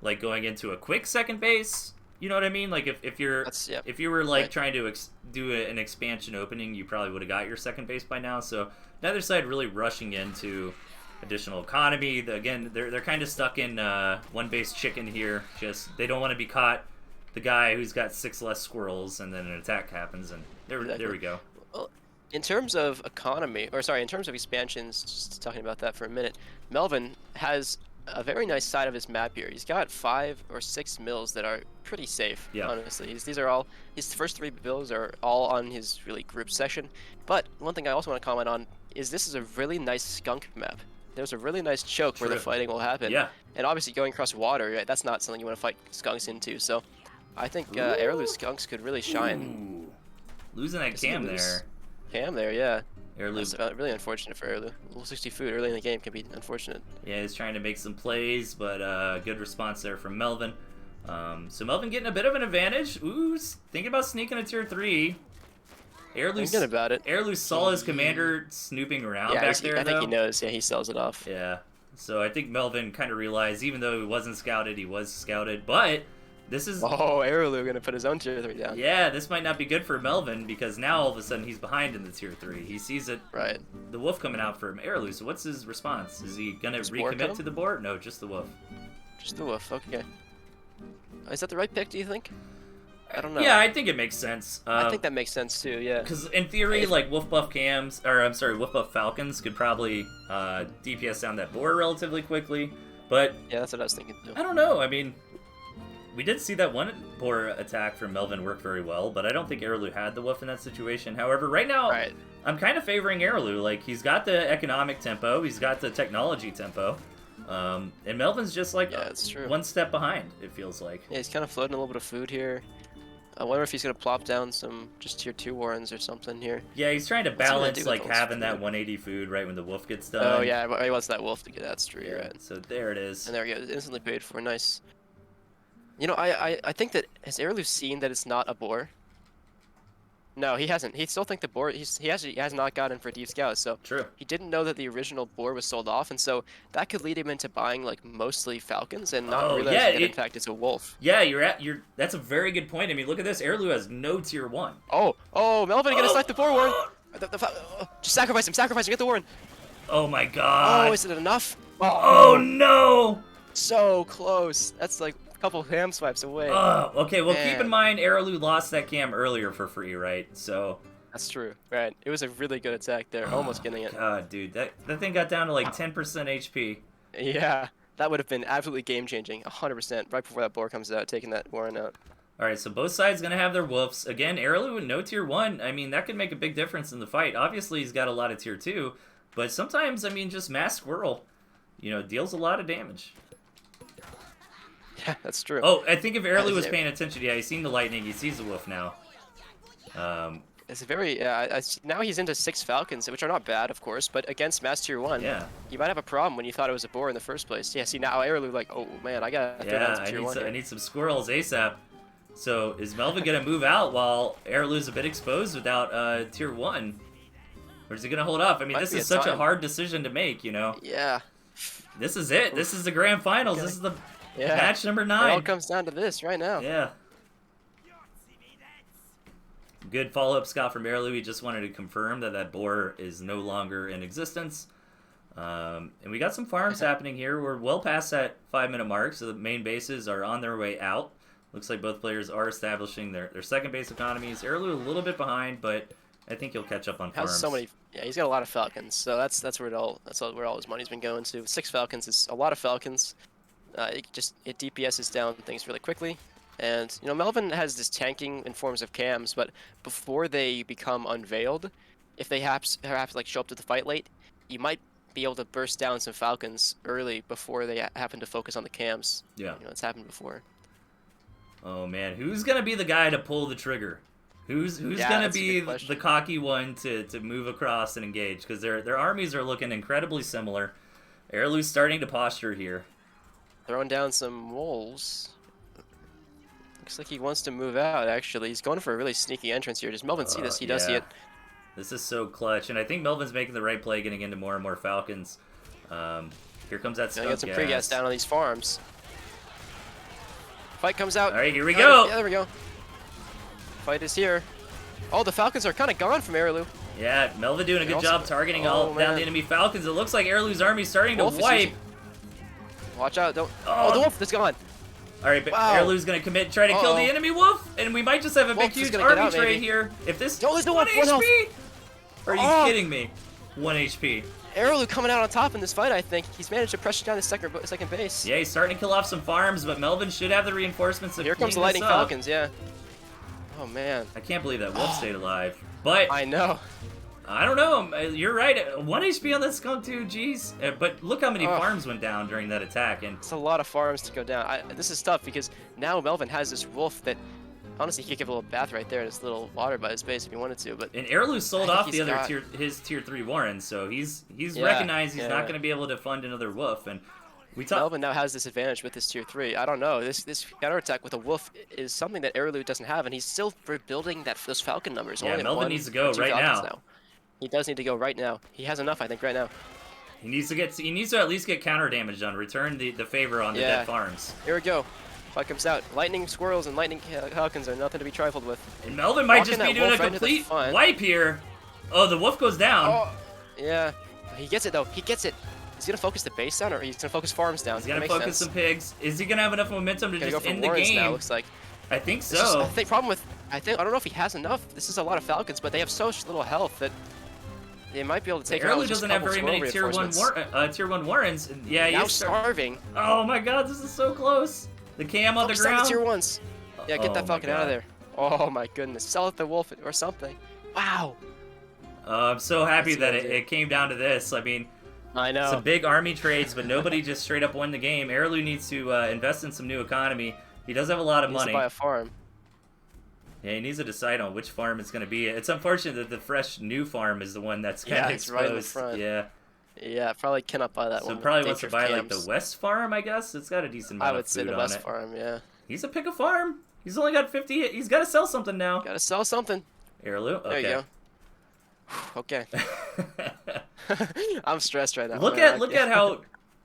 A: like, going into a quick second base. You know what I mean? Like, if you were like trying to do an expansion opening, you probably would have got your second base by now. So neither side really rushing into additional economy. Again, they're kind of stuck in one base chicken here. Just they don't want to be caught the guy who's got 6 less squirrels, and then an attack happens, and there we go.
B: Well, in terms of in terms of expansions, just talking about that for a minute, Melvin has a very nice side of his map here. He's got 5 or 6 mills that are pretty safe, honestly. These are all, his first 3 bills are all on his really group section. But one thing I also want to comment on is this is a really nice skunk map. There's a really nice choke where the fighting will happen.
A: Yeah.
B: And obviously going across water, right, that's not something you want to fight skunks into. So I think Airlu skunks could really shine.
A: Ooh. Losing that cam there.
B: Cam there, yeah.
A: Airlu.
B: That's really unfortunate for Airlu. 60 food early in the game can be unfortunate.
A: Yeah, he's trying to make some plays, but good response there from Melvin. So Melvin getting a bit of an advantage. Ooh, thinking about sneaking a tier 3.
B: Thinking about it.
A: Airlu saw his commander snooping around back there,
B: I think he knows. Yeah, he sells it off.
A: Yeah. So I think Melvin kind of realized, even though he wasn't scouted, he was scouted. But this is...
B: Oh, Airlu gonna put his own tier 3 down.
A: Yeah, this might not be good for Melvin, because now all of a sudden he's behind in the tier 3. He sees it.
B: Right.
A: The wolf coming out for Airlu. So what's his response? Is he gonna recommit to the board? No, just the wolf.
B: Just the wolf. Okay. Is that the right pick? Do you think? I don't know.
A: Yeah, I think it makes sense.
B: I think that makes sense too. Yeah.
A: Because in theory, like wolf buff wolf buff falcons could probably DPS down that boar relatively quickly. But
B: yeah, that's what I was thinking too.
A: I don't know. I mean, we did see that one boar attack from Melvin work very well, but I don't think Airlu had the wolf in that situation. However, right now, I'm kind of favoring Airlu. Like, he's got the economic tempo, he's got the technology tempo, and Melvin's just like
B: that's true.
A: one step behind, it feels like.
B: Yeah, he's kind of floating a little bit of food here. I wonder if he's gonna plop down some just tier 2 warrens or something here.
A: Yeah, he's trying to balance like having that 180 food right when the wolf gets done.
B: Oh yeah, he wants that wolf to get that tree, right?
A: So there it is.
B: And there we go, instantly paid for. Nice. You know, I think that has Erlu seen that it's not a boar? No, he hasn't. He still think the boar. He has not gotten for Deep Scout, so
A: True.
B: he didn't know that the original boar was sold off, and so that could lead him into buying like mostly falcons and not
A: Oh yeah,
B: realizing that in fact it's a wolf.
A: yeah. That's a very good point. I mean, look at this. Erlu has no tier 1.
B: Oh, Melvin gonna snipe the boar warren.
A: Oh,
B: Just sacrifice him, get the warren.
A: oh my god.
B: Oh, is it enough?
A: Oh no.
B: So close. That's like a couple ham swipes away.
A: Okay, well, keep in
B: Man.
A: mind, Erlu lost that cam earlier for free, right? So.
B: That's true. Right. It was a really good attack there. Almost getting it.
A: God, dude, that thing got down to like 10% HP.
B: Yeah. That would have been absolutely game-changing. 100%. Right before that boar comes out, taking that warren out.
A: All right, so both sides gonna have their wolves again. Erlu with no tier 1. I mean, that could make a big difference in the fight. Obviously, he's got a lot of tier 2, but sometimes, I mean, just mass squirrel, deals a lot of damage.
B: Yeah, that's true.
A: Oh, I think if Erlu was paying attention, yeah, he's seen the lightning. He sees the wolf now.
B: It's very now he's into 6 falcons, which are not bad, of course, but against mass tier 1,
A: Yeah.
B: you might have a problem when you thought it was a boar in the first place. Yeah, see now Erlu like, oh man, I gotta throw down some tier 1
A: I need some squirrels ASAP. So is Melvin gonna move out while Erlu's a bit exposed without tier 1? Or is he gonna hold up? I mean, this is such a hard decision to make,
B: Yeah.
A: This is it. This is the grand finals. This is the match number 9.
B: It all comes down to this right now.
A: Yeah. Good follow-up, Scott, from Erlu. He just wanted to confirm that boar is no longer in existence. And we got some farms happening here. We're well past that 5-minute mark, so the main bases are on their way out. Looks like both players are establishing their second base economies. Erlu a little bit behind, but I think he'll catch up on farms.
B: Has so many. Yeah, he's got a lot of falcons, so that's where where all his money's been going to. 6 falcons is a lot of falcons. It DPSs down things really quickly. And, Melvin has this tanking in forms of cams, but before they become unveiled, if they have to like show up to the fight late, you might be able to burst down some falcons early before they happen to focus on the cams.
A: Yeah.
B: It's happened before.
A: Oh man, who's gonna be the guy to pull the trigger? Who's gonna be the cocky one to move across and engage? Because their armies are looking incredibly similar. Erlu's starting to posture here.
B: Throwing down some wolves. Looks like he wants to move out, actually. He's going for a really sneaky entrance here. Does Melvin see this? He does see it.
A: This is so clutch, and I think Melvin's making the right play getting into more and more falcons. Here comes that skunk
B: got some pre-gas down on these farms. Fight comes out.
A: All right, here we go.
B: Yeah, there we go. Fight is here. Oh, the falcons are kind of gone from Erlu.
A: Yeah, Melvin doing a good job targeting down the enemy falcons. It looks like Erlu's army's starting to wipe.
B: Watch out! Don't. Oh, the wolf is gone.
A: All right, but Erlu's gonna commit, try to kill the enemy wolf, and we might just have a big, huge army trade here. If this
B: there's the
A: 1
B: wolf,
A: HP, are you kidding me? 1 HP.
B: Erlu coming out on top in this fight. I think he's managed to pressure down his second base.
A: Yeah, he's starting to kill off some farms, but Melvin should have the reinforcements.
B: Here comes the lightning falcons. Yeah. Oh man.
A: I can't believe that wolf stayed alive. But
B: I know.
A: I don't know. You're right. 1 HP on that skunk too. Jeez. But look how many farms went down during that attack. And
B: it's a lot of farms to go down. This is tough because now Melvin has this wolf that, honestly, he could give a little bath right there in this little water by his base if he wanted to. But
A: Erlu sold off the other his tier 3 Warren, so he's recognized he's not going to be able to fund another wolf. And
B: Melvin now has this advantage with his tier 3. I don't know. This counterattack with a wolf is something that Erlu doesn't have, and he's still rebuilding those falcon numbers.
A: Yeah, Melvin needs to go right now.
B: He does need to go right now. He has enough, I think, right now.
A: He needs to at least get counter damage done. Return the favor on the dead farms.
B: Here we go. Fight comes out. Lightning squirrels and lightning falcons are nothing to be trifled with.
A: And Melvin might just be doing a complete wipe here. Oh, the wolf goes down.
B: Oh, yeah. He gets it, though. He gets it. Is he going to focus the base down, or he's going to focus farms down?
A: He's going to focus some pigs. Is he going to have enough momentum to just end the game?
B: Now, looks like.
A: I think so.
B: I don't know if he has enough. This is a lot of falcons, but they have such little health that they might be able to take out.
A: Erlu doesn't have very many tier 1 Warrens. Yeah,
B: he's starving.
A: Oh my god, this is so close. The cam on the ground.
B: Tier 1s. Yeah, get that falcon out of there. Oh my goodness. Sell it to wolf or something. Wow.
A: I'm so happy that it came down to this. I mean,
B: I know.
A: Some big army trades, but nobody just straight up won the game. Erlu needs to invest in some new economy. He does have a lot of money.
B: He needs to buy a farm.
A: Yeah, he needs to decide on which farm it's going to be. It's unfortunate that the fresh new farm is the one that's kind of exposed.
B: Right in the front.
A: Yeah.
B: Yeah, probably cannot buy that one.
A: So probably wants to buy like the west farm, I guess. It's got a decent amount of food on it.
B: I would say the west farm, yeah.
A: He's a pick a farm. He's only got 50. He's got to sell something now.
B: Gotta sell something.
A: Heirloom.
B: There
A: Okay.
B: you go. Okay. I'm stressed right now.
A: Look at how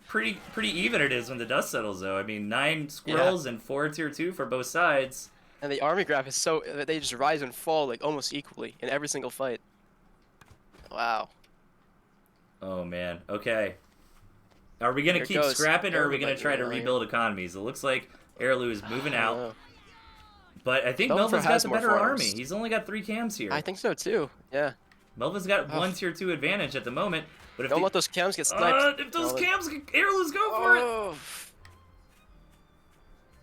A: pretty even it is when the dust settles, though. I mean, 9 squirrels and 4 tier 2 for both sides.
B: And the army graph is so they just rise and fall like almost equally in every single fight. Wow.
A: Oh man. Okay. Are we gonna keep scrapping, or are we gonna try to rebuild economies? It looks like Heirloom is moving out. But I think Melvin's got the better army. He's only got 3 cams here.
B: I think so too. Yeah.
A: Melvin's got 1 tier 2 advantage at the moment. But if
B: don't let those cams get sniped.
A: If those cams, Heirloom's go for it.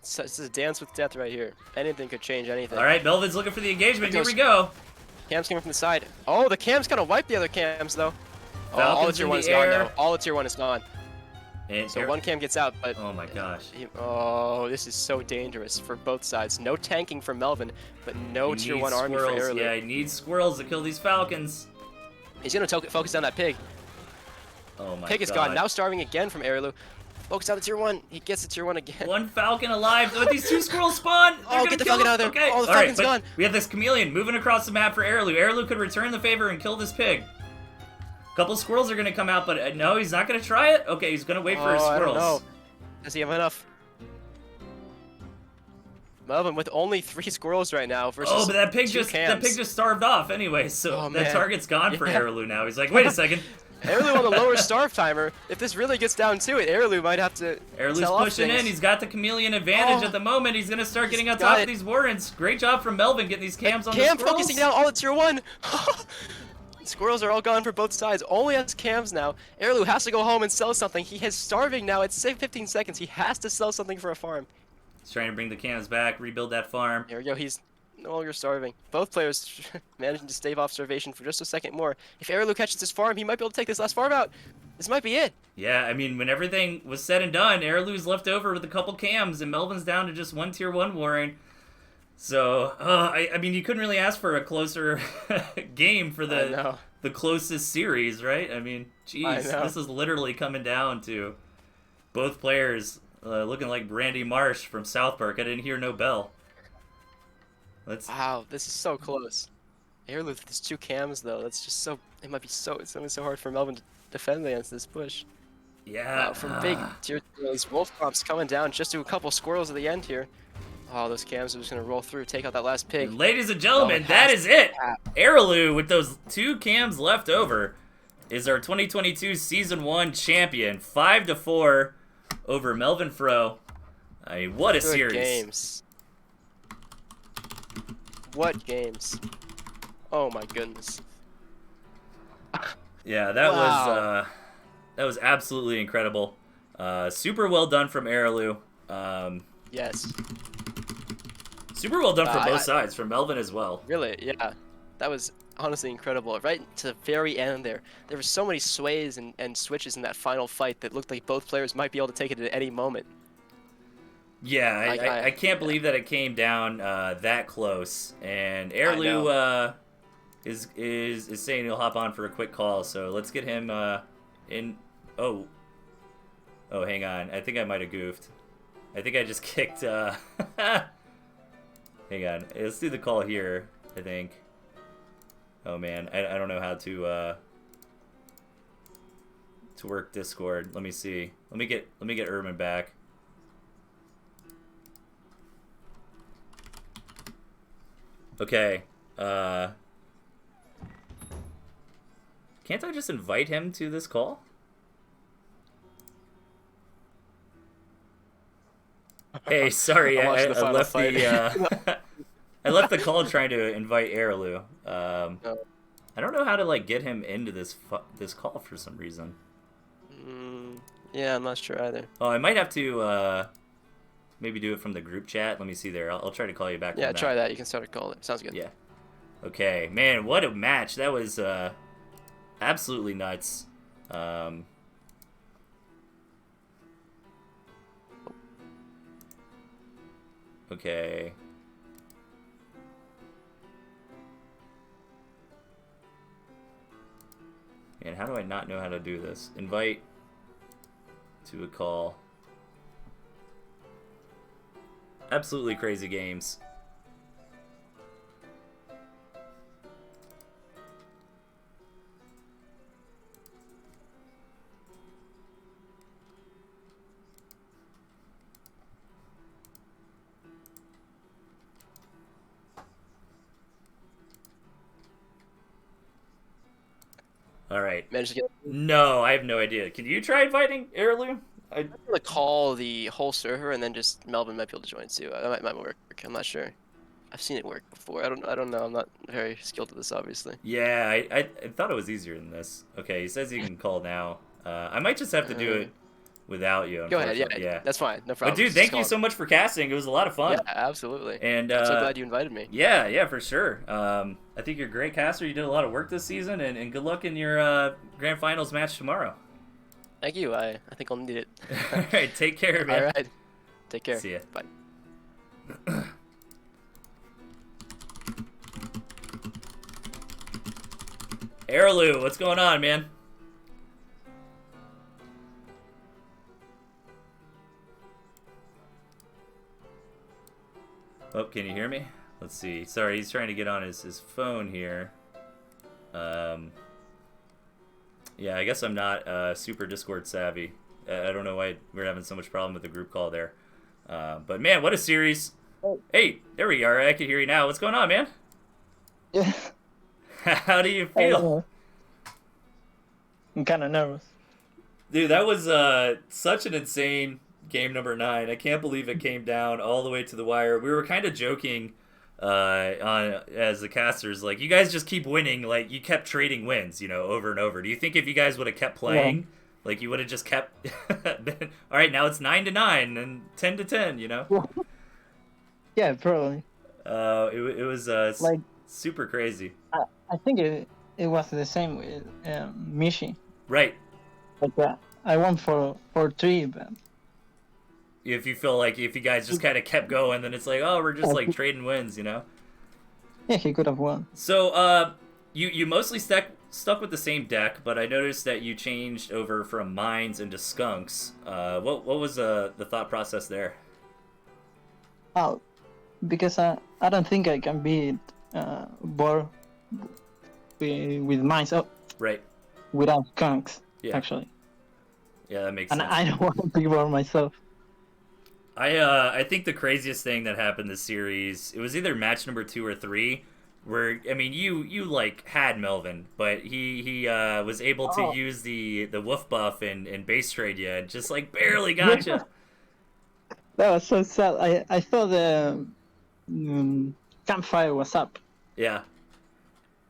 B: So this is a dance with death right here. Anything could change anything.
A: All right, Melvin's looking for the engagement. Here we go.
B: Cams coming from the side. Oh, the cam's gonna wipe the other cams though. All the tier 1 is gone now. All the tier 1 is gone.
A: And
B: so 1 cam gets out, but
A: oh my gosh.
B: This is so dangerous for both sides. No tanking for Melvin, but no tier 1 army for Heirloom.
A: Yeah, he needs squirrels to kill these falcons.
B: He's gonna focus on that pig.
A: Oh my god.
B: Pig is gone. Now starving again from Heirloom. Focus on the tier 1. He gets the tier 1 again.
A: 1 falcon alive. But these 2 squirrels spawn.
B: Oh, get the falcon out of there.
A: Okay.
B: Oh, the falcon's gone.
A: We have this chameleon moving across the map for Heirloom. Heirloom could return the favor and kill this pig. A couple squirrels are going to come out, but no, he's not going to try it? Okay, he's going to wait for his squirrels.
B: I don't know. Does he have enough? Melvin with only 3 squirrels right now versus
A: but that pig
B: 2 cams.
A: just starved off anyway, so that target's gone for Heirloom now. He's like, wait a second.
B: Heirloom on the lower starve timer. If this really gets down to it, Heirloom might have to.
A: Heirloom's pushing in. He's got the chameleon advantage at the moment. He's gonna start getting on top of these warrants. Great job from Melvin getting these cams on the squirrels.
B: Cam focusing down all at tier 1. Squirrels are all gone for both sides. Only has cams now. Heirloom has to go home and sell something. He is starving now. It's 15 seconds. He has to sell something for a farm.
A: He's trying to bring the cams back, rebuild that farm.
B: There we go. He's no longer starving. Both players managing to stave off starvation for just a second more. If Heirloom catches this farm, he might be able to take this last farm out. This might be it.
A: Yeah, I mean, when everything was said and done, Heirloom's left over with a couple cams, and Melvin's down to just 1 tier 1 warring. So, I mean, you couldn't really ask for a closer game for the closest series, right? I mean, geez, this is literally coming down to both players looking like Brandy Marsh from South Park. I didn't hear no bell.
B: Wow, this is so close. Heirloom with his 2 cams though. That's just so. It might be so. It's gonna be so hard for Melvin to defend against this push.
A: Yeah.
B: From big tier 2, these wolf comps coming down just to a couple squirrels at the end here. Oh, those cams are just gonna roll through, take out that last pig.
A: And ladies and gentlemen, that is it. Heirloom, with those 2 cams left over, is our 2022 Season 1 champion. 5-4 over Melvin Fro. I mean, what a series.
B: Games. What games? Oh my goodness.
A: Yeah, that was absolutely incredible. Super well done from Heirloom.
B: Yes.
A: Super well done from both sides, from Melvin as well.
B: Really, yeah. That was honestly incredible. Right to the very end there were so many sways and switches in that final fight that looked like both players might be able to take it at any moment.
A: Yeah, I can't believe that it came down that close. And Heirloom is saying he'll hop on for a quick call, so let's get him in. Oh, hang on. I think I might have goofed. I think I just kicked. Hang on. Let's do the call here, I think. Oh man, I don't know how to work Discord. Let me see. Let me get Urban back. Okay. Can't I just invite him to this call? Hey, sorry, I left the I left the call trying to invite Heirloom. I don't know how to like get him into this call for some reason.
B: Yeah, I'm not sure either.
A: Oh, I might have to maybe do it from the group chat. Let me see there. I'll try to call you back.
B: Yeah, try that. You can start a call. Sounds good.
A: Yeah. Okay, man, what a match! That was absolutely nuts. Okay. And how do I not know how to do this? Invite to a call. Absolutely crazy games. All right.
B: Managed to get.
A: No, I have no idea. Can you try inviting Heirloom?
B: I'm gonna call the whole server and then just Melvin might be able to join too. That might work. I'm not sure. I've seen it work before. I don't know. I'm not very skilled at this, obviously.
A: Yeah, I thought it was easier than this. Okay, he says he can call now. I might just have to do it without you.
B: Go ahead. Yeah,
A: Yeah.
B: that's fine. No
A: But
B: problem.
A: dude,
B: Just
A: thank
B: call
A: you so much for casting. It was a lot of fun.
B: Yeah, absolutely.
A: And
B: I'm so glad you invited me.
A: Yeah, for sure. I think you're a great caster. You did a lot of work this season, and good luck in your grand finals match tomorrow.
B: Thank you. I think I'll need it.
A: All right, take care, man.
B: All right. Take care.
A: See ya.
B: Bye.
A: Heirloom, what's going on, man? Oh, can you hear me? Let's see. Sorry, he's trying to get on his phone here. Yeah, I guess I'm not super Discord savvy. I don't know why we're having so much problem with the group call there. But man, what a series.
C: Oh.
A: Hey, there we are. I can hear you now. What's going on, man?
C: Yeah,
A: How do you
C: I don't
A: feel?
C: know. I'm kind of nervous.
A: Dude, that was such an insane game number 9. I can't believe it came down all the way to the wire. We were kind of joking on as the casters, like, you guys just keep winning, like you kept trading wins, over and over. Do you think if you guys would have kept playing, like you would have just kept all right, now it's 9-9 and 10-10,
C: Yeah, probably.
A: it was
C: Like,
A: super crazy.
C: I think it was the same with Mishi.
A: Right.
C: Like I won for 3, but
A: If you feel like if you guys just kind of kept going, then it's like, oh, we're just like trading wins,
C: yeah, he could have won.
A: So, you mostly stuck with the same deck, but I noticed that you changed over from mines into skunks. What was the thought process there?
C: Oh, because I don't think I can beat Bor with mines. Oh,
A: Right.
C: without skunks,
A: Yeah.
C: actually.
A: Yeah, that makes
C: And
A: sense.
C: I don't want to be Bor myself.
A: I think the craziest thing that happened this series, it was either match number 2 or 3, where I mean you like had Melvin, but he was able to use the woof buff and base trade you, and just like barely got you.
C: That was so sad. I thought the campfire was up.
A: Yeah.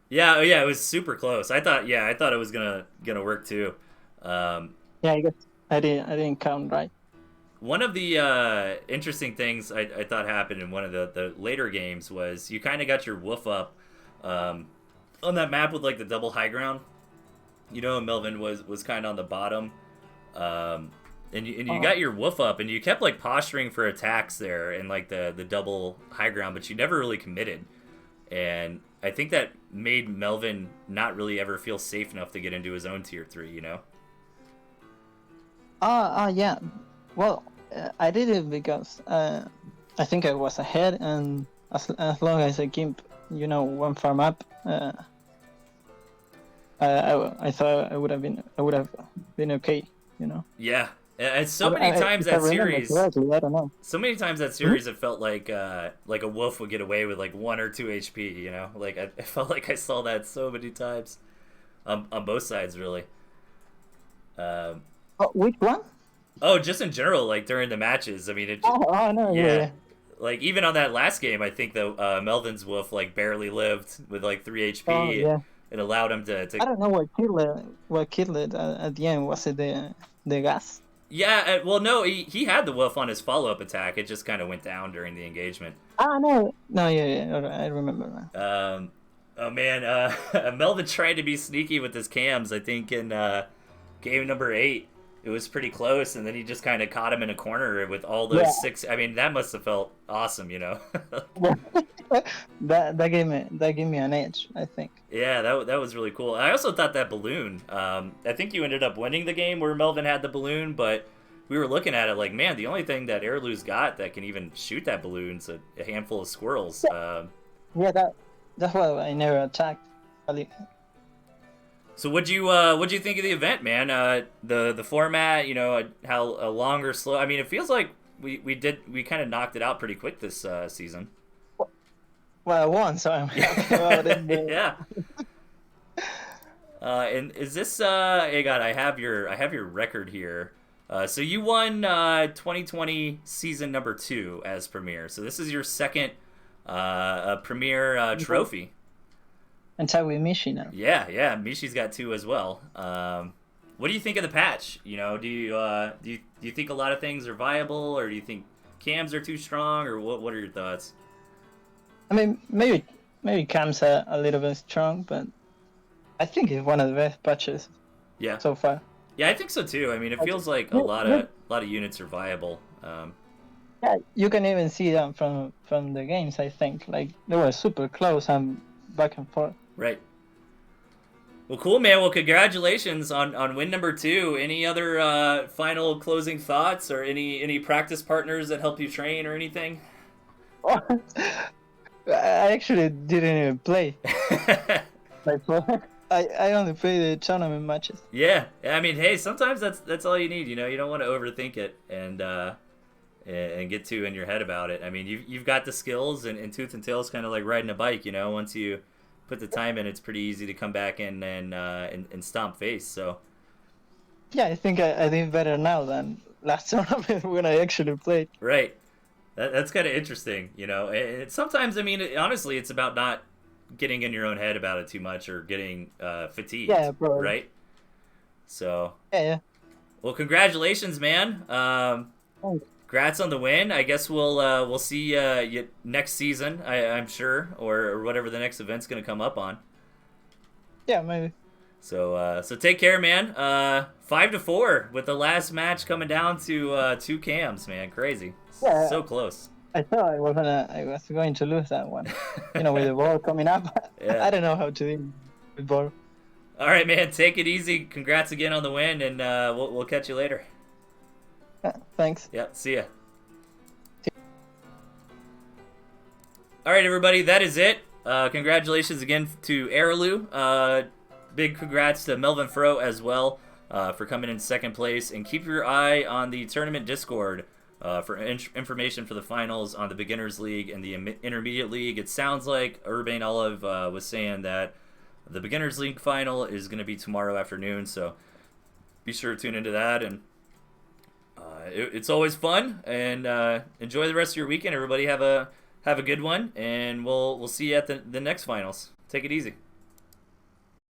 A: Yeah, it was super close. I thought it was gonna work too.
C: Yeah, I guess I didn't count right.
A: One of the interesting things I thought happened in one of the later games was you kind of got your woof up on that map with like the double high ground. Melvin was kind of on the bottom, and you got your woof up, and you kept like posturing for attacks there and like the double high ground, but you never really committed. And I think that made Melvin not really ever feel safe enough to get into his own tier 3.
C: Yeah. Well, I did it because I think I was ahead, and as long as I keep, one farm up, I thought I would have been okay,
A: Yeah. And so many times that series,
C: I don't know.
A: so many times that series, it felt like a wolf would get away with like 1 or 2 HP. Like I felt like I saw that so many times, on both sides really.
C: Which one?
A: Oh, just in general, like during the matches. I mean, it.
C: No, yeah.
A: Like even on that last game, I think the Melvin's wolf like barely lived with like 3 HP.
C: Oh, yeah.
A: It allowed him to.
C: I don't know what killed it at the end. Was it the gas?
A: Yeah, well, no, he had the wolf on his follow-up attack. It just kind of went down during the engagement.
C: No, yeah, all right, I remember now.
A: Oh man, Melvin tried to be sneaky with his cams. I think in game number 8, it was pretty close, and then he just kind of caught him in a corner with all those 6. I mean, that must have felt awesome,
C: that gave me an edge, I think.
A: Yeah, that was really cool. I also thought that balloon. I think you ended up winning the game where Melvin had the balloon, but we were looking at it like, man, the only thing that Airlu's got that can even shoot that balloon's a handful of squirrels.
C: Yeah, that's why I never attacked.
A: So what'd you think of the event, man? The format, you know, how long or slow? I mean, it feels like we kind of knocked it out pretty quick this season.
C: Well, I won, so I'm happy about it.
A: Yeah. And is this? Hey, God, I have your record here. So you won 2020 season number 2 as Premier. So this is your second Premier trophy.
C: And tie with Mishi now.
A: Yeah. Mishi's got 2 as well. What do you think of the patch? You know, do you think a lot of things are viable, or do you think cams are too strong, or what are your thoughts?
C: I mean, maybe cams are a little bit strong, but I think it's one of the best patches.
A: Yeah.
C: So far.
A: Yeah, I think so too. I mean, it feels like a lot of units are viable.
C: Yeah, you can even see that from the games. I think like they were super close and back and forth.
A: Right. Well, cool, man. Well, congratulations on win number 2. Any other final closing thoughts, or any practice partners that help you train or anything?
C: I actually didn't even play. I only play the tournament matches.
A: Yeah, I mean, hey, sometimes that's all you need. You know, you don't want to overthink it and get too in your head about it. I mean, you've got the skills, and Tooth and Tail's kind of like riding a bike. You know, once you put the time in, it's pretty easy to come back in and stomp face. So.
C: Yeah, I think I did better now than last tournament when I actually played.
A: Right. That's kind of interesting, you know. Sometimes, I mean, honestly, it's about not getting in your own head about it too much, or getting fatigued.
C: Yeah, bro.
A: Right. So.
C: Yeah.
A: Well, congratulations, man. Congrats on the win. I guess we'll see you next season. I'm sure, or whatever the next event's gonna come up on.
C: Yeah, maybe.
A: So take care, man. 5-4 with the last match coming down to 2 cams, man. Crazy.
C: Yeah.
A: So close.
C: I thought I was going to lose that one. You know, with the ball coming up.
A: Yeah.
C: I don't know how to deal with ball.
A: All right, man. Take it easy. Congrats again on the win, and we'll catch you later.
C: Thanks.
A: Yep. See ya. All right, everybody. That is it. Congratulations again to Airlu. Big congrats to Melvin Fro as well for coming in second place. And keep your eye on the tournament Discord for information for the finals on the Beginners League and the Intermediate League. It sounds like Urbane Olive was saying that the Beginners League final is going to be tomorrow afternoon. So be sure to tune into that. And it's always fun. And enjoy the rest of your weekend. Everybody have a good one. And we'll see you at the next finals. Take it easy.